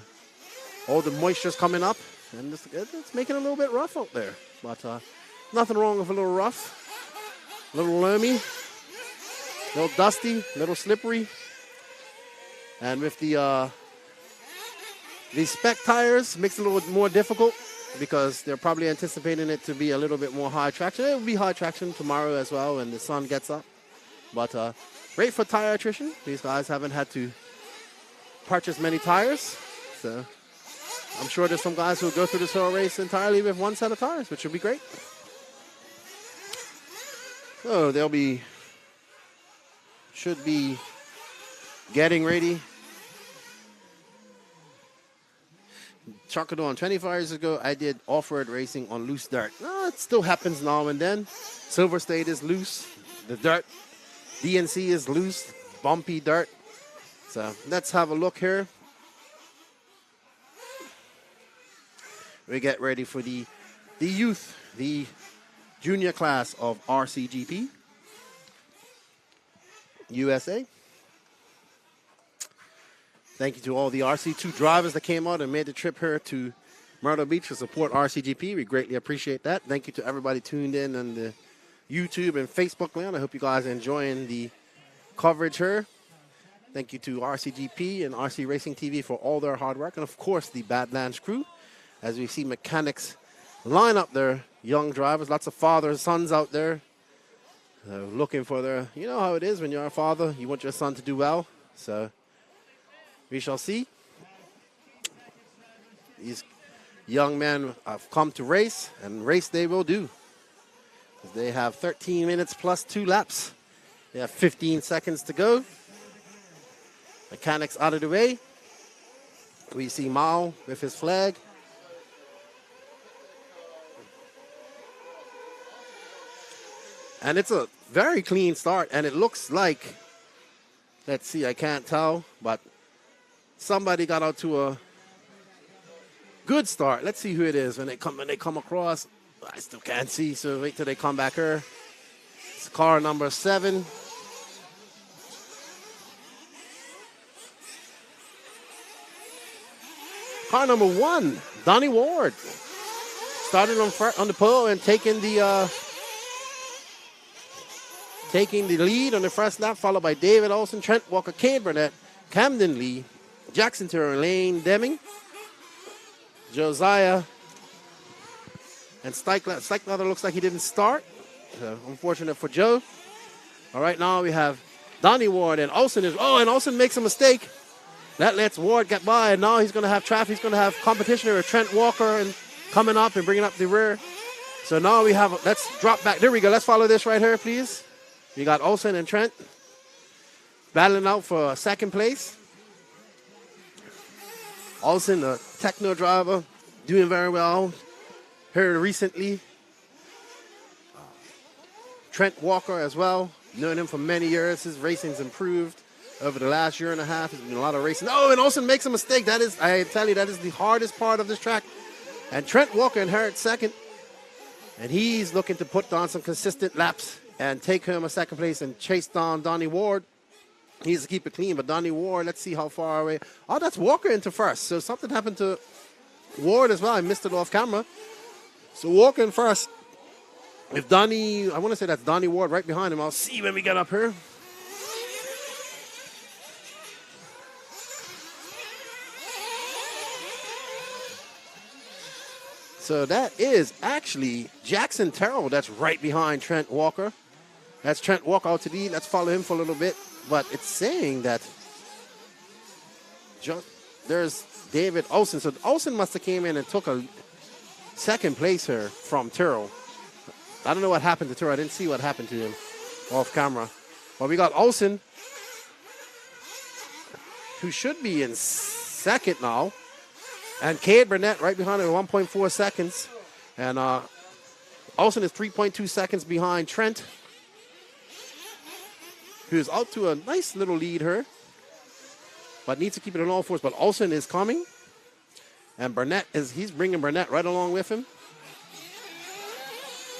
all the moisture's coming up. And it's making it a little bit rough out there. But nothing wrong with a little rough, a little loamy, a little dusty, a little slippery. And with the spec tires, makes it a little bit more difficult because they're probably anticipating it to be a little bit more high traction. It will be high traction tomorrow as well when the sun gets up. But great for tire attrition. These guys haven't had to purchase many tires. So I'm sure there's some guys who will go through this whole race entirely with one set of tires, which would be great. So should be getting ready. Chocodon, 25 years ago, I did off-road racing on loose dirt. It still happens now and then. Silver State is loose. The dirt, DNC is loose, bumpy dirt. So let's have a look here. We get ready for the youth, the junior class of RCGP USA. Thank you to all the RC2 drivers that came out and made the trip here to Myrtle Beach to support RCGP. We greatly appreciate that. Thank you to everybody tuned in on the YouTube and Facebook land. I hope you guys are enjoying the coverage here. Thank you to RCGP and RC Racing TV for all their hard work. And, of course, the Badlands crew. As we see mechanics line up their young drivers, lots of fathers, sons out there looking for their, you know how it is when you're a father, you want your son to do well. So we shall see. These young men have come to race, and race they will do. They have 13 minutes plus 2 laps. They have 15 seconds to go. Mechanics out of the way. We see Mao with his flag. And it's a very clean start, and it looks like, let's see, I can't tell, but somebody got out to a good start. Let's see who it is when they come across. I still can't see, so wait till they come back here. It's car number 7. Car number 1, Donnie Ward. Started on the pole and taking the lead on the first lap, followed by David Olson, Trent Walker, Cade Burnett, Camden Lee, Jackson Terrell, Lane Deming, Josiah, and Steichler looks like he didn't start. Unfortunate for Joe. All right, now we have Donnie Ward, and Olson and Olson makes a mistake. That lets Ward get by, and now he's going to have traffic. He's going to have competition here with Trent Walker and coming up and bringing up the rear. So now we have, let's drop back. There we go. Let's follow this right here, please. We got Olson and Trent battling out for second place. Olson, the techno driver, doing very well here recently. Trent Walker as well, known him for many years. His racing's improved over the last year and a half. There's been a lot of racing. Oh, and Olson makes a mistake. That is, I tell you, that is the hardest part of this track. And Trent Walker inherits second. And he's looking to put down some consistent laps and take home a second place and chase down Donnie Ward. He needs to keep it clean, but Donnie Ward, let's see how far away. Oh, that's Walker into first. So something happened to Ward as well. I missed it off camera. So Walker in first. If Donnie, I want to say that's Donnie Ward right behind him. I'll see when we get up here. So that is actually Jackson Terrell that's right behind Trent Walker. That's Trent Walker out to lead. Let's follow him for a little bit. But it's saying that there's David Olson. So Olson must have came in and took a second place here from Terrell. I don't know what happened to Terrell. I didn't see what happened to him off camera. Well, we got Olson, who should be in second now. And Cade Burnett right behind him at 1.4 seconds. And Olson is 3.2 seconds behind Trent, who's out to a nice little lead here, but needs to keep it on all fours. But Olson is coming. And he's bringing Burnett right along with him.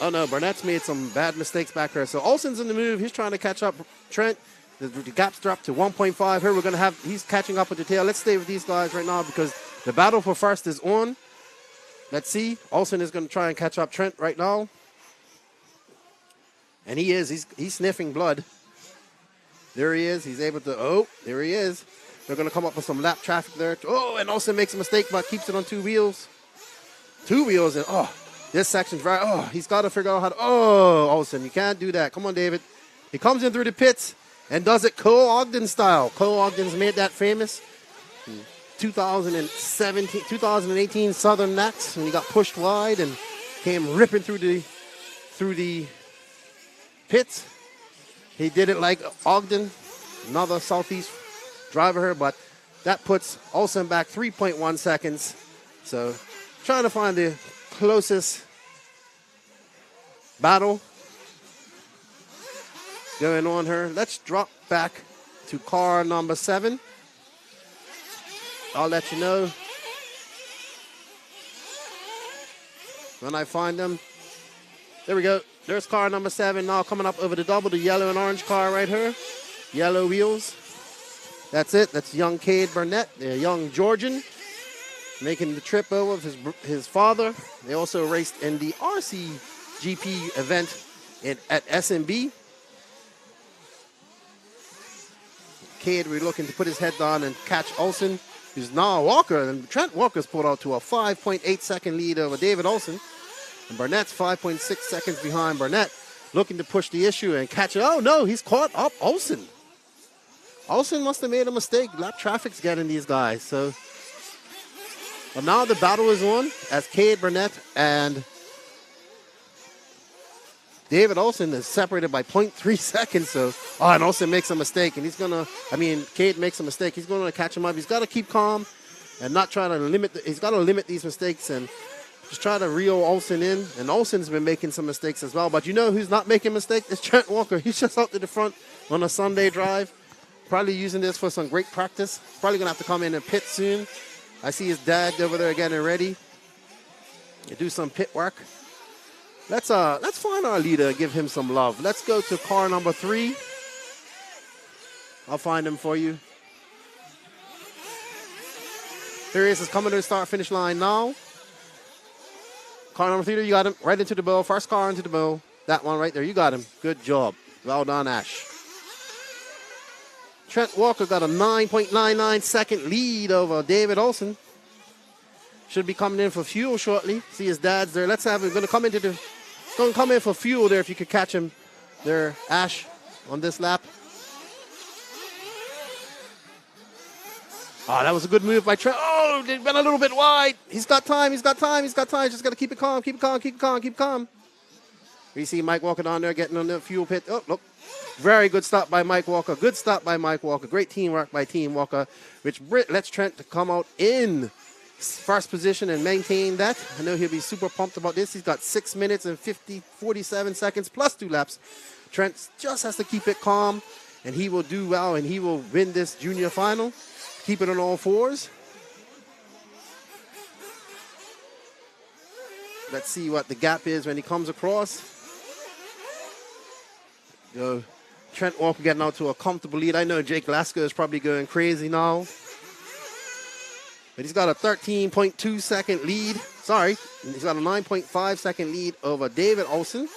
Oh no, Burnett's made some bad mistakes back there. So Olson's in the move. He's trying to catch up Trent. The gap's dropped to 1.5 here. We're going to have, he's catching up with the tail. Let's stay with these guys right now because the battle for first is on. Let's see. Olson is going to try and catch up Trent right now. And he is. He's sniffing blood. There he is. He's able to, oh, there he is. They're going to come up with some lap traffic there. Oh, and Olson makes a mistake but keeps it on 2 wheels. 2 wheels and, oh, this section's right. Oh, he's got to figure out how to, oh, Olson, you can't do that. Come on, David. He comes in through the pits and does it Cole Ogden style. Cole Ogden's made that famous. 2018 Southern Nats when he got pushed wide and came ripping through the pits. He did it like Ogden, another Southeast driver here, but that puts Olson back 3.1 seconds. So trying to find the closest battle going on here. Let's drop back to car number 7. I'll let you know when I find them. There we go. There's car number 7 now coming up over the double, the yellow and orange car right here. Yellow wheels. That's it. That's young Cade Burnett, the young Georgian, making the trip over with his father. They also raced in the RCGP event at SMB. Cade, we're looking to put his head down and catch Olson, who's now Walker. And Trent Walker's pulled out to a 5.8 second lead over David Olson. And Burnett's 5.6 seconds behind Burnett, looking to push the issue and catch it. Oh, no, he's caught up Olson. Olson must have made a mistake. Lap traffic's getting these guys. So, but now the battle is on as Cade Burnett and David Olson is separated by 0.3 seconds. So, and Olson makes a mistake. And he's going to, Cade makes a mistake. He's going to catch him up. He's got to keep calm and not try to he's got to limit these mistakes and Just try to reel Olsen in. And Olsen's been making some mistakes as well. But you know who's not making mistakes? It's Trent Walker. He's just out to the front on a Sunday drive. Probably using this for some great practice. Probably going to have to come in and pit soon. I see his dad over there getting ready to do some pit work. Let's find our leader and give him some love. Let's go to car number 3. I'll find him for you. Here he is. He's coming to the start-finish line now. Car number 3, you got him right into the bowl. First car into the bowl. That one right there. You got him. Good job. Well done, Ash. Trent Walker got a 9.99 second lead over David Olsen. Should be coming in for fuel shortly. See his dad's there. Let's have him. Going to come in for fuel there if you could catch him there, Ash, on this lap. Oh, that was a good move by Trent. Oh, it went a little bit wide. He's got time. Just got to keep it calm. You see Mike Walker down there getting on the fuel pit. Oh, look. Very good stop by Mike Walker. Good stop by Mike Walker. Great teamwork by Team Walker, which lets Trent to come out in first position and maintain that. I know he'll be super pumped about this. He's got 6 minutes and 47 seconds plus 2 laps. Trent just has to keep it calm, and he will do well, and he will win this junior final. Keep it on all 4s. Let's see what the gap is when he comes across. Trent Walker getting out to a comfortable lead. I know Jake Lasker is probably going crazy now. But he's got a 13.2 second lead. Sorry, he's got a 9.5 second lead over David Olsen.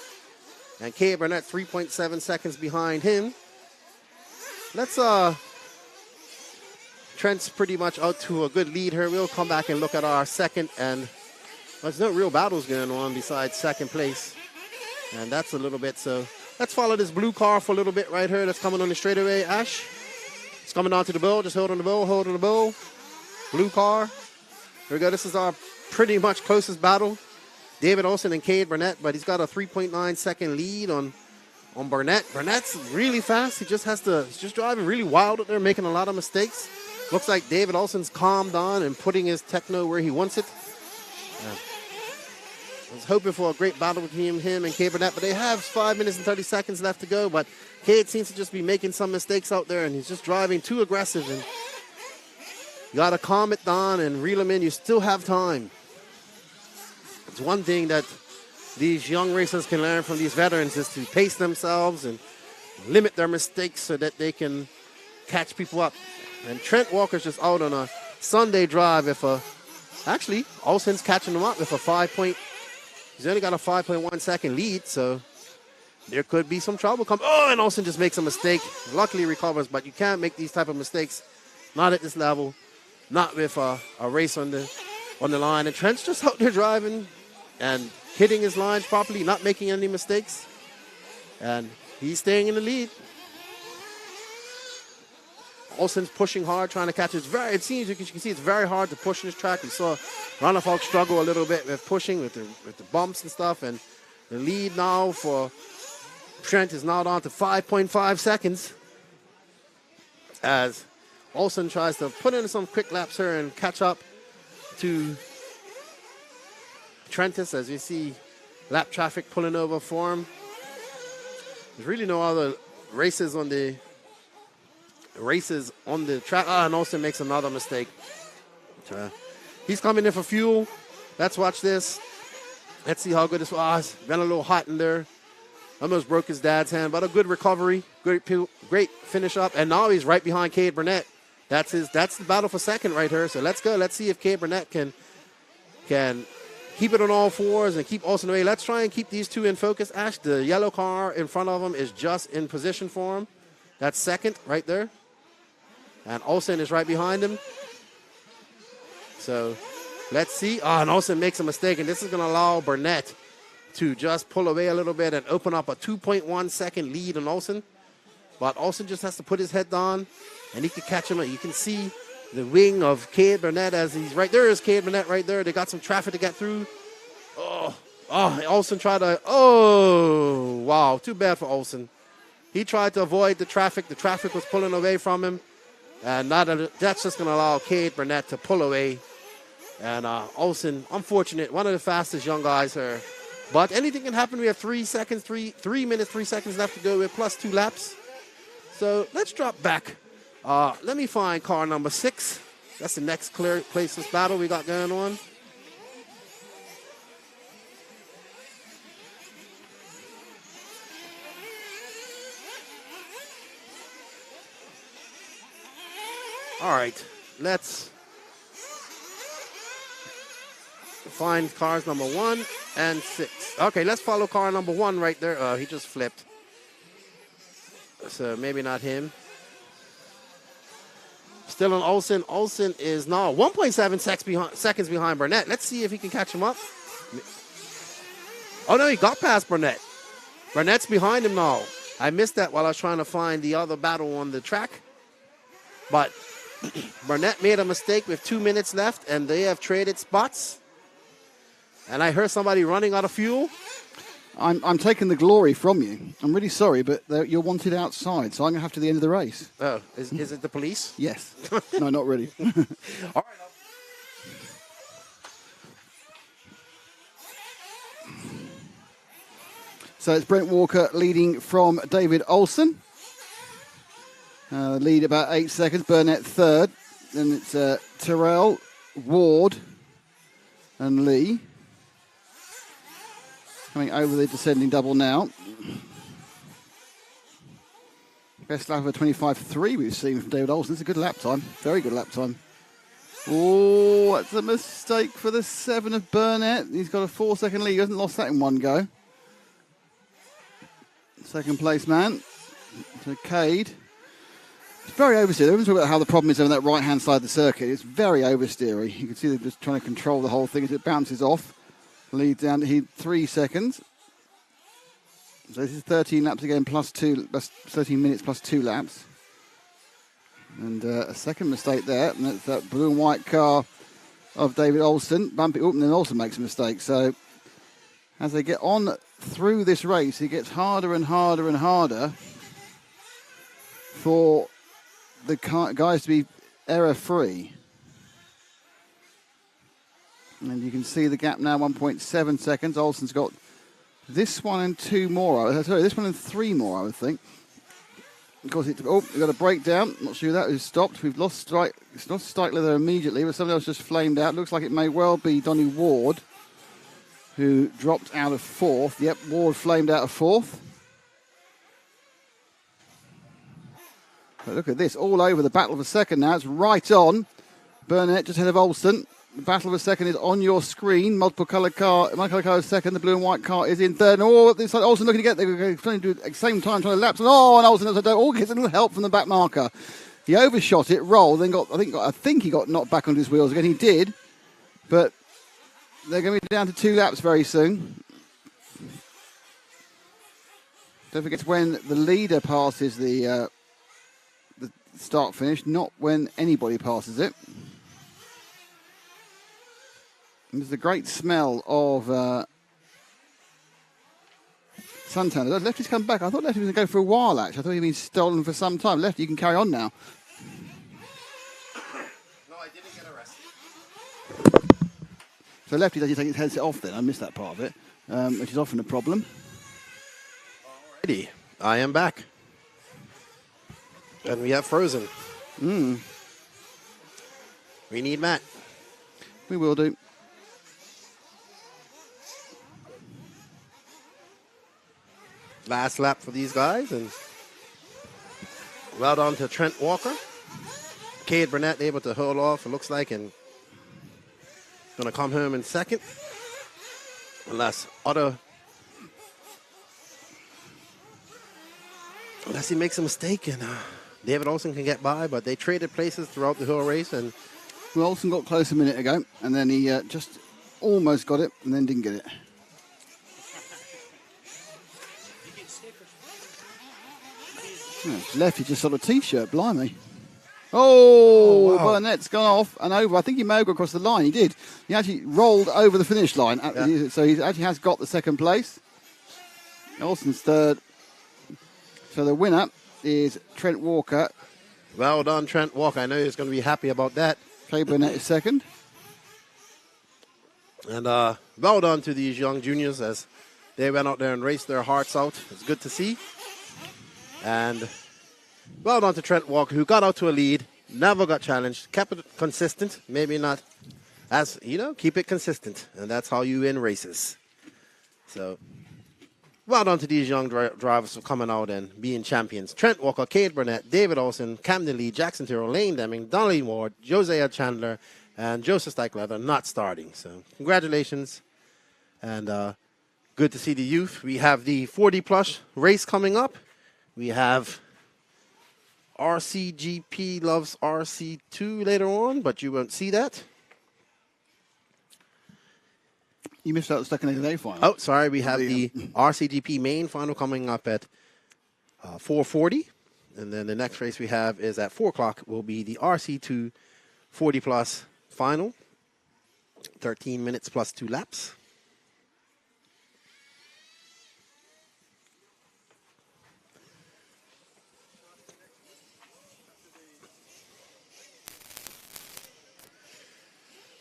And Kay Burnett 3.7 seconds behind him. Trent's pretty much out to a good lead here. We'll come back and look at our second, and there's no real battles going on besides second place. And that's a little bit so. Let's follow this blue car for a little bit right here. That's coming on the straightaway. Ash. It's coming onto the bowl. Just hold on the bowl. Blue car. Here we go. This is our pretty much closest battle. David Olsen and Cade Burnett, but he's got a 3.9 second lead on Burnett. Burnett's really fast. He's just driving really wild out there, making a lot of mistakes. Looks like David Olsen's calmed down and putting his techno where he wants it. I was hoping for a great battle between him and Cade Burnett, but they have 5 minutes and 30 seconds left to go. But Cade seems to just be making some mistakes out there, and he's just driving too aggressive. And you got to calm it down and reel him in. You still have time. It's one thing that these young racers can learn from these veterans is to pace themselves and limit their mistakes so that they can catch people up. And Trent Walker's just out on a Sunday drive actually, Olsen's catching him up with he's only got a 5.1 second lead, so there could be some trouble come. Oh, and Olsen just makes a mistake. Luckily recovers, but you can't make these type of mistakes. Not at this level. Not with a race on the line. And Trent's just out there driving and hitting his lines properly, not making any mistakes. And he's staying in the lead. Olsen's pushing hard, trying to catch it. It seems, you can see it's very hard to push this track. We saw Ronafalk struggle a little bit with pushing with the bumps and stuff. And the lead now for Trent is now down to 5.5 seconds as Olsen tries to put in some quick laps here and catch up to Trentis as you see lap traffic pulling over for him. There's really no other races on the track. And Olsen makes another mistake. He's coming in for fuel. Let's watch this. Let's see how good this was. Been a little hot in there. Almost broke his dad's hand, but a good recovery. Great finish up. And now he's right behind Cade Burnett. That's the battle for second right here. So let's go. Let's see if Cade Burnett can keep it on all 4s and keep Olsen away. Let's try and keep these two in focus. Ash, the yellow car in front of him is just in position for him. That's second right there. And Olsen is right behind him. So let's see. And Olsen makes a mistake, and this is going to allow Burnett to just pull away a little bit and open up a 2.1 second lead on Olsen. But Olsen just has to put his head down, and he can catch him. You can see the wing of Cade Burnett as he's right there. Is Cade Burnett right there. They got some traffic to get through. Olsen tried to, wow, too bad for Olsen. He tried to avoid the traffic. The traffic was pulling away from him. And that's just going to allow Cade Burnett to pull away And Olsen, unfortunate, one of the fastest young guys here. But anything can happen. We have 3 minutes, 3 seconds left to go with plus 2 laps. So let's drop back. Let me find car number 6. That's the next clear places battle we got going on. All right, let's find cars number 1 and 6. Okay, let's follow car number 1 right there. He just flipped. So maybe not him. Still on Olsen. Olsen is now 1.7 seconds behind Burnett. Let's see if he can catch him up. Oh, no, he got past Burnett. Burnett's behind him now. I missed that while I was trying to find the other battle on the track. But Burnett made a mistake with 2 minutes left, and they have traded spots. And I heard somebody running out of fuel. I'm taking the glory from you. I'm really sorry, but you're wanted outside, so I'm going to have to the end of the race. Oh, is it the police? Yes. No, not really. All right. So it's Trent Walker leading from David Olsen. Lead about 8 seconds. Burnett third. Then it's Terrell, Ward, and Lee. Coming over the descending double now. Best lap of a 25.3 we've seen from David Olsen. It's a good lap time. Very good lap time. Oh, that's a mistake for the 7 of Burnett. He's got a 4-second lead. He hasn't lost that in one go. Second place man. To Cade. It's very oversteered. Everyone's talking about how the problem is on that right-hand side of the circuit. It's very oversteery. You can see they're just trying to control the whole thing as it bounces off. Lead down to 3 seconds. So this is 13 laps again, plus 2, that's 13 minutes plus 2 laps. And a second mistake there, and that's that blue and white car of David Olsen. Bumping, and then Olsen makes a mistake. So as they get on through this race, it gets harder and harder and harder for the guys to be error-free. And you can see the gap now, 1.7 seconds. Olsen's got this one and 2 more. Sorry, this one and 3 more, I would think. Of course, we've got a breakdown. Not sure that has stopped. We've lost it's not Stikler there immediately, but something else just flamed out. Looks like it may well be Donny Ward, who dropped out of 4th. Yep, Ward flamed out of 4th. But look at this, all over the battle of a second now. It's right on. Burnett just ahead of Olsen. The battle of a second is on your screen. Multiple colour car. My colour car is second. The blue and white car is in third. Oh, this side, Olsen looking to get there. They're trying to do at the same time, trying to lapse. And Olsen gets a little help from the back marker. He overshot it, rolled, then I think he got knocked back onto his wheels again. He did, but they're going to be down to 2 laps very soon. Don't forget it's when the leader passes the start finish, not when anybody passes it. And there's a great smell of suntan. Lefty's come back. I thought Lefty was going to go for a while, actually. I thought he'd been stolen for some time. Lefty, you can carry on now. No, I didn't get arrested. So Lefty does take his headset off then. I missed that part of it, which is often a problem. Alrighty, I am back. And we have Frozen. We need Matt. We will do. Last lap for these guys, and well done to Trent Walker. Cade Burnett able to hold off, it looks like, and going to come home in second. Unless he makes a mistake, and David Olsen can get by, but they traded places throughout the whole race. And well, Olsen got close a minute ago, and then he just almost got it, and then didn't get it. Lefty just got a T-shirt, blimey. Oh, wow. Burnett's gone off and over. I think he may have gone across the line. He did. He actually rolled over the finish line. Yeah. So he actually has got the second place. Olsen's third. So the winner is Trent Walker. Well done, Trent Walker. I know he's going to be happy about that. Kay Burnett is second. And well done to these young juniors as they went out there and raced their hearts out. It's good to see. And well done to Trent Walker, who got out to a lead, never got challenged, kept it consistent, maybe not as, keep it consistent. And that's how you win races. So well done to these young drivers for coming out and being champions. Trent Walker, Cade Burnett, David Olsen, Camden Lee, Jackson Tyrrell, Lane Deming, Donnelly Ward, Josiah Chandler, and Joseph Steichleather not starting. So congratulations. And good to see the youth. We have the 40-plus race coming up. We have RCGP loves RC2 later on, but you won't see that. You missed out the second of the day final. Oh, sorry. We have the RCGP main final coming up at 4:40. And then the next race we have is at 4 o'clock will be the RC2 40-plus final. 13 minutes plus 2 laps.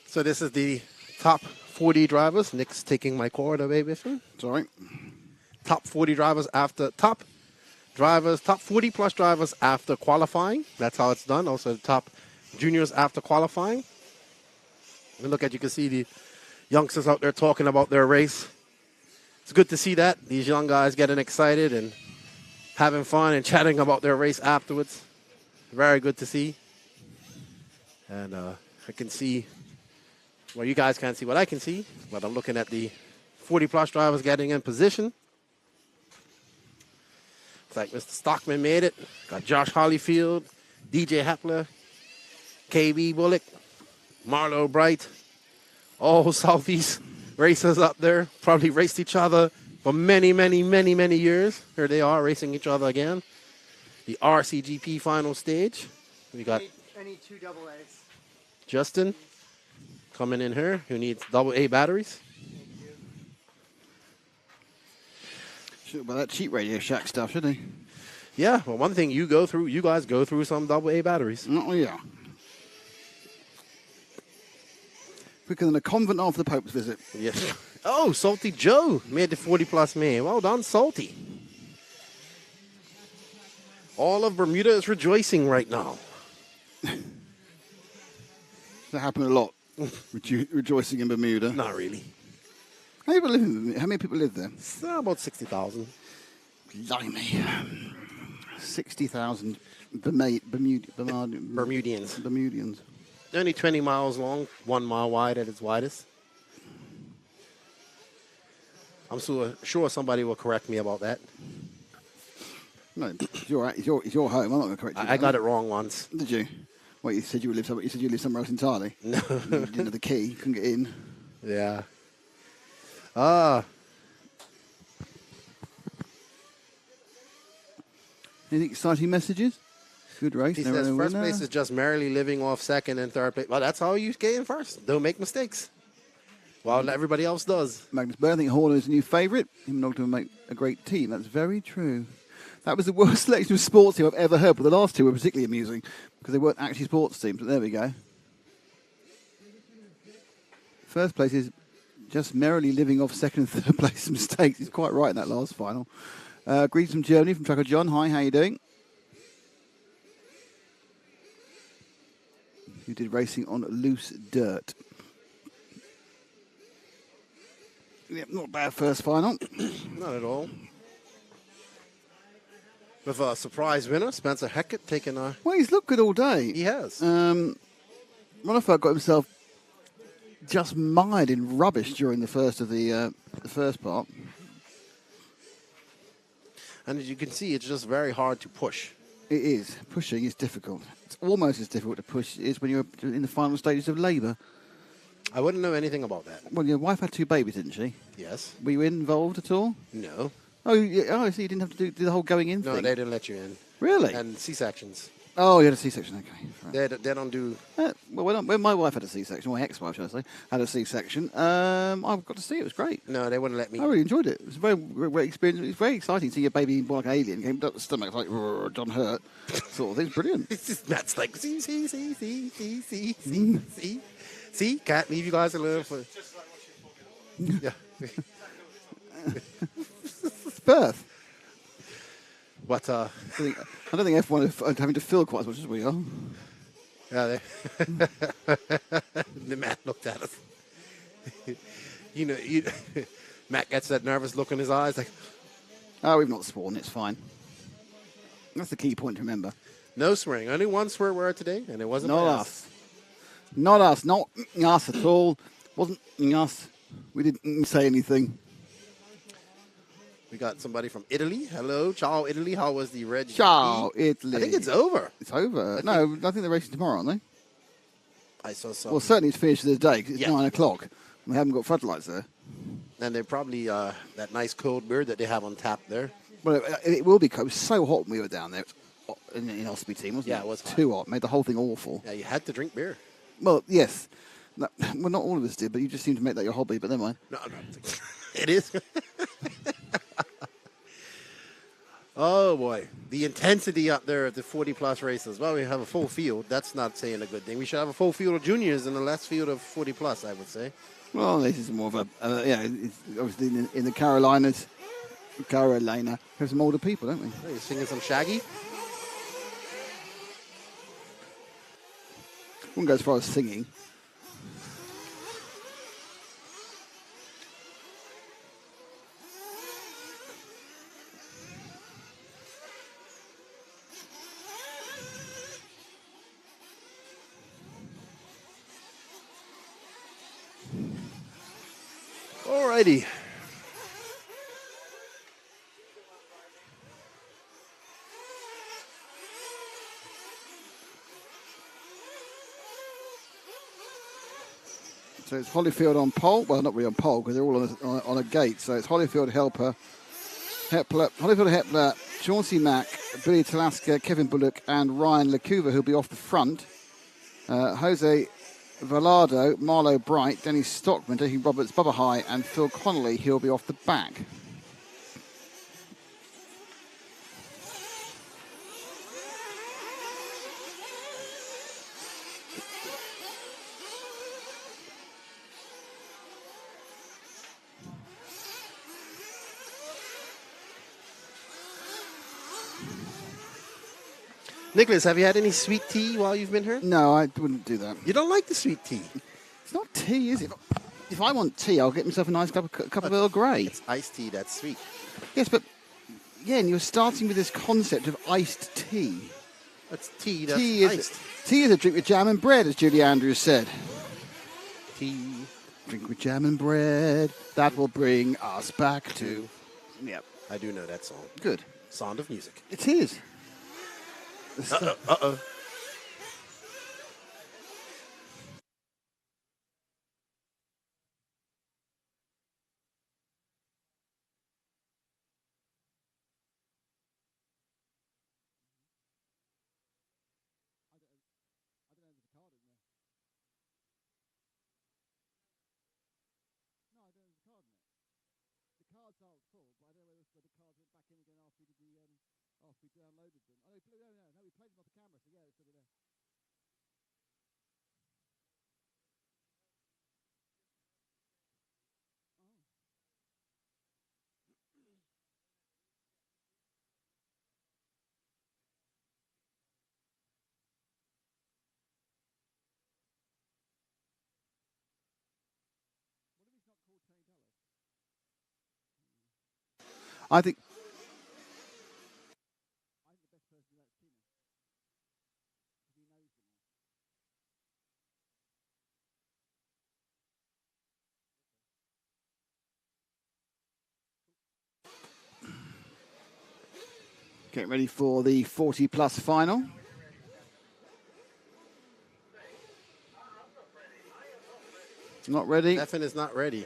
So this is the top 40 drivers. Nick's taking my cord away with him. Sorry. Top 40 drivers after top 40 plus drivers after qualifying. That's how it's done. Also the top juniors after qualifying. And look at, you can see the youngsters out there talking about their race. It's good to see that. These young guys getting excited and having fun and chatting about their race afterwards. Very good to see. And I can see, well, you guys can't see what I can see, but I'm looking at the 40-plus drivers getting in position. Looks like Mr. Stockman made it. Got Josh Hollyfield, DJ Hepler, KB Bullock, Marlo Bright, all Southeast racers up there. Probably raced each other for many, many, many, many years. Here they are racing each other again. The RCGP final stage. We got I need 2 double A's. Justin coming in here, who needs AA batteries. Should about that cheap Radio Shack stuff, shouldn't he? Yeah, well, one thing you guys go through some AA batteries. Oh, yeah. Quicker than a convent after the Pope's visit. Yes. Oh, Salty Joe made the 40-plus man. Well done, Salty. All of Bermuda is rejoicing right now. That happened a lot. Rejoicing in Bermuda. Not really. How many people live there? About 60,000. Blimey. 60,000 Bermudians. Only 20 miles long, 1 mile wide at its widest. I'm sure somebody will correct me about that. No, it's your home. I'm not going to correct you. I got it wrong once. Did you? Well, you said you live somewhere else entirely. No. You didn't have the key. You couldn't get in. Yeah. Any exciting messages? Good race. He says first place is just merrily living off second and third place. Well, that's how you get in first. Don't make mistakes. Well, everybody else does. Magnus Byrne, I think Horner is a new favourite. Him and Ogden make a great team. That's very true. That was the worst selection of sports team I've ever heard, but the last two were particularly amusing because they weren't actually sports teams. But there we go. First place is just merrily living off second and third place mistakes. He's quite right in that last final. Greetings from Germany, from Tracker John. Hi, how you doing? Who did racing on loose dirt. Yep, not bad first final. Not at all. With a surprise winner, Spencer Heckett taking a... Well, he's looked good all day. He has. Ronnefeld got himself just mired in rubbish during the first of the first part. And as you can see, it's just very hard to push. It is. Pushing is difficult. It's almost as difficult to push as it is when you're in the final stages of labour. I wouldn't know anything about that. Well, your wife had 2 babies, didn't she? Yes. Were you involved at all? No. Oh, yeah, so you didn't have to do the whole going in thing? No, they didn't let you in. Really? And C-sections. Oh, you had a C-section, okay. They don't do... well, when my wife had a C-section, my ex-wife, should I say, had a C-section, I got to see it. It was great. No, they wouldn't let me. I really enjoyed it. It was a very great experience. It was very exciting to see your baby born like an alien. Came up the stomach like John Hurt, sort of thing. Brilliant. That's like, see. Can't leave you guys alone for... Yeah. It's birth. But I don't think F1 are having to fill quite as much as we are. Yeah, the man looked at us. Matt gets that nervous look in his eyes, like, oh, we've not sworn. It's fine. That's the key point to remember. No swearing. Only one swear word today, and it wasn't Not by us. Not us. Not us at all. Wasn't us. We didn't say anything. We got somebody from Italy. Hello, ciao, Italy. How was the Red Ciao, GP? Italy. I think it's over. It's over. No, I think they're racing tomorrow, aren't they? I saw some. Well, certainly it's finished for the day 'cause it's 9 o'clock. We haven't got floodlights there. And they're probably that nice cold beer that they have on tap there. Well, it will be cold. It was so hot when we were down there in Ospey team, wasn't it? Yeah, it was hot. Too hot. Made the whole thing awful. Yeah, you had to drink beer. Well, yes. No, well, not all of us did, but you just seem to make that your hobby, but never mind. No. It is. Oh, boy. The intensity up there at the 40-plus races. Well, we have a full field. That's not saying a good thing. We should have a full field of juniors and a less field of 40-plus, I would say. Well, this is more of a, it's obviously in the Carolina, have some older people, don't we? Oh, you're singing some Shaggy? Wouldn't go as far as singing. Alrighty. So it's Holyfield on pole. Well, not really on pole because they're all on a gate. So it's Holyfield, Hepler, Chauncey Mack, Billy Talaska, Kevin Bullock, and Ryan Lecuva, who'll be off the front. Jose Velado, Marlo Bright, Denny Stockman, Dickie Roberts, Bubba High, and Phil Connolly, who'll be off the back. Nicholas, have you had any sweet tea while you've been here? No, I wouldn't do that. You don't like the sweet tea? It's not tea, is it? If I want tea, I'll get myself a nice cup of Earl Grey. It's iced tea, that's sweet. Yes, but, yeah, and you're starting with this concept of iced tea. That's tea, that's iced. Tea is a drink with jam and bread, as Julie Andrews said. Tea. Drink with jam and bread. That will bring us back to... Yep. I do know that song. Good. Sound of Music. It is. Uh-oh. I think... Get ready for the 40-plus final. Not ready. Stefan is not ready.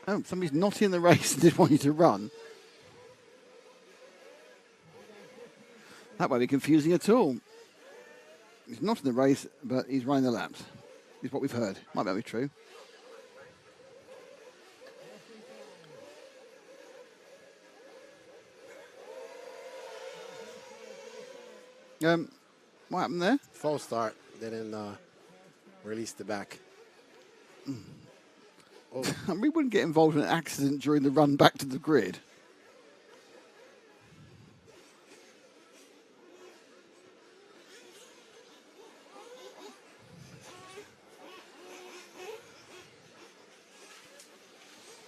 Oh, somebody's not in the race and just want you to run. That won't be confusing at all. He's not in the race, but he's running the laps. Is what we've heard. Might not be true. What happened there? False start. They didn't Release the back. Oh. We wouldn't get involved in an accident during the run back to the grid.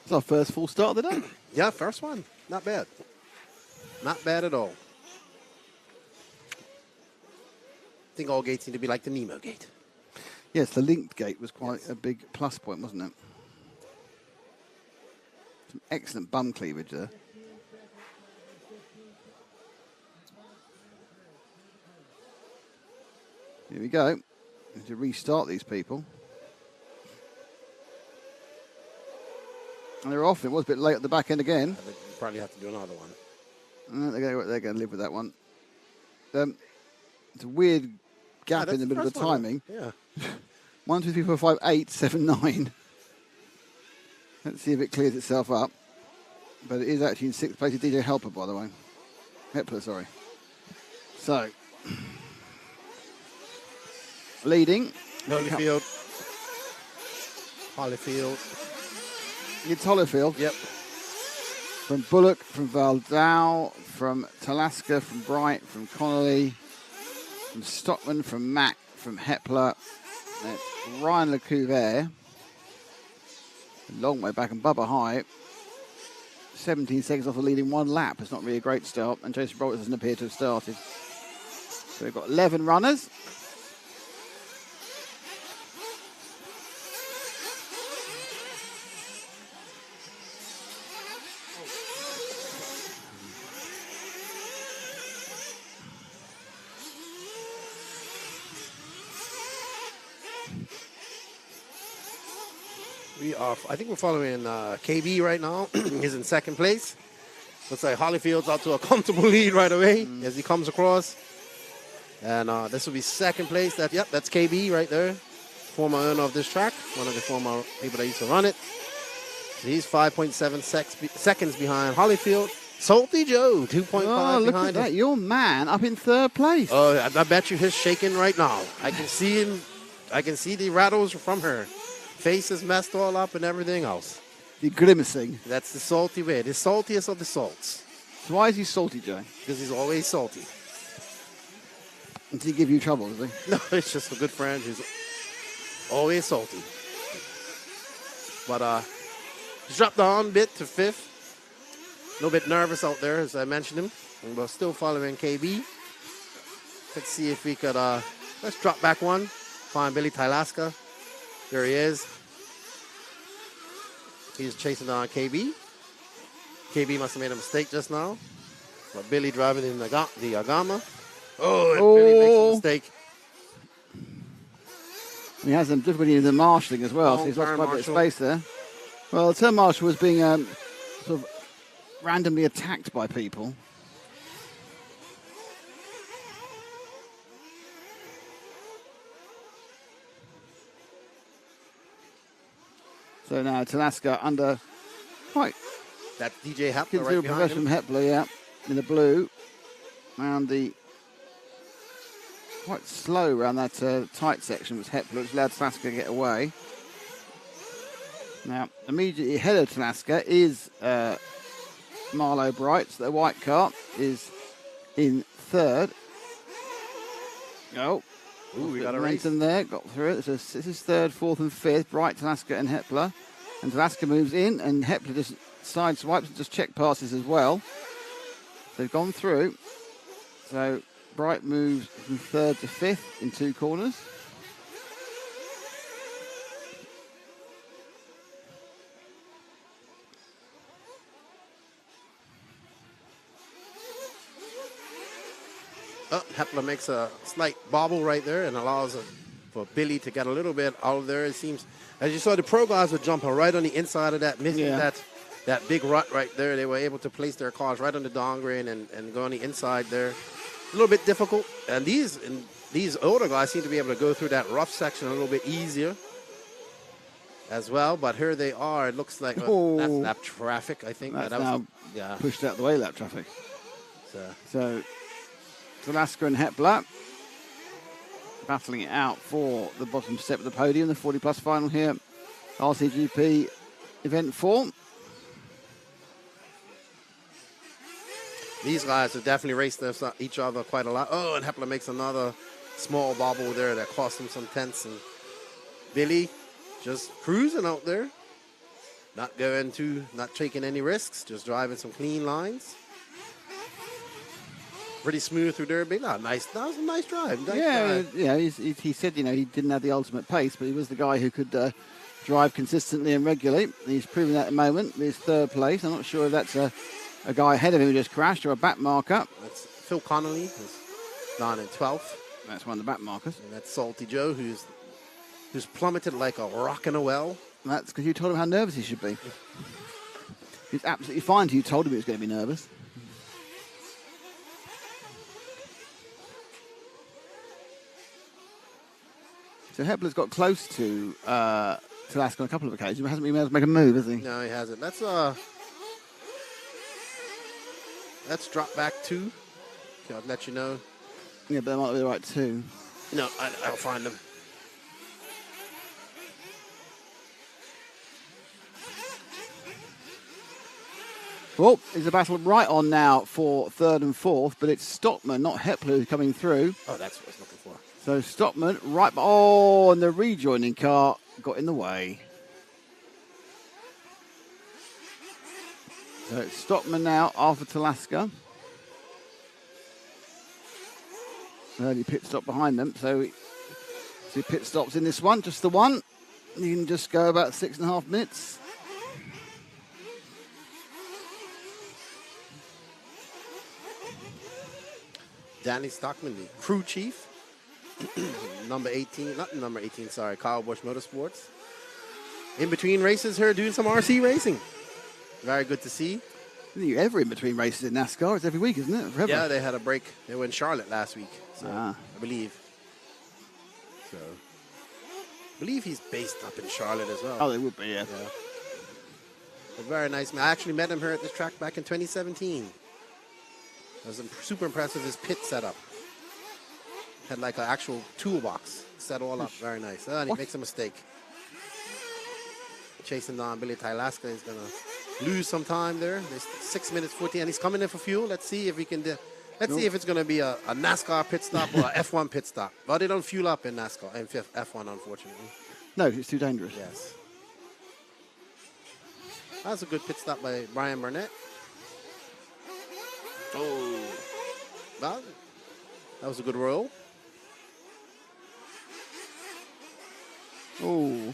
It's our first full start of the day. Yeah, first one. Not bad. Not bad at all. I think all gates need to be like the Nemo gate. Yes, the linked gate was quite a big plus point, wasn't it? Some excellent bum cleavage there. Here we go. Need to restart these people. And they're off. It was a bit late at the back end again. You probably have to do another one. They're going to live with that one. It's a weird gap in the middle of the timing. Yeah. 1, 2, 3, 4, 5, 8, 7, 9. Let's see if it clears itself up. But it is actually in 6th place. DJ Helper, by the way. Hepler, sorry. So, leading. Holyfield. It's Holyfield. Yep. From Bullock, from Valdau, from Talaska, from Bright, from Connolly, from Stockman, from Mack, from Hepler. It's Ryan Lecouvert. A long way back, and Bubba High. 17 seconds off the leading 1 lap. It's not really a great start, and Jason Roberts doesn't appear to have started. So we've got 11 runners. I think we're following KB right now. He's in 2nd place. Looks like Holyfield's out to a comfortable lead right away as he comes across. And this will be 2nd place. That's KB right there. Former owner of this track. One of the former people that used to run it. So he's 5.7 seconds behind Holyfield. Salty Joe, 2.5 look behind at that. him. Your man up in 3rd place. Oh, I bet you he's shaking right now. I can see him. I can see the rattles from her. Face is messed all up and everything else. The grimacing. That's the salty way. The saltiest of the salts. So why is he salty, Joe? Because he's always salty. Does he give you trouble, does he? No, it's just a good friend who's always salty. But he's dropped down a bit to 5th. A little bit nervous out there, as I mentioned him. And we're still following KB. Let's see if we could, let's drop back one. Find Billy Tylaska. There he is. He's chasing down KB. KB must have made a mistake just now. But Billy driving in the Agama. Billy makes a mistake. He has some difficulty in the marshalling as well, so he's lost quite a bit of space there. Well, the turn marshal was being sort of randomly attacked by people. So now Talaska under quite that DJ Hepler considerable right behind progression him. from Hepler, yeah, in the blue. And the quite slow around that tight section was Hepler, which allowed Talaska to get away. Now, immediately ahead of Talaska is Marlowe Bright. So the white car is in 3rd. Oh. Ooh, we got a race. Momentum there, got through it. So this is 3rd, 4th, and 5th. Bright, Talaska, and Hepler. And Talaska moves in, and Hepler just side swipes and just check passes as well. They've gone through. So Bright moves from 3rd to 5th in 2 corners. Hepler makes a slight bobble right there and allows for Billy to get a little bit out of there. It seems, as you saw, the pro guys were jumping right on the inside of that, missing that big rut right there. They were able to place their cars right on the downgrade and go on the inside there. A little bit difficult. And these older guys seem to be able to go through that rough section a little bit easier as well. But here they are. It looks like that's lap traffic, I think. That's now pushed out the way, lap traffic. So Talaska and Hepler battling it out for the bottom step of the podium, the 40-plus final here, RCGP Event 4. These guys have definitely raced each other quite a lot. Oh, and Hepler makes another small bobble there that cost him some tenths. And Billy just cruising out there. Not taking any risks, just driving some clean lines. Pretty smooth through there, Billy. That was a nice drive. He said, he didn't have the ultimate pace, but he was the guy who could drive consistently and regularly. He's proven that at the moment with his third place. I'm not sure if that's a guy ahead of him who just crashed or a back marker. That's Phil Connolly, who's down in 12th. That's one of the back markers. And that's Salty Joe, who's plummeted like a rock in a well. That's because you told him how nervous he should be. He's absolutely fine until you told him he was going to be nervous. So Hepler's got close to Alaska on a couple of occasions, but hasn't been able to make a move, has he? No, he hasn't. Let's drop back 2. Okay, I'll let you know. Yeah, but that might be the right 2. No, I'll find them. Well, there's a battle right on now for 3rd and 4th, but it's Stockman, not Hepler, who's coming through. Oh, that's what I was looking for. So Stockman right, and the rejoining car got in the way. So it's Stockman now after Talaska. Early pit stop behind them, so 2 pit stops in this one, just the one. You can just go about 6.5 minutes. Danny Stockman, the crew chief. Number 18, Kyle Busch Motorsports. In between races here, doing some RC racing. Very good to see. You're ever in between races in NASCAR. It's every week, isn't it? Forever. Yeah, they had a break. They were in Charlotte last week, so I believe. So, I believe he's based up in Charlotte as well. Oh, they would be, yeah. But very nice man. I actually met him here at this track back in 2017. It was super impressive, his pit setup. Had like an actual toolbox set all up. Very nice. And he makes a mistake. Chasing down Billy Tylaska. He's going to lose some time there. There's 6 minutes 14, and he's coming in for fuel. Let's see if he can Let's see if it's going to be a NASCAR pit stop or a F1 pit stop. But they don't fuel up in NASCAR and F1, unfortunately. No, it's too dangerous. Yes. That's a good pit stop by Brian Burnett. Oh. Well, that was a good roll. Oh.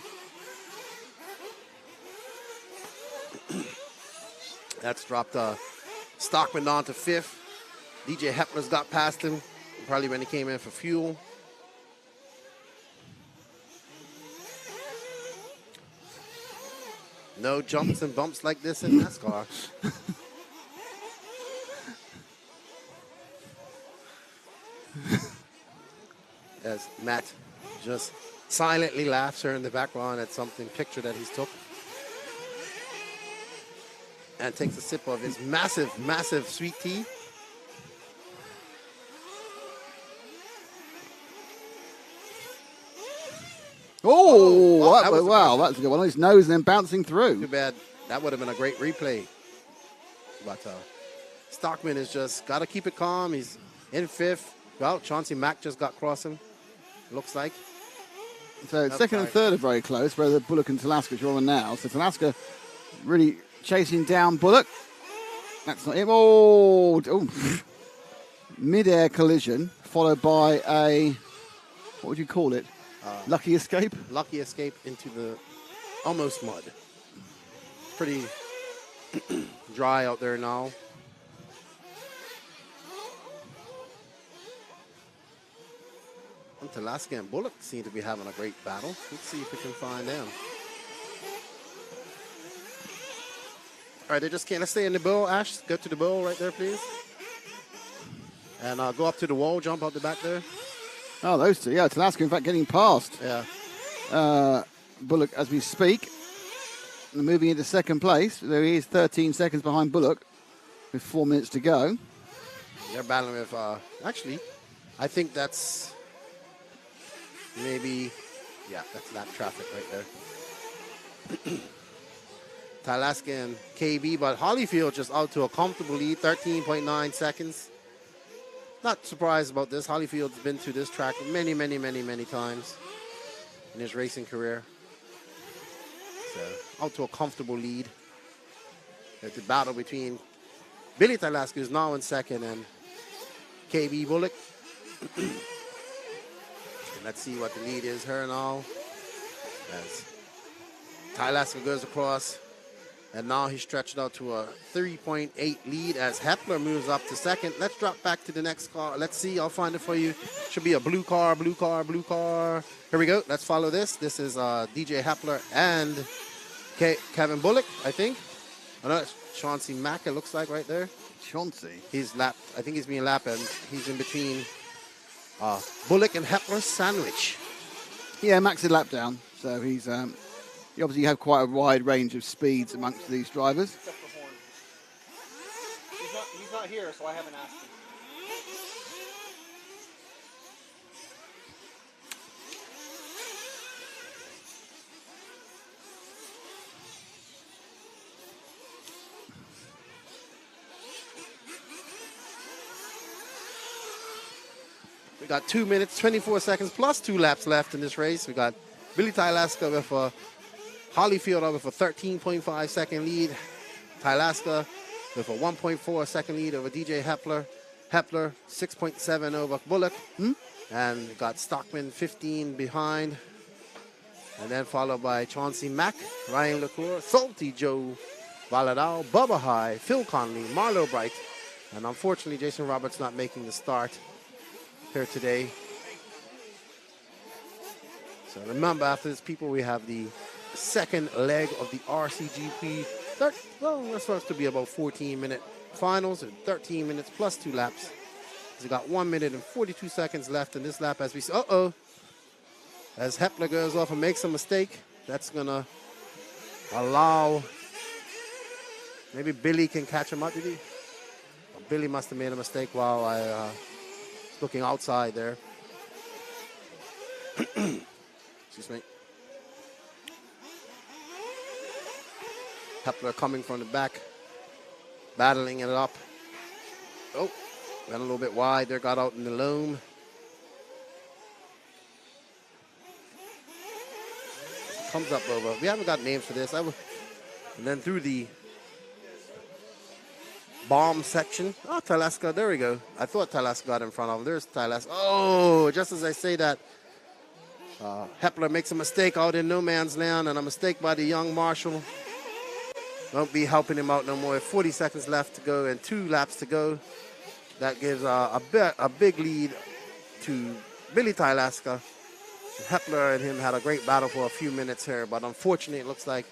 That's dropped Stockman down to 5th. DJ Hepler's got past him, probably when he came in for fuel. No jumps and bumps like this in NASCAR. As Matt just silently laughs here in the background at something picture that he's took. And takes a sip of his massive, massive sweet tea. Oh, wow, that's a good one. On his nose and then bouncing through. Too bad. That would have been a great replay. But Stockman has just got to keep it calm. He's in 5th. Well, Chauncey Mack just got crossing, looks like. So second and third are very close, where the Bullock and Talaska are on now. So Talaska really chasing down Bullock. That's not him. Oh. Mid-air collision, followed by a, what would you call it? Lucky escape? Lucky escape into the almost mud. Pretty dry out there now. And Talaska and Bullock seem to be having a great battle. Let's see if we can find them. All right, they just can't. Let's stay in the bowl. Ash, go to the bowl right there, please. And go up to the wall, jump out the back there. Oh, those two. Yeah, Talaska, in fact, getting past Yeah. Bullock as we speak. And moving into second place. There he is 13 seconds behind Bullock with 4 minutes to go. They're battling with, actually, I think that's maybe, yeah, that's lap traffic right there. Talaska and KB, but Holyfield just out to a comfortable lead, 13.9 seconds. Not surprised about this. Holyfield's been to this track many, many, many, many times in his racing career. So out to a comfortable lead. There's the battle between Billy Talaska, who's now in second, and KB Bullock. And let's see what the lead is here now. As Talaska goes across. And now he's stretched out to a 3.8 lead as Hepler moves up to second. Let's drop back to the next car. Let's see. I'll find it for you. Should be a blue car, blue car, blue car. Here we go. Let's follow this. This is DJ Hepler and Kevin Bullock, I think. Oh, no, it's Chauncey Mack, it looks like right there. Chauncey? He's lapped. I think he's being lapped, and he's in between Bullock and Hepler's sandwich. Yeah, Max is lap down, so he's... You obviously have quite a wide range of speeds amongst these drivers. Except for Horn. He's not here, so I haven't asked him. We got 2 minutes, 24 seconds, plus 2 laps left in this race. We got Billy Talaska with a Holyfield over for 13.5 second lead. Talaska with a 1.4 second lead over DJ Hepler. Hepler 6.7 over Bullock. And got Stockman 15 behind. And then followed by Chauncey Mack, Ryan LaCour, Salty Joe, Valadao, Bubba High, Phil Conley, Marlo Bright. And unfortunately, Jason Roberts not making the start here today. So remember, after this, people, we have the second leg of the RCGP. Well, that's supposed to be about 14-minute finals, or 13 minutes plus 2 laps. We got 1 minute and 42 seconds left in this lap as we see. As Hepler goes off and makes a mistake, that's gonna allow. Maybe Billy can catch him up. Did he? Well, Billy must have made a mistake while I was looking outside there. Excuse me. Hepler coming from the back, battling it up. Oh, went a little bit wide there, got out in the loam. Comes up over. We haven't got names for this. And then through the bomb section. Oh, Talaska, there we go. I thought Talaska got in front of him. There's Talaska. Oh, just as I say that, Hepler makes a mistake out in no man's land, and a mistake by the young marshal. Won't be helping him out no more. 40 seconds left to go and 2 laps to go. That gives a big lead to Billy Talaska. Hepler and him had a great battle for a few minutes here, but unfortunately it looks like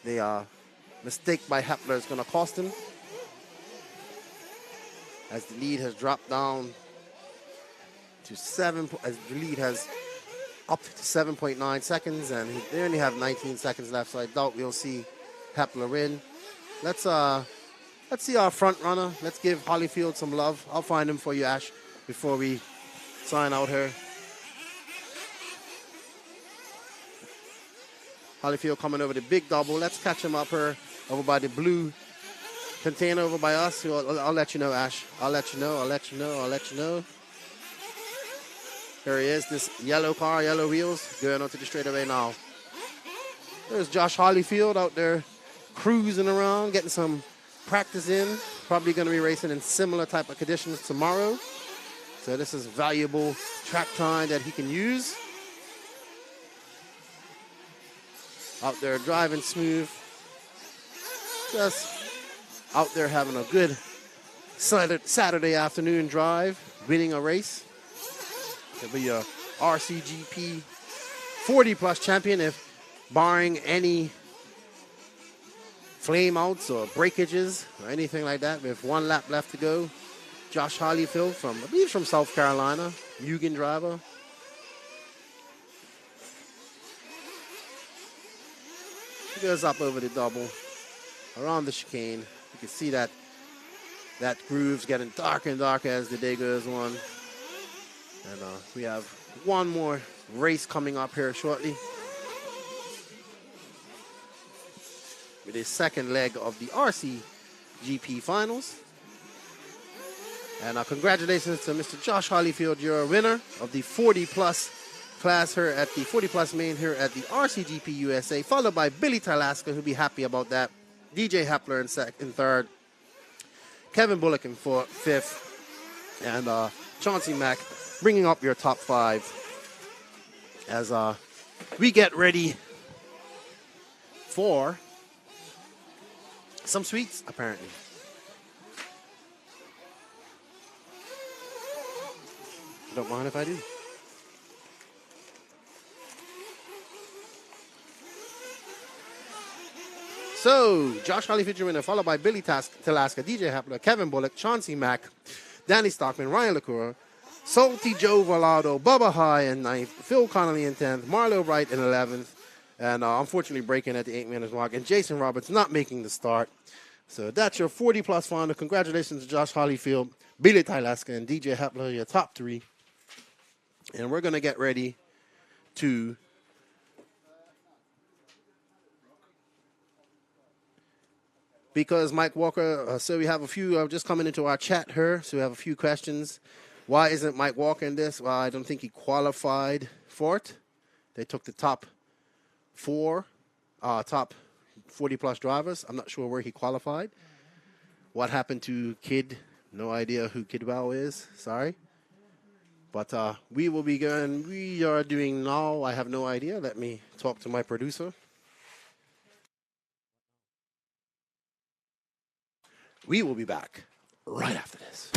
the mistake by Hepler is going to cost him, as the lead has dropped down to 7, as the lead has up to 7.9 seconds, and they only have 19 seconds left, so I doubt we'll see Hepler in. Let's see our front runner. Let's give Holyfield some love. I'll find him for you, Ash, before we sign out here. Holyfield coming over the big double. Let's catch him up here over by the blue container over by us. I'll let you know, Ash. I'll let you know. Here he is, this yellow car, yellow wheels, going onto the straightaway now. There's Josh Holyfield out there cruising around, getting some practice in. Probably going to be racing in similar type of conditions tomorrow. So this is valuable track time that he can use. Out there driving smooth. Just out there having a good Saturday afternoon drive, winning a race. He'll be a RCGP 40-plus champion, if barring any flame outs or breakages or anything like that. With 1 lap left to go. Josh Holyfield from, I believe, from South Carolina, Mugen driver. He goes up over the double, around the chicane. You can see that groove's getting darker and darker as the day goes on. And we have one more race coming up here shortly. With the second leg of the RCGP Finals. And congratulations to Mr. Josh Hollyfield. You're a winner of the 40-plus class here at the 40-plus main here at the RCGP USA, followed by Billy Talaska, who'll be happy about that. DJ Hepler in third. Kevin Bullock in fifth. And Chauncey Mack bringing up your top five as we get ready for some sweets, apparently. Don't mind if I do. So, Josh Hollyfield winner, followed by Billy Talaska, DJ Hepler, Kevin Bullock, Chauncey Mack, Danny Stockman, Ryan LaCour, Salty Joe Volado, Bubba High in 9th, Phil Connolly in 10th, Marlo Wright in 11th, and unfortunately breaking at the 8 minutes mark, and Jason Roberts not making the start. So that's your 40-plus final. Congratulations to Josh Hollyfield, Billy Talaska, and DJ Hepler, your top three. And we're going to get ready to because Mike Walker, so we have a few just coming into our chat here, so we have a few questions. Why isn't Mike Walker in this? Well, I don't think he qualified for it. They took the top 40-plus drivers. I'm not sure where he qualified. What happened to Kid? No idea who Kidwell is. Sorry. But we will be going. We are doing now. I have no idea. Let me talk to my producer. We will be back right after this.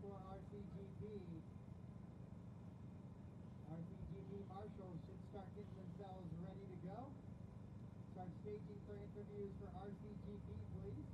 for RCGP. RCGP marshals should start getting themselves ready to go. Start staging for interviews for RCGP, please.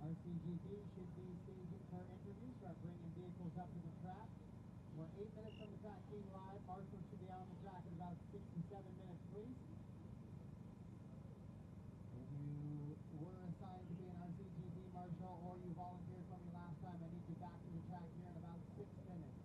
RCGP should be staging for interviews. Start bringing vehicles up to the track. We're 8 minutes from the track being live. Marshall should be on the track in about 6 to 7 minutes, please. If you were assigned to be an RCGP marshal or you volunteered for me last time, I need you back to the track here in about 6 minutes.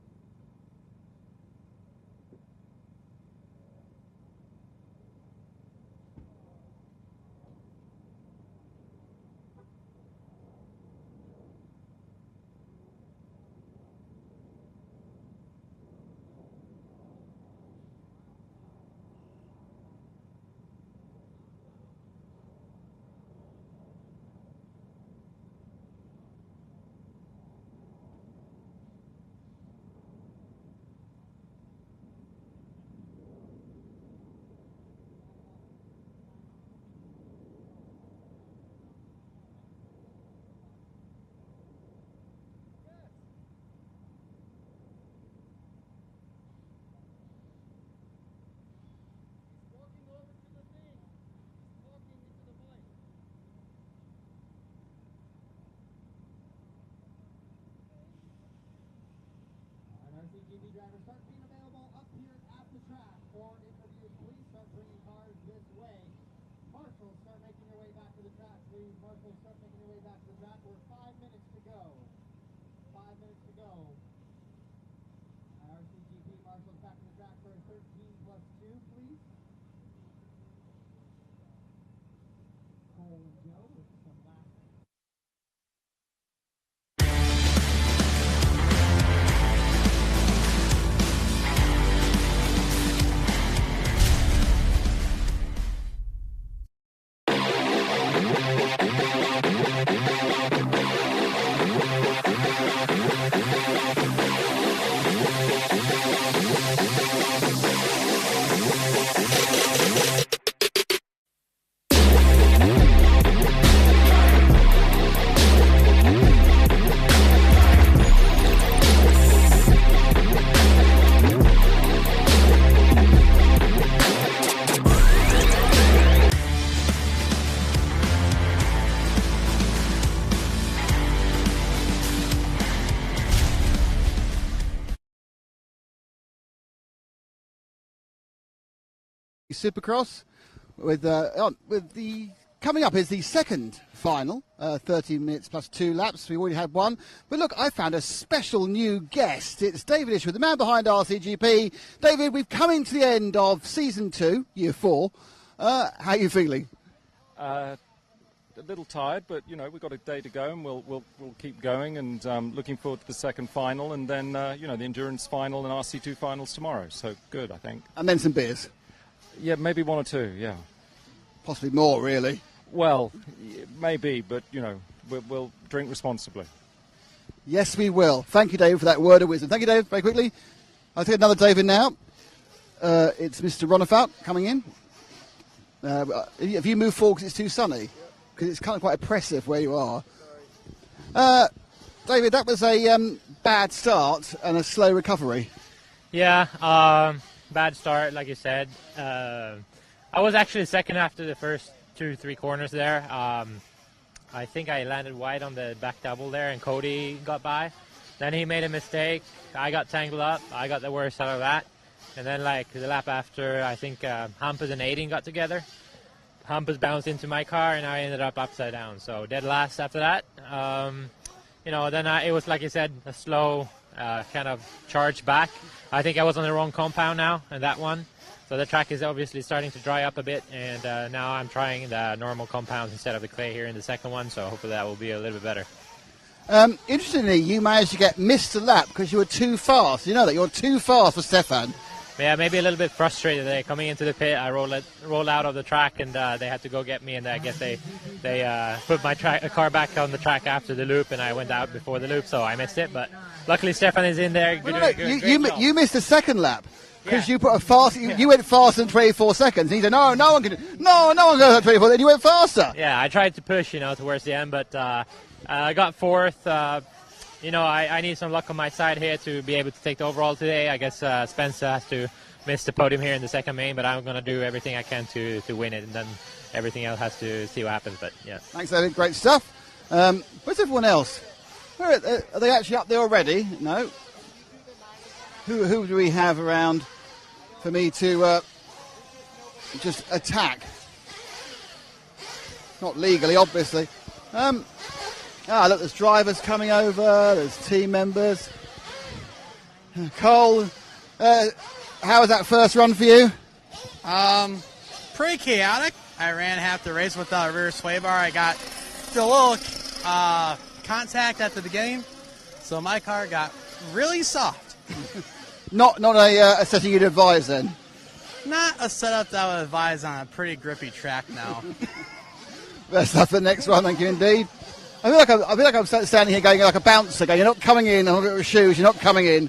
RCGP drivers, start being available up here at the track for interviews. Please start bringing cars this way. Marshals, start making your way back to the track, please. Marshals, start making your way back to the track. We're 5 minutes to go. 5 minutes to go. RCGP marshals back to the track for 13 plus 2, please. Cole and Joe with some last. Supercross with the coming up is the second final, 30 minutes plus 2 laps. We already had one. But look, I found a special new guest. It's David Ishwood, the man behind RCGP. David, we've come into the end of season 2, year 4. How are you feeling? A little tired, but you know we've got a day to go, and we'll keep going. And looking forward to the second final, and then the endurance final and RC2 finals tomorrow. So good, I think. And then some beers. Yeah, maybe 1 or 2. Yeah. Possibly more, really. Well, maybe, but we'll drink responsibly. Yes, we will. Thank you, David, for that word of wisdom. Thank you, David. Very quickly, I'll take another David now. It's Mr. Ronefalk coming in. Have you moved forward because it's too sunny? Because it's kind of quite oppressive where you are. David, that was a bad start and a slow recovery. Yeah, bad start, like you said. I was actually second after the first 2-3 corners there. I think I landed wide on the back double there, and Cody got by. Then he made a mistake. I got tangled up. I got the worst out of that. And then, like, the lap after, I think Hampus and Aiden got together. Hampus bounced into my car, and I ended up upside down. So dead last after that. Then it was, like you said, a slow kind of charge back. I think I was on the wrong compound now in that one. So the track is obviously starting to dry up a bit, and now I'm trying the normal compounds instead of the clay here in the second one, so hopefully that will be a little bit better. Interestingly, you managed to get missed a lap because you were too fast. You know that? You're too fast for Stefan. Yeah, maybe a little bit frustrated there. Coming into the pit, I rolled out of the track, and they had to go get me, and I guess they put my car back on the track after the loop, and I went out before the loop, so I missed it. But luckily, Stefan is in there. You missed the second lap. Because you put a fast, you went faster than 24 seconds. And he said, no one can goes at 24. Then you went faster. Yeah, I tried to push, towards the end, but I got fourth. I need some luck on my side here to be able to take the overall today. I guess Spencer has to miss the podium here in the second main, but I'm going to do everything I can to win it, and then everything else has to see what happens. But yeah. Thanks, David. Great stuff. Where's everyone else? Are they actually up there already? No. Who do we have around for me to just attack? Not legally, obviously. Look, there's drivers coming over. There's team members. Cole, how was that first run for you? Pretty chaotic. I ran half the race without a rear sway bar. I got a little contact at the beginning, so my car got really soft. Not a setting you'd advise then? Not a setup that I would advise on a pretty grippy track now. Best luck for the next one, thank you indeed. I feel like I'm standing here going like a bouncer, going, you're not coming in, I'm not with shoes, you're not coming in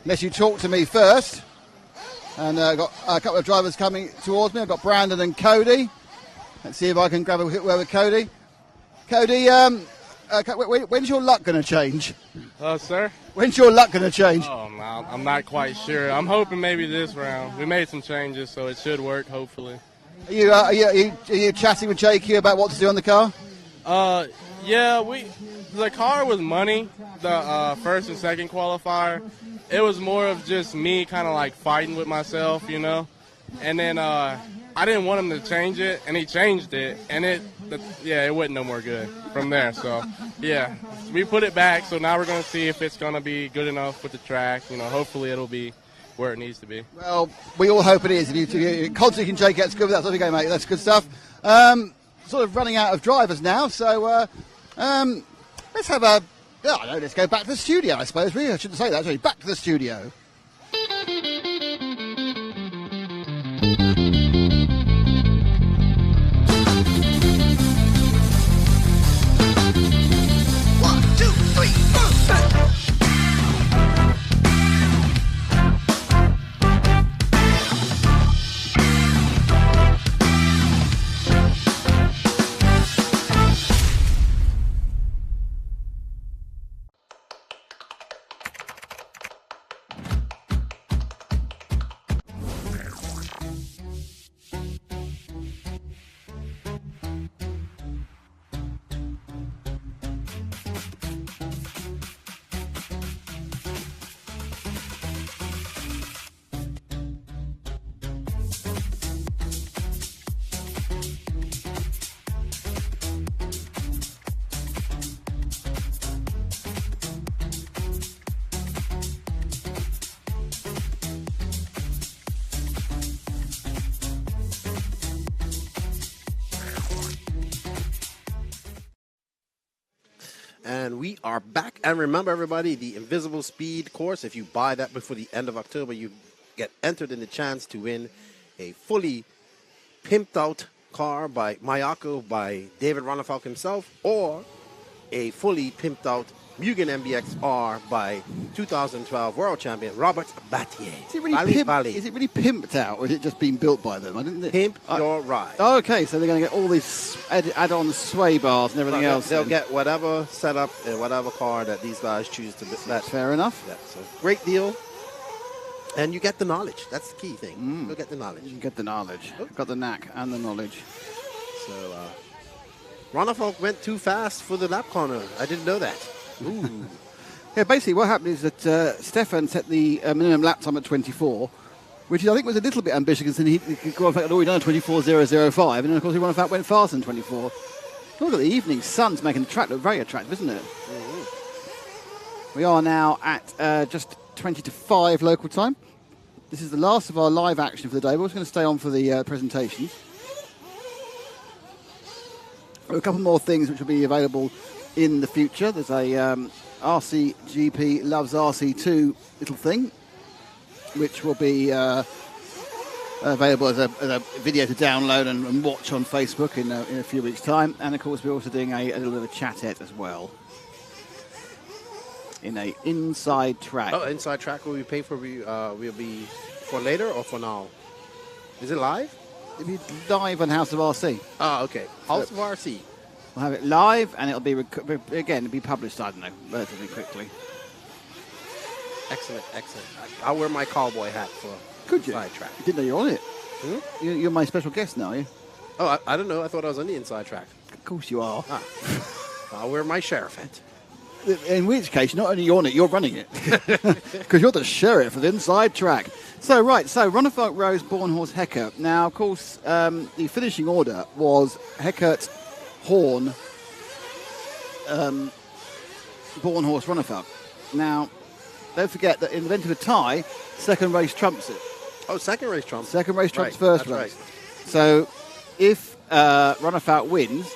unless you talk to me first. And I've got a couple of drivers coming towards me. I've got Brandon and Cody. Let's see if I can grab a hit with Cody. Cody, when's your luck going to change? Sir? When's your luck going to change? Oh, no, I'm not quite sure. I'm hoping maybe this round. We made some changes, so it should work, hopefully. Are you chatting with JQ about what to do on the car? Yeah, the car was money, the first and second qualifier. It was more of just me kind of like fighting with myself, And then I didn't want him to change it, and he changed it, and it wasn't no more good from there. So, yeah, we put it back, so now we're going to see if it's going to be good enough with the track. Hopefully it'll be where it needs to be. Well, we all hope it is. If you constantly can JK, that's good. That's what we go, mate. That's good stuff. Sort of running out of drivers now, so let's have let's go back to the studio, I suppose. Really, I shouldn't say that. Sorry, back to the studio. And we are back. And remember, everybody, the Invisible Speed course, if you buy that before the end of October, you get entered in the chance to win a fully pimped out car by Mayako, by David Ronafalk himself, or a fully pimped out Mugen MBX-R by 2012 world champion Robert Battier. Is it really pimped out, or is it just been built by them? Pimp your ride. Oh, okay, so they're going to get all these add-on sway bars and everything else. They'll get whatever setup and whatever car that these guys choose to. Fair enough. Yeah, so great deal. And you get the knowledge. That's the key thing. You'll get the knowledge. You get the knowledge. Got the knack and the knowledge. So, Ronafalk went too fast for the lap corner. I didn't know that. Ooh. Yeah, basically what happened is that Stefan set the minimum lap time at 24, which I think was a little bit ambitious because he could go off at all. He done a 24.005, and then of course Ronafalk went faster than 24. Look at the evening sun's making the track look very attractive, isn't it? Mm-hmm. We are now at just 20 to 5 local time. This is the last of our live action for the day. We're also going to stay on for the presentations. There are a couple more things which will be available in the future. There's a RCGP Loves RC2 little thing, which will be available as a video to download and watch on Facebook in a few weeks' time. And of course, we're also doing a little bit of a chatette as well in a inside track. Oh, inside track will we pay for? Will be for later or for now? Is it live? It'll be live on House of RC. Oh, okay. House of RC. We'll have it live, and it'll be it'll be published, I don't know, relatively quickly. Excellent, excellent. I'll wear my cowboy hat for Could you? Inside track. I didn't know you're on it. You're my special guest now, are you? Oh, I don't know. I thought I was on the inside track. Of course you are. I'll wear my sheriff hat. In which case, not only you're on it, you're running it. Because you're the sheriff of the inside track. So Ronafalk, Rose, Bornhaus, Hecker. Now, of course, the finishing order was Heckert, Horn, Bornhaus, Ronafalk. Now, don't forget that in the event of a tie, second race trumps it. Oh, second race trumps. Second race trumps Right, first that's race. right. So if Ronafalk wins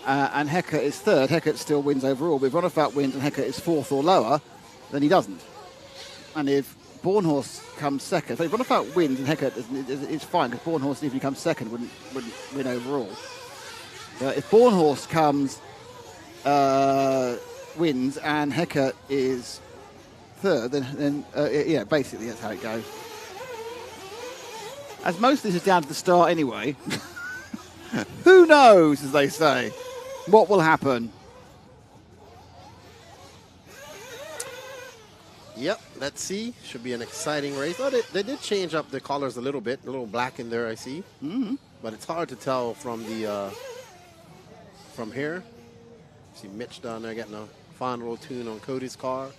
and Hecker is third, Hecker still wins overall. But if Ronafalk wins and Hecker is fourth or lower, then he doesn't. And if Bornhaus comes second, so if Ronafalk wins and Hecker it's fine, because Bornhaus, even if he comes second, wouldn't win overall. If Bornhaus wins and Hecker is third, then yeah, basically that's how it goes. As most of this is down to the start anyway, who knows, as they say, what will happen. Yep, let's see. Should be an exciting race. Oh, they did change up the colors a little bit. A little black in there, I see. Mm-hmm. But it's hard to tell from the from here. See Mitch down there getting a fine little tune on Cody's car.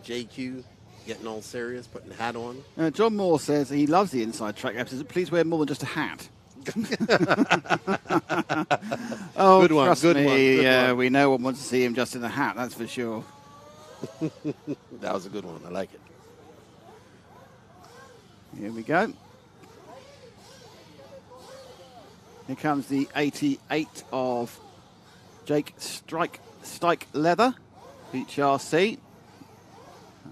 JQ getting all serious, putting the hat on. John Moore says he loves the inside track episode. Please wear more than just a hat. Oh, good one. Trust Good me, one. Good one. we know one wants to see him just in a hat. That's for sure. That was a good one. I like it. Here we go. Here comes the 88 of Jake Stike Leather, HRC.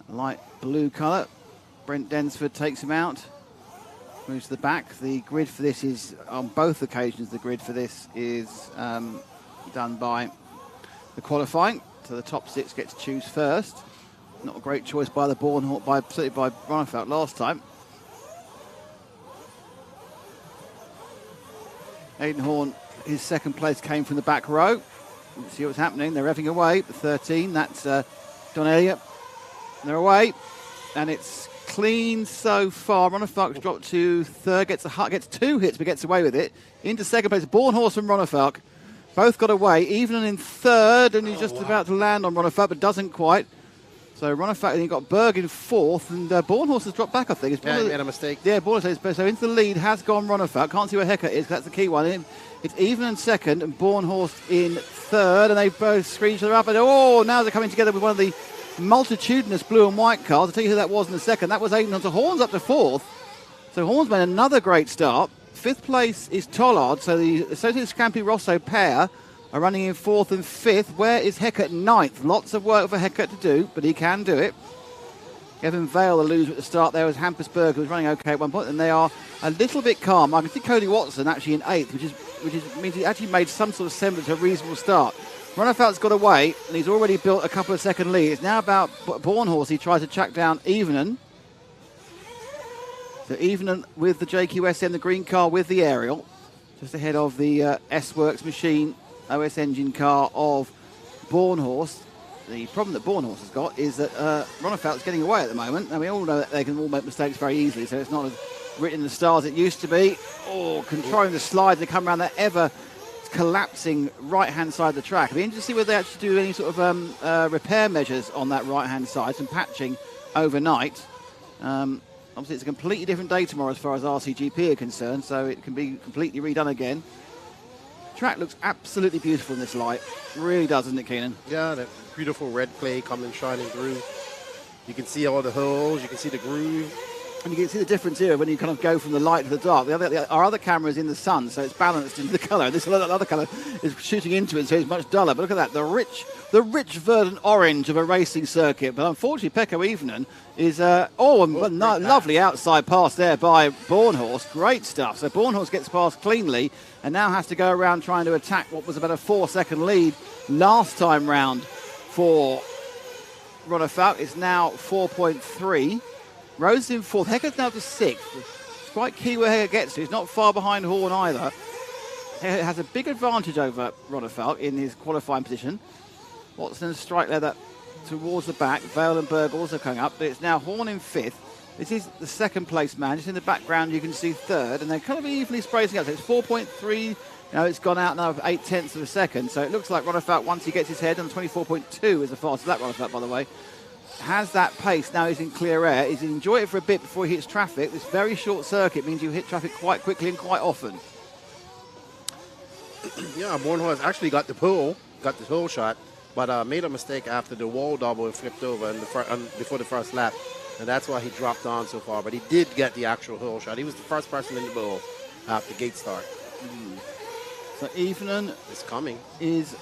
Light blue colour. Brent Densford takes him out. Moves to the back. The grid for this is, on both occasions, the grid for this is done by the qualifying. So the top 6 get to choose first. Not a great choice by the Bornhaus, certainly by Ronafalk last time. Aidan Horn, his second place came from the back row. Let's see what's happening. They're revving away. The 13, that's Don Elliott. They're away, and it's clean so far. Ronafalk's dropped to third, gets 2 hits, but gets away with it. Into second place, Bornhaus and Ronafalk. Both got away, even in third, and he's just about to land on Ronafalk, but doesn't quite. So Ronafalk, then you got Berg in fourth, and Bornhaus has dropped back, I think. Yeah, he made a mistake. Yeah, Bornhaus, so into the lead has gone Ronafalk. Can't see where Hecker is, that's the key one. It's even in second, and Bornhaus in third, and they both screen each other up, and now they're coming together with one of the multitudinous blue and white cars. I'll tell you who that was in a second. That was Aidan. So Horn's up to fourth. So Horn's made another great start. Fifth place is Tollard. So the Associated Scampi Rosso pair are running in 4th and 5th. Where is Heckert 9th? Lots of work for Heckert to do, but he can do it. Evan Vale, the loser at the start there, was Hampersberg, who was running okay at one point, and they are a little bit calm. I can see Cody Watson actually in 8th, which means he actually made some sort of semblance of a reasonable start. Ronnefeldt's got away, and he's already built a couple of second leads. It's now about Bornhaus. He tries to track down Evenen. So Evenen with the JQSM, the green car with the aerial, just ahead of the S-Works machine OS engine car of Bornhaus. The problem that Bornhaus has got is that Ronnefeldt's getting away at the moment. And we all know that they can all make mistakes very easily, so it's not as written in the stars it used to be. Oh, controlling the slide to come around that ever collapsing right-hand side of the track. It'll be interesting to see whether they actually do any sort of repair measures on that right-hand side, some patching overnight. Obviously, it's a completely different day tomorrow as far as RCGP are concerned, so it can be completely redone again. Track looks absolutely beautiful in this light. It really does, doesn't it, Keenan? Yeah, that beautiful red clay coming shining through. You can see all the holes, you can see the groove. And you can see the difference here when you kind of go from the light to the dark. Our other camera is in the sun, so it's balanced into the colour. This other colour is shooting into it, so it's much duller. But look at that, the rich verdant orange of a racing circuit. But unfortunately, Pekka Evenen is lovely outside pass there by Bornhaus. Great stuff. So Bornhaus gets past cleanly and now has to go around trying to attack what was about a 4-second lead last time round for Ronnefeldt. It's now 4.3. Rose in 4th. Heckert's now to 6th. It's quite key where Heckert gets to. He's not far behind Horn either. Heckert has a big advantage over Ronnefeldt in his qualifying position. Watson and strike leather towards the back. Vale and Berg also coming up, but it's now Horn in 5th. This is the second place man. Just in the background you can see 3rd, and they're kind of evenly spacing up. So it's 4.3. Now it's gone out now of 0.8 of a second. So it looks like Ronnefeldt, once he gets his head on 24.2 is the fastest lap Ronnefeldt, by the way, has that pace. Now he's in clear air. He's enjoy it for a bit before he hits traffic. This very short circuit means you hit traffic quite quickly and quite often. Yeah, Bornhaus actually got the pole shot, but made a mistake after the wall double and flipped over in before the first lap, and that's why he dropped on so far. But he did get the actual hole shot. He was the first person in the pole after gate start. So Evenen is coming. Is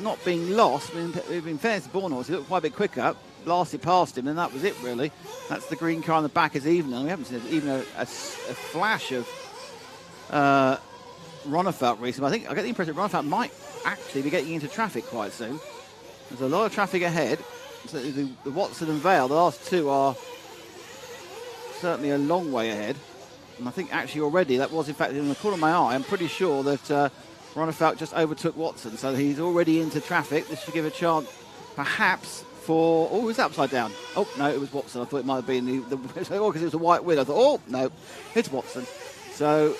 not being lost. I mean, in fairness to Bornhaus, he looked quite a bit quicker. Blasted past him, and that was it, really. That's the green car on the back is Evenen. We haven't seen even a flash of Ronnefeldt recently. I get the impression that Ronnefeldt might actually be getting into traffic quite soon. There's a lot of traffic ahead. So the Watson and Vale, the last two, are certainly a long way ahead. And I think actually already that was, in fact, in the corner of my eye, I'm pretty sure that Ronnefeldt just overtook Watson. So he's already into traffic. This should give a chance, perhaps, for... Oh, it was upside down. Oh, no, it was Watson. I thought it might have been because it was a white wheel. I thought, oh, no, it's Watson. So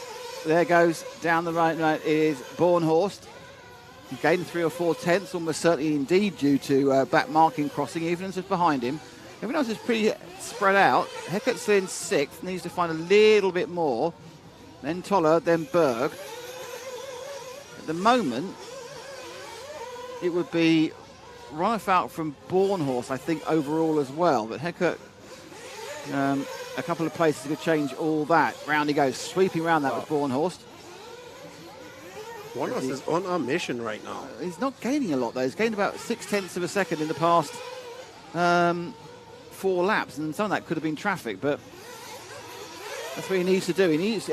there goes down the right is Bornhaus. He gained 3 or 4 tenths, almost certainly indeed due to back marking crossing. Evenen's just behind him. Everyone else is pretty spread out. Heckert's in 6th, needs to find a little bit more. Then Toller, then Berg. At the moment, it would be Ronnefeldt from Bornhaus, I think, overall as well. But Heckert, a couple of places could change all that. Round he goes, sweeping around that with Bornhaus. Bornhaus is on a mission right now. He's not gaining a lot, though. He's gained about 0.6 of a second in the past 4 laps, and some of that could have been traffic, but that's what he needs to do. He needs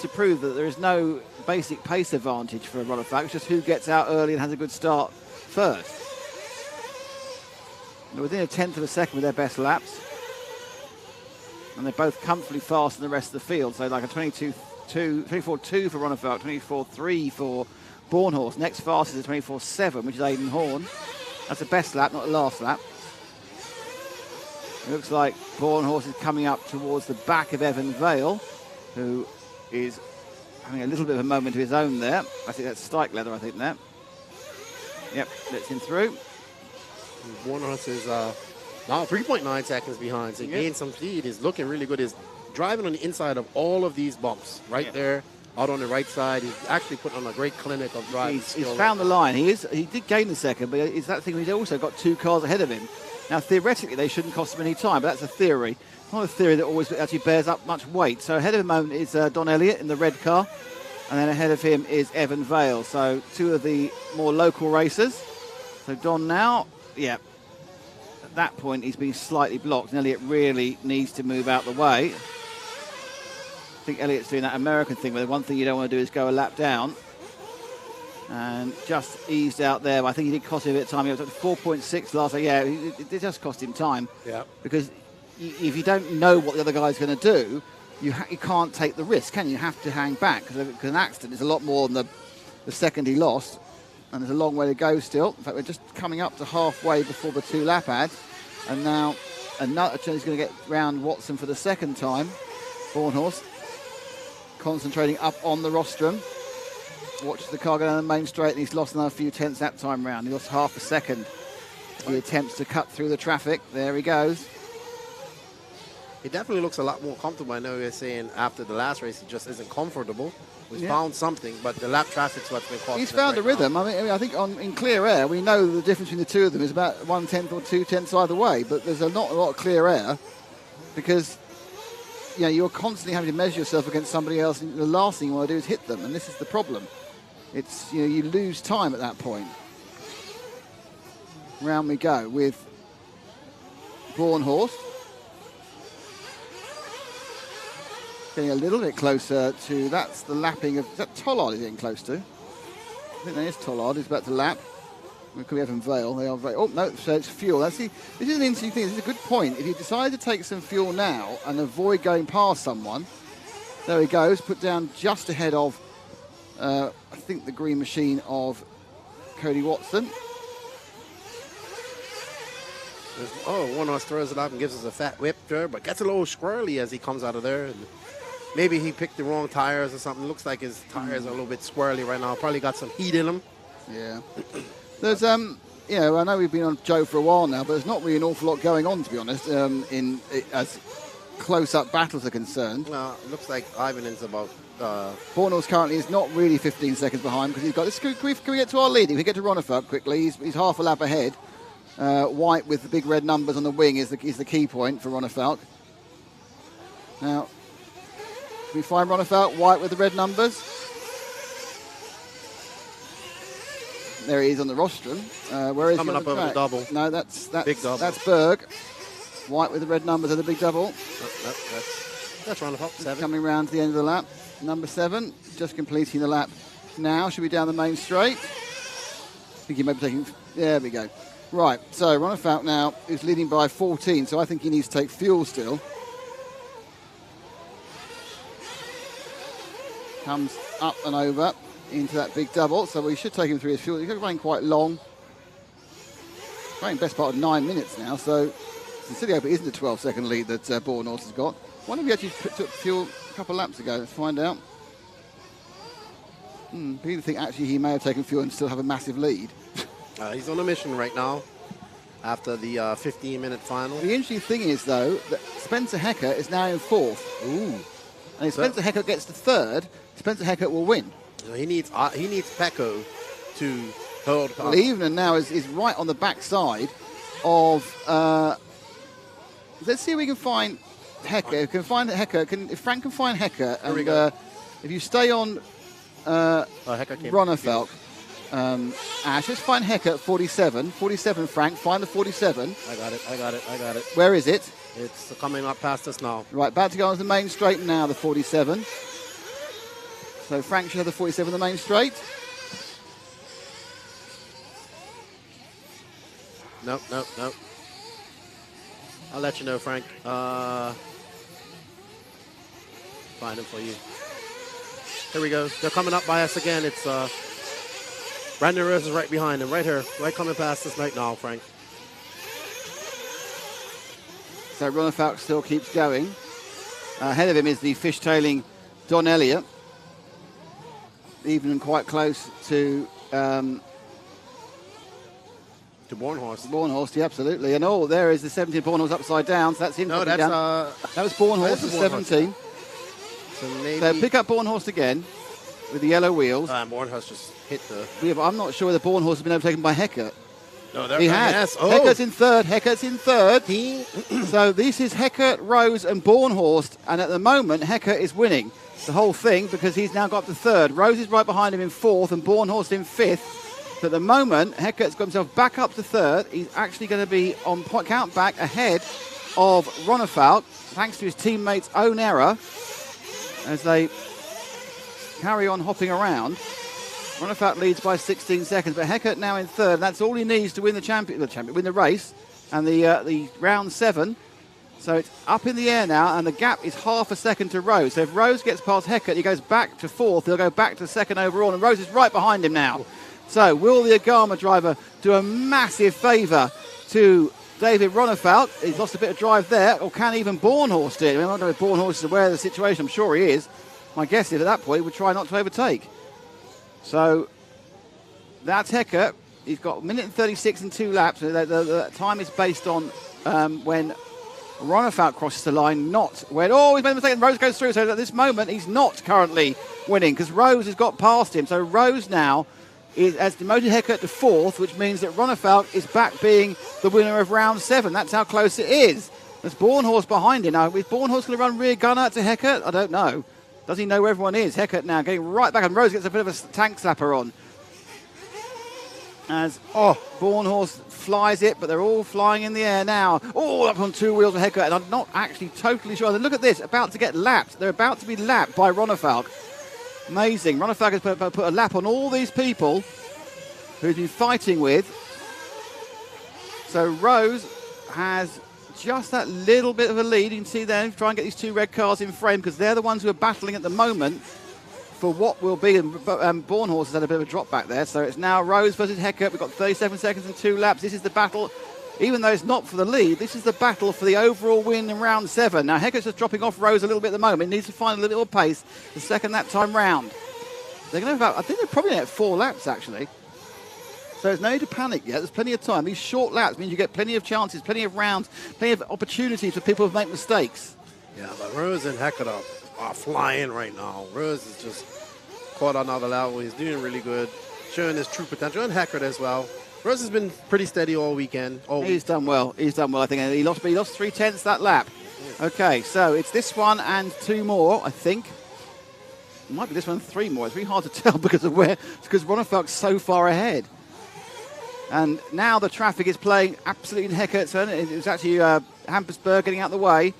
to prove that there is no basic pace advantage for Ronnefeldt. It's just who gets out early and has a good start first. They're within 1/10 of a second with their best laps, and they're both comfortably fast in the rest of the field. So like a 24.2 for Ronnefeldt, 24.3 for Bornhaus. Next fastest is a 24.7, which is Aidan Horn. That's the best lap, not the last lap. It looks like Bornhaus is coming up towards the back of Evan Vale, who is having a little bit of a moment of his own there. I think that's Stike Leather, I think, there. Yep, lets him through. Bornhaus is now 3.9 seconds behind, so he gained some speed. He's looking really good. He's driving on the inside of all of these bumps right there, out on the right side. He's actually put on a great clinic of driving. He's found the line. He did gain the second, but it's that thing he's also got 2 cars ahead of him. Now, theoretically, they shouldn't cost him any time, but that's a theory. Not a theory that always actually bears up much weight. So ahead of him at the moment is Don Elliott in the red car. And then ahead of him is Evan Vale. So two of the more local racers. So Don now, yeah, at that point he's been slightly blocked. And Elliott really needs to move out the way. I think Elliott's doing that American thing where the one thing you don't want to do is go a lap down. And just eased out there. I think he did cost him a bit of time. He was at 4.6 last year. Yeah, it just cost him time. Yeah. Because if you don't know what the other guy's going to do, you can't take the risk, can you? You have to hang back because an accident is a lot more than the second he lost. And there's a long way to go still. In fact, we're just coming up to halfway before the 2-lap ad. And now another chance going to get round Watson for the second time. Bornhaus concentrating up on the rostrum. Watches the car go down the main straight, and he's lost another few tenths that time round. He lost half a second. He attempts to cut through the traffic. There he goes. He definitely looks a lot more comfortable. I know you're saying after the last race he just isn't comfortable. He's found something, but the lap traffic's what's been costing. He's found a rhythm. I mean, I think in clear air, we know the difference between the two of them is about 1/10 or 2/10 either way, but there's not a lot of clear air because you're constantly having to measure yourself against somebody else, and the last thing you want to do is hit them, and this is the problem. It's you lose time at that point. Round we go with Bornhaus. Getting a little bit closer to, that's the lapping of, is that Tollard he's getting close to? I think that is Tollard, he's about to lap. We could be Evan Vale, they are very, oh no, so it's fuel. This is an interesting thing, this is a good point. If you decide to take some fuel now and avoid going past someone, there he goes, put down just ahead of, I think the green machine of Cody Watson. Bornhaus throws it up and gives us a fat whip there, but gets a little squirrely as he comes out of there. And maybe he picked the wrong tires or something. Looks like his tires are a little bit squirrely right now. Probably got some heat in them. Yeah. There's, I know we've been on Joe for a while now, but there's not really an awful lot going on, to be honest, as close-up battles are concerned. Well, it looks like Ivanen's about... Bornhaus currently is not really 15 seconds behind because he's got... Can we get to our lead? If we get to Ronnefeldt quickly, he's half a lap ahead. White with the big red numbers on the wing is the key point for Ronnefeldt. Now, can we find Ronnefeldt? White with the red numbers. There he is on the rostrum. Where is coming he up on the over the double? No, that's big double. That's Berg. White with the red numbers of the big double. That's Ronnefeldt, 7. Coming round to the end of the lap. Number 7, just completing the lap now. Should be down the main straight. I think he may be taking... There we go. Right, so Ronnefeldt now is leading by 14, so I think he needs to take fuel still. Comes up and over into that big double, so we should take him through his fuel. He's running quite long. Running best part of 9 minutes now, so City Open isn't a 12-second lead that Bornhaus has got. Why don't we actually took fuel a couple of laps ago? Let's find out. People think actually he may have taken fuel and still have a massive lead. He's on a mission right now after the 15-minute final. The interesting thing is, though, that Spencer Hecker is now in 4th. Ooh. And if Spencer Hecker gets to 3rd, Spencer Hecker will win. So he needs Pecco to hold. Well, Evening now is right on the backside of... let's see if we can find Hecker. If Frank can find Hecker, and if you stay on Ronnefeldt, Ash, let's find Hecker at 47. 47, Frank. Find the 47. I got it. Where is it? It's coming up past us now. Right, about to go on the main straight now, the 47. So Frank should have the 47 on the main straight. Nope. I'll let you know, Frank. Find him for you. Here we go. They're coming up by us again. It's Brandon Rose is right behind him, right here, right coming past us right now, Frank. So Ronnefeldt still keeps going. Ahead of him is the fishtailing Don Elliott. Even quite close to Bornhaus. Bornhaus, yeah, absolutely. And there is the 17 Bornhaus upside down. So that's him. No, that's that was Bornhaus, the 17. So pick up Bornhaus again with the yellow wheels. Bornhaus just hit the... Yeah, but I'm not sure whether Bornhaus has been overtaken by Hecker. No, he has. Yes. Hecker's in third. So this is Hecker, Rose and Bornhaus, and at the moment Hecker is winning. the whole thing because he's now got up to third. Rose is right behind him in fourth and Bornhaus in fifth. So at the moment, Heckert's got himself back up to third. He's actually going to be on count back ahead of Ronefalk, thanks to his teammates' own error, as they carry on hopping around. Ronefalk leads by 16 seconds, but Heckert now in third. And that's all he needs to win win the race and the round 7. So it's up in the air now, and the gap is half a second to Rose. So if Rose gets past Heckert, he goes back to fourth. He'll go back to second overall, and Rose is right behind him now. So will the Agama driver do a massive favour to David Ronefalk? He's lost a bit of drive there, or can even Bornhaus do it? I don't know if Bornhaus is aware of the situation. I'm sure he is. My guess is at that point he would try not to overtake. So that's Heckert. He's got 1 minute and 36 and 2 laps. The time is based on when Ronefalk crosses the line, not when... Oh, he's made a mistake and Rose goes through. So at this moment, he's not currently winning because Rose has got past him. So Rose now has demoted Heckert to fourth, which means that Ronefalk is back being the winner of round 7. That's how close it is. There's Bornhaus behind him. Now, is Bornhaus going to run rear gunner to Heckert? I don't know. Does he know where everyone is? Heckert now getting right back, and Rose gets a bit of a tank slapper on. As Bornhaus flies it, but they're all flying in the air now. Oh, up on 2 wheels with Heckert, and I'm not actually totally sure. Look at this, about to get lapped. They're about to be lapped by Ronefalk. Amazing. Ronefalk has put a lap on all these people who he's been fighting with. So Rose has just that little bit of a lead. You can see there, try and get these 2 red cars in frame because they're the ones who are battling at the moment for what will be. Bornhaus has had a bit of a drop back there. So it's now Rose versus Heckert. We've got 37 seconds and 2 laps. This is the battle. Even though it's not for the lead, this is the battle for the overall win in round 7. Now Heckert's just dropping off Rose a little bit at the moment. He needs to find a little more pace the second that time round. They're going to have, I think they're probably at 4 laps actually. So there's no need to panic yet. There's plenty of time. These short laps mean you get plenty of chances, plenty of rounds, plenty of opportunities for people to make mistakes. Yeah, but Rose and Heckert are flying right now. Rose is just caught on another level. He's doing really good, showing his true potential, and Heckert as well. Rose has been pretty steady all weekend. He's done well. He's done well, I think. He lost 3/10 that lap. Okay, so it's this one and 2 more, I think. It might be this one and 3 more. It's really hard to tell because Ronefalk's so far ahead. And now the traffic is playing absolutely in Heckert's turn. It was actually Hampersburg getting out of the way.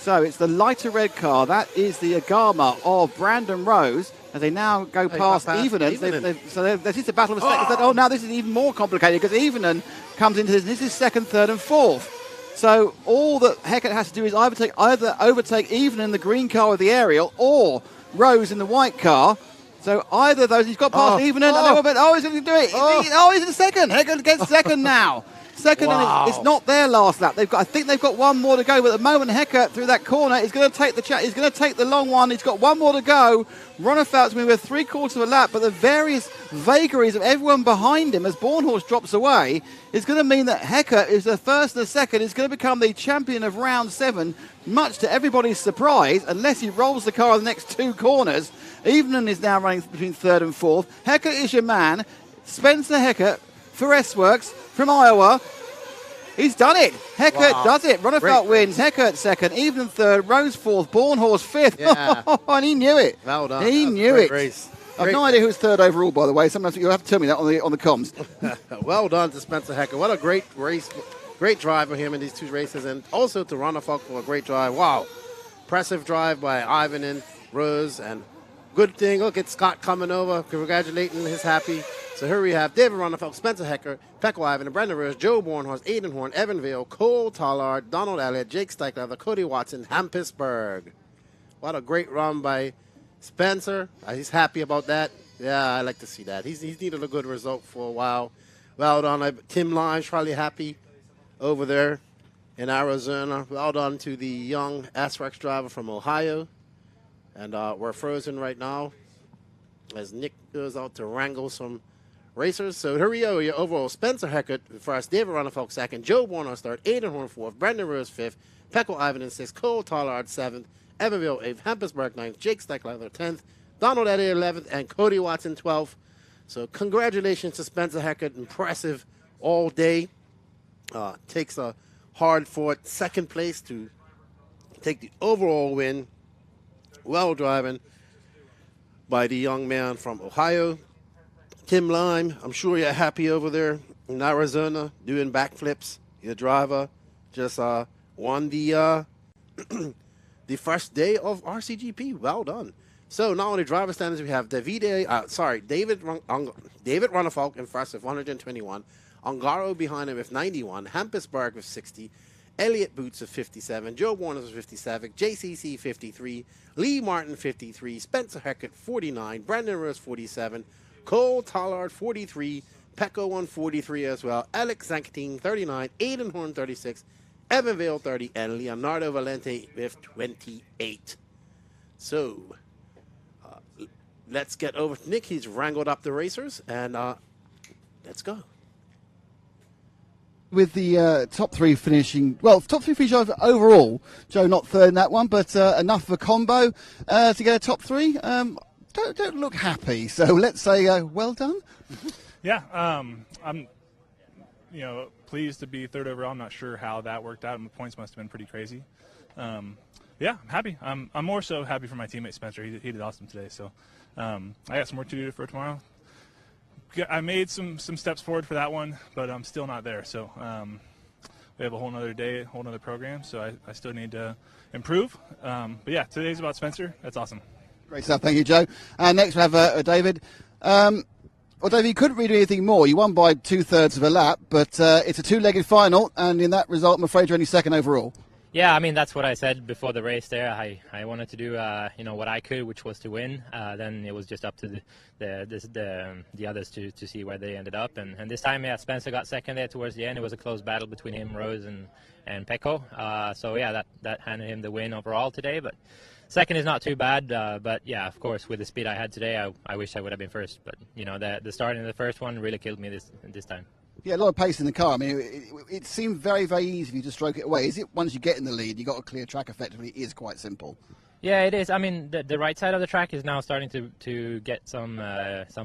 So it's the lighter red car. That is the Agama of Brandon Rose as they now go past Evenen. So this is the battle of seconds. Oh, now this is even more complicated because Evenen comes into this. This is second, third, and fourth. So all that Heckert has to do is either overtake Evenen in the green car with the aerial or Rose in the white car. So either of those, he's got past Evenen. He's going to do it. He's in second. Heckert gets second now. Second, wow. And it's not their last lap. I think they've got 1 more to go. But at the moment, Heckert through that corner is going to take He's going to take the long one. He's got 1 more to go. Ronefalk's moving with 3/4 of a lap. But the various vagaries of everyone behind him as Bornhaus drops away is going to mean that Heckert is the first and the second. Is going to become the champion of round 7, much to everybody's surprise, unless he rolls the car in the next 2 corners. Evenen is now running between 3rd and 4th. Heckert is your man. Spencer Heckert for S-Works from Iowa. He's done it. Heckert does it. Ronefalk wins. Heckert second. Evenen 3rd. Rose 4th. Bornhaus 5th. Yeah. And he knew it. Well done. He knew it. Race. I've no idea who's 3rd overall, by the way. Sometimes you'll have to tell me that on the comms. Well done to Spencer Heckert. What a great race. Great drive for him in these 2 races. And also to Ronefalk for a great drive. Wow. Impressive drive by Evenen, Rose, and good thing. Look at Scott coming over, congratulating. He's happy. So here we have David Ronefalk, Spencer Heckert, Pecco Evenen, Brendan Rose, Joe Bornhaus, Aidan Horn, Evan Vale, Cole Tollard, Donald Elliott, Jake Steichler, Cody Watson, Hampersburg. What a great run by Spencer. He's happy about that. Yeah, I like to see that. He's needed a good result for a while. Well done. Tim Lyons probably happy over there in Arizona. Well done to the young S-Rex driver from Ohio. And we're frozen right now as Nick goes out to wrangle some racers. So here we go. Your overall Spencer Heckert first, David Ronefalk second, Joe Bornhaus third, Aidan Horn 4th, Brendan Rose 5th, Pecco Evenen 6th, Cole Tollard 7th, Evanville 8th, Hampersburg 9th, Jake Steichler 10th, Donald Elliott 11th, and Cody Watson 12th. So congratulations to Spencer Heckert. Impressive all day. Takes a hard-fought second place to take the overall win Well driven by the young man from Ohio, Tim Lime. I'm sure you're happy over there in Arizona doing backflips. Your driver just won the the first day of RCGP. Well done. So not only driver standings, we have David Runnefalk in first with 121, Ongaro behind him with 91, Hampusberg with 60, Elliott Boots with 57, Joe Bornhaus with 57, JCC 53, Lee Martin 53, Spencer Heckett 49, Brandon Rose 47, Cole Tollard 43, Pecco 143 as well, Alex Zankatine 39, Aiden Horn 36, Evan Vale 30, and Leonardo Valente with 28. So let's get over to Nick. He's wrangled up the racers, and let's go. With the top three finishing, top three finish overall. Joe not third in that one, but enough of a combo to get a top three. Don't look happy, so let's say well done. Yeah, I'm pleased to be third overall. I'm not sure how that worked out, and the points must have been pretty crazy. Yeah, I'm happy. I'm more so happy for my teammate Spencer. He did awesome today. So I got some work to do for tomorrow. I made some steps forward for that one, but I'm still not there. So we have a whole nother day, a whole nother program. So I still need to improve. But yeah, today's about Spencer. That's awesome. Great stuff. Thank you, Joe. And next we have David. Well, David, you couldn't really do anything more. You won by 2/3 of a lap, but it's a two-legged final, and in that result, I'm afraid you're only second overall. Yeah, I mean, that's what I said before the race there. I wanted to do, what I could, which was to win. Then it was just up to the others to see where they ended up. And this time, yeah, Spencer got second there towards the end. It was a close battle between him, Rose, and Pecco. So, yeah, that handed him the win overall today. But second is not too bad. But, yeah, of course, with the speed I had today, I wish I would have been first. But, the start in the first one really killed me this time. Yeah, a lot of pace in the car. I mean, it seemed very, very easy for you to stroke it away. Is it once you get in the lead, you got a clear track effectively? It is quite simple. Yeah, it is. I mean, the right side of the track is now starting to get some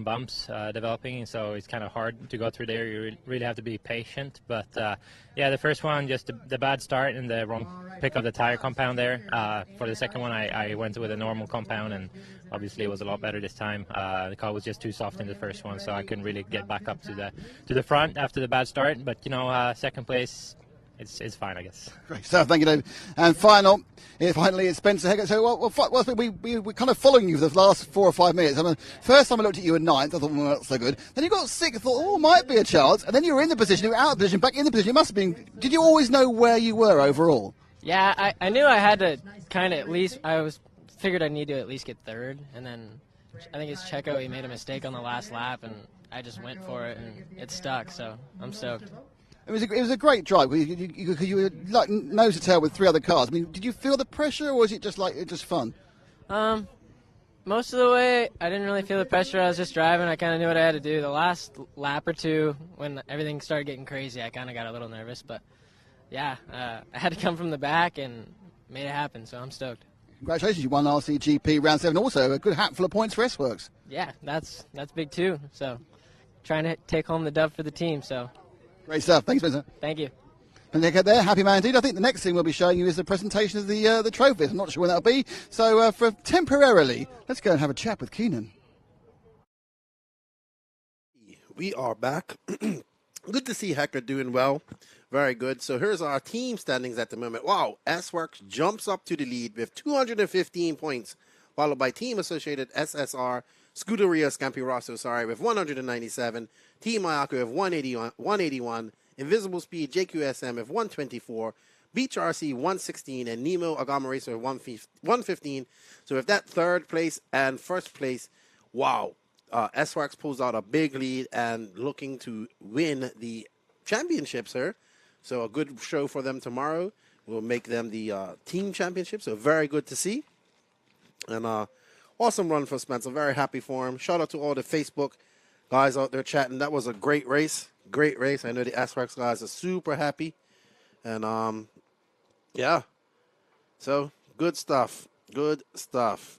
bumps developing, so it's kind of hard to go through there. You really have to be patient. But, yeah, the first one, just the bad start and the wrong pick of the tire compound there. For the second one, I went with a normal compound, and obviously it was a lot better this time. The car was just too soft in the first one, so I couldn't really get back up to the front after the bad start. But, second place, it's fine, I guess. Great stuff. Thank you, David. And finally, it's Spencer Heckett. So, we're kind of following you for the last 4 or 5 minutes. I mean, first time I looked at you in ninth, I thought, well, that's so good. Then you got sixth, I thought, oh, might be a chance. And then you were in the position, you were out of the position, back in the position. It must have been. Did you always know where you were overall? Yeah, I knew I had to kind of at least, figured I need to at least get third. And then I think it's Checo, he made a mistake on the last lap, and I just went for it, and it stuck. So I'm stoked. It was a great drive. You were like nose to tail with 3 other cars. I mean, did you feel the pressure, or was it just fun? Most of the way, I didn't really feel the pressure. I was just driving. I kind of knew what I had to do. The last lap or two, when everything started getting crazy, I kind of got a little nervous. But yeah, I had to come from the back and made it happen. So I'm stoked. Congratulations, you won RCGP Round 7. Also, a good hatful of points for S-Works. Yeah, that's big too. So trying to take home the dub for the team. So. Great stuff. Thanks, Spencer. Thank you. And they get there. Happy man indeed. I think the next thing we'll be showing you is the presentation of the trophies. I'm not sure when that'll be. So for temporarily, let's go and have a chat with Keenan. We are back. Good to see Hecker doing well. Very good. So here's our team standings at the moment. Wow. S-Works jumps up to the lead with 215 points, followed by Team Associated SSR, Scuderia Scampi Rosso, with 197. Team Ayako with 181. Invisible Speed JQSM with 124. Beach RC 116. And Nemo Agama Racer with 115. So with that third place and first place, wow. S-Works pulls out a big lead and looking to win the championship, sir. So a good show for them tomorrow. We'll make them the team championship. So very good to see. And awesome run for Spencer. Very happy for him. Shout out to all the Facebook guys out there chatting. That was a great race. Great race. I know the S-Works guys are super happy. And, yeah. So, good stuff. Good stuff.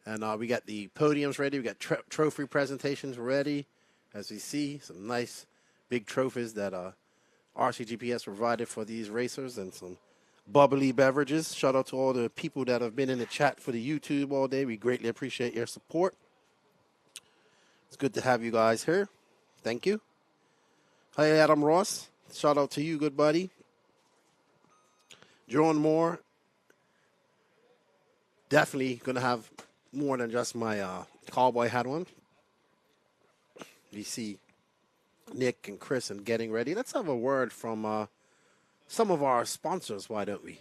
And we got the podiums ready. We got trophy presentations ready. As we see, some nice big trophies that RCGP has provided for these racers. And some bubbly beverages. Shout out to all the people that have been in the chat for the YouTube all day. We greatly appreciate your support. It's good to have you guys here. Thank you. Hi, Adam Ross. Shout out to you, good buddy. John Moore. Definitely going to have more than just my cowboy hat one. We see Nick and Chris and getting ready. Let's have a word from some of our sponsors, why don't we?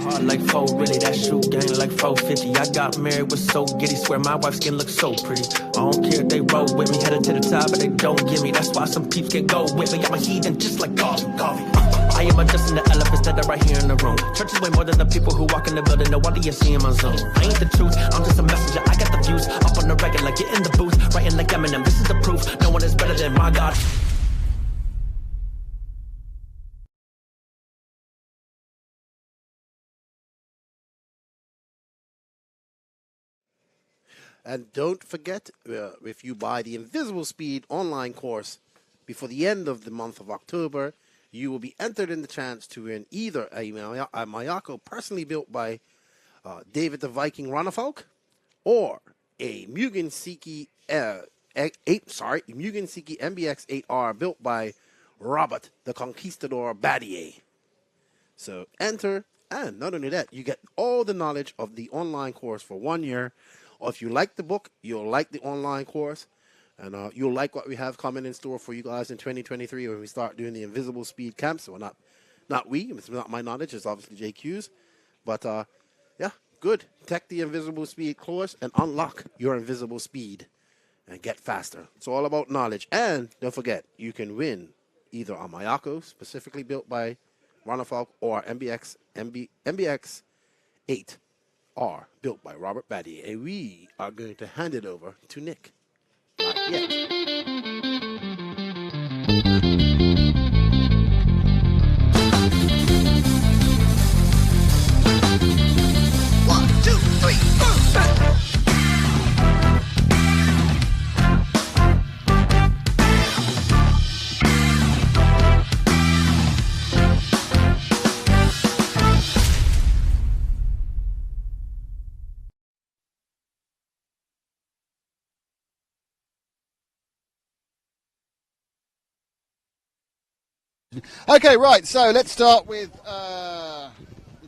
Hard like four, really, that shoe game like 450. I got married, was so giddy, swear my wife's skin looks so pretty. I don't care if they roll with me, headed to the top, but they don't give me. That's why some peeps can go with me. I'm a heathen just like coffee. I am adjusting the elephants that are right here in the room. Church is way more than the people who walk in the building. No wonder you see in my zone. I ain't the truth, I'm just a messenger. I got the views up on the regular, get in the booth, writing like Eminem. This is the proof, no one is better than my God. And don't forget, if you buy the Invisible Speed online course before the end of the month of October, you will be entered in the chance to win either a Mayako personally built by David the Viking Ronnefolk, or a Mugen Seiki MBX 8R built by Robert the Conquistador Badier. So enter, and not only that, you get all the knowledge of the online course for 1 year. Or if you like the book, you'll like the online course, and you'll like what we have coming in store for you guys in 2023 when we start doing the Invisible Speed camps. So not we, it's not my knowledge, it's obviously JQ's. But yeah, good. Take the Invisible Speed course and unlock your Invisible Speed and get faster. It's all about knowledge. And don't forget, you can win either a Mayako, specifically built by Ronnefolk, or MBX 8. Are built by Robert Badier, and we are going to hand it over to Nick. Not yet. One, two, three, four, five. Okay, right, so let's start with the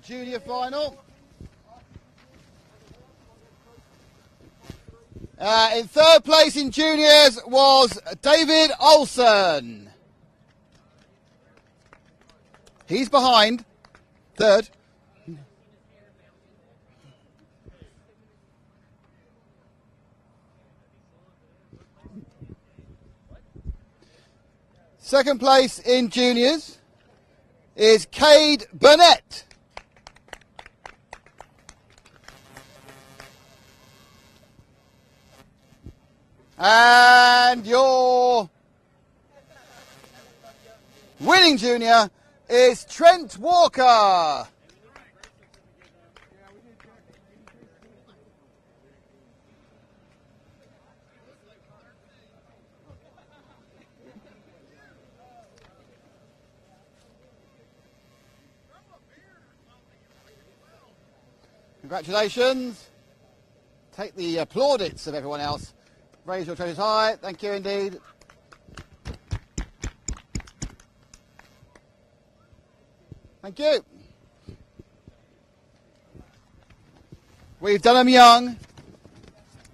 junior final. In third place in juniors was David Olsen. He's behind, third. Second place in juniors is Cade Burnett. And your winning junior is Trent Walker. Congratulations. Take the plaudits of everyone else. Raise your trophies high. Thank you indeed. Thank you. We've done them young.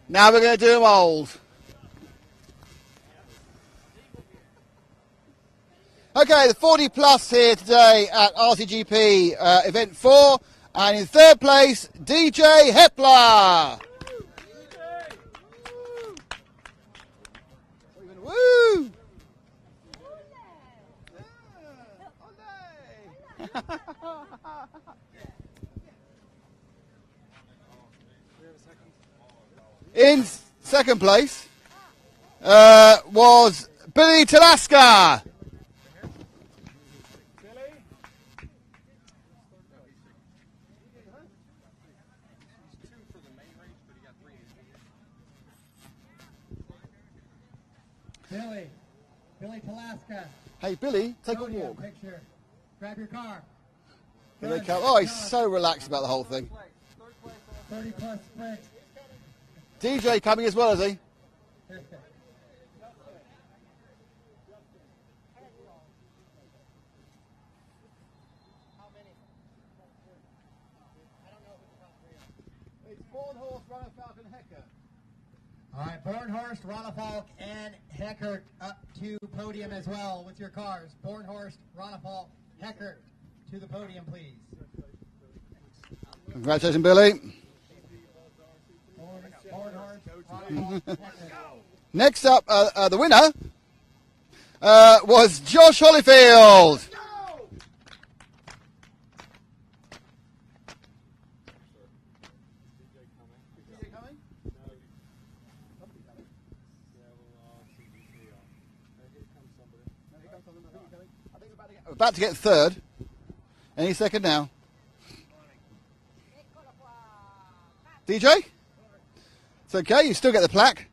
Now we're going to do them old. Okay, the 40 plus here today at RCGP Event 4. And in third place, DJ Hepler. Woo! In second place was Billy Talaska. Billy Talaska. Hey, Billy, take a Podium walk. Picture. Grab your car. Here they come. Oh, he's so relaxed about the whole thing. 30 plus sprint. DJ coming as well, is he? It's Bornhaus, Runner, and Hecker. All right, Bornhorst, Ronafalk, and Hecker up to podium as well with your cars. Bornhorst, Ronafalk, Hecker to the podium, please. Congratulations, Billy. Next up, the winner was Josh Holyfield. About to get third. Any second now. DJ? It's okay, you still get the plaque.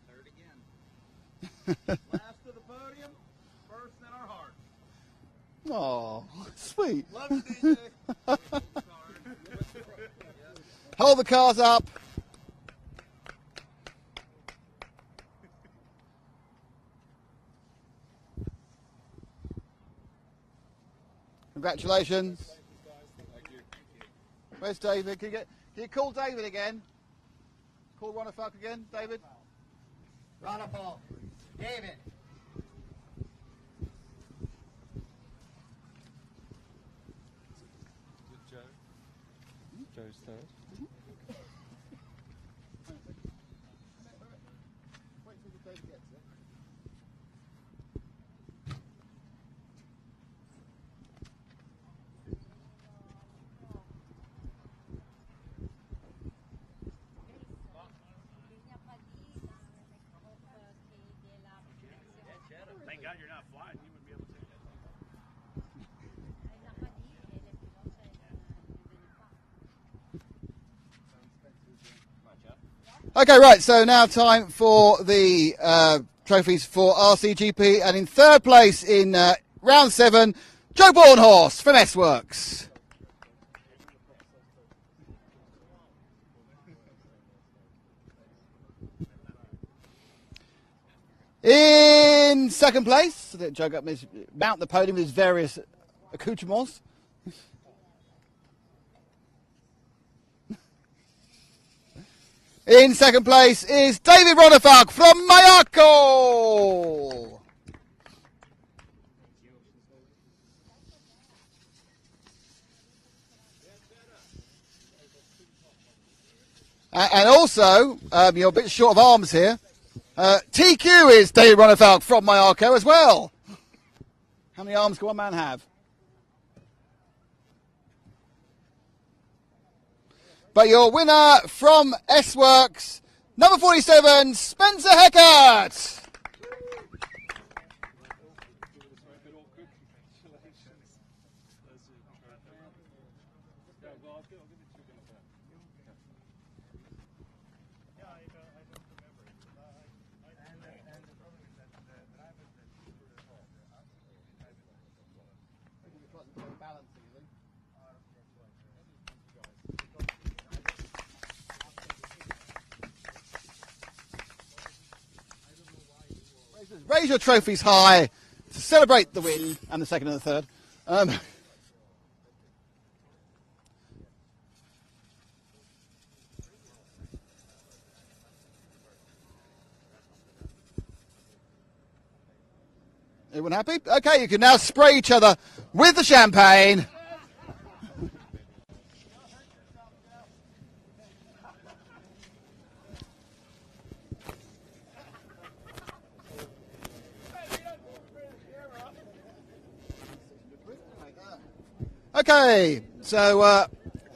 Third again. Last to the podium, first in our hearts. Oh, sweet. Love you, DJ. Hold the cars up. Congratulations. Where's David? Can you call David again? Call Ronafalk again, David? Ronafalk, David. Joe's third. Thank God you're not flying. You wouldn't be able to take that. Okay, right, so now time for the trophies for RCGP. And in third place in round 7, Joe Bornhaus from S-Works. In second place, Joe got mount the podium with his various accoutrements. In second place is David Ronafalk from Mayako. And also, you're a bit short of arms here. TQ is David Ronafalk from Mayako as well. How many arms can one man have? But your winner from S-Works, number 47, Spencer Heckert. Raise your trophies high to celebrate the win and the second and the third. Everyone happy? Okay, you can now spray each other with the champagne. Okay, so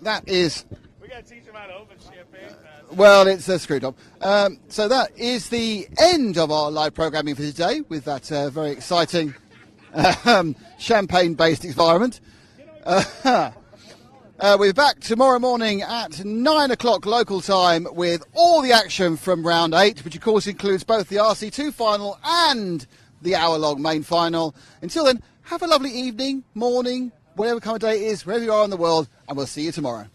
that is... We got to teach them how to open champagne. Well, it's a screw top. So that is the end of our live programming for today with that very exciting champagne-based environment. We're back tomorrow morning at 9 o'clock local time with all the action from round 8, which of course includes both the RC2 final and the hour-long main final. Until then, have a lovely evening, morning, whatever kind of day it is, wherever you are in the world, and we'll see you tomorrow.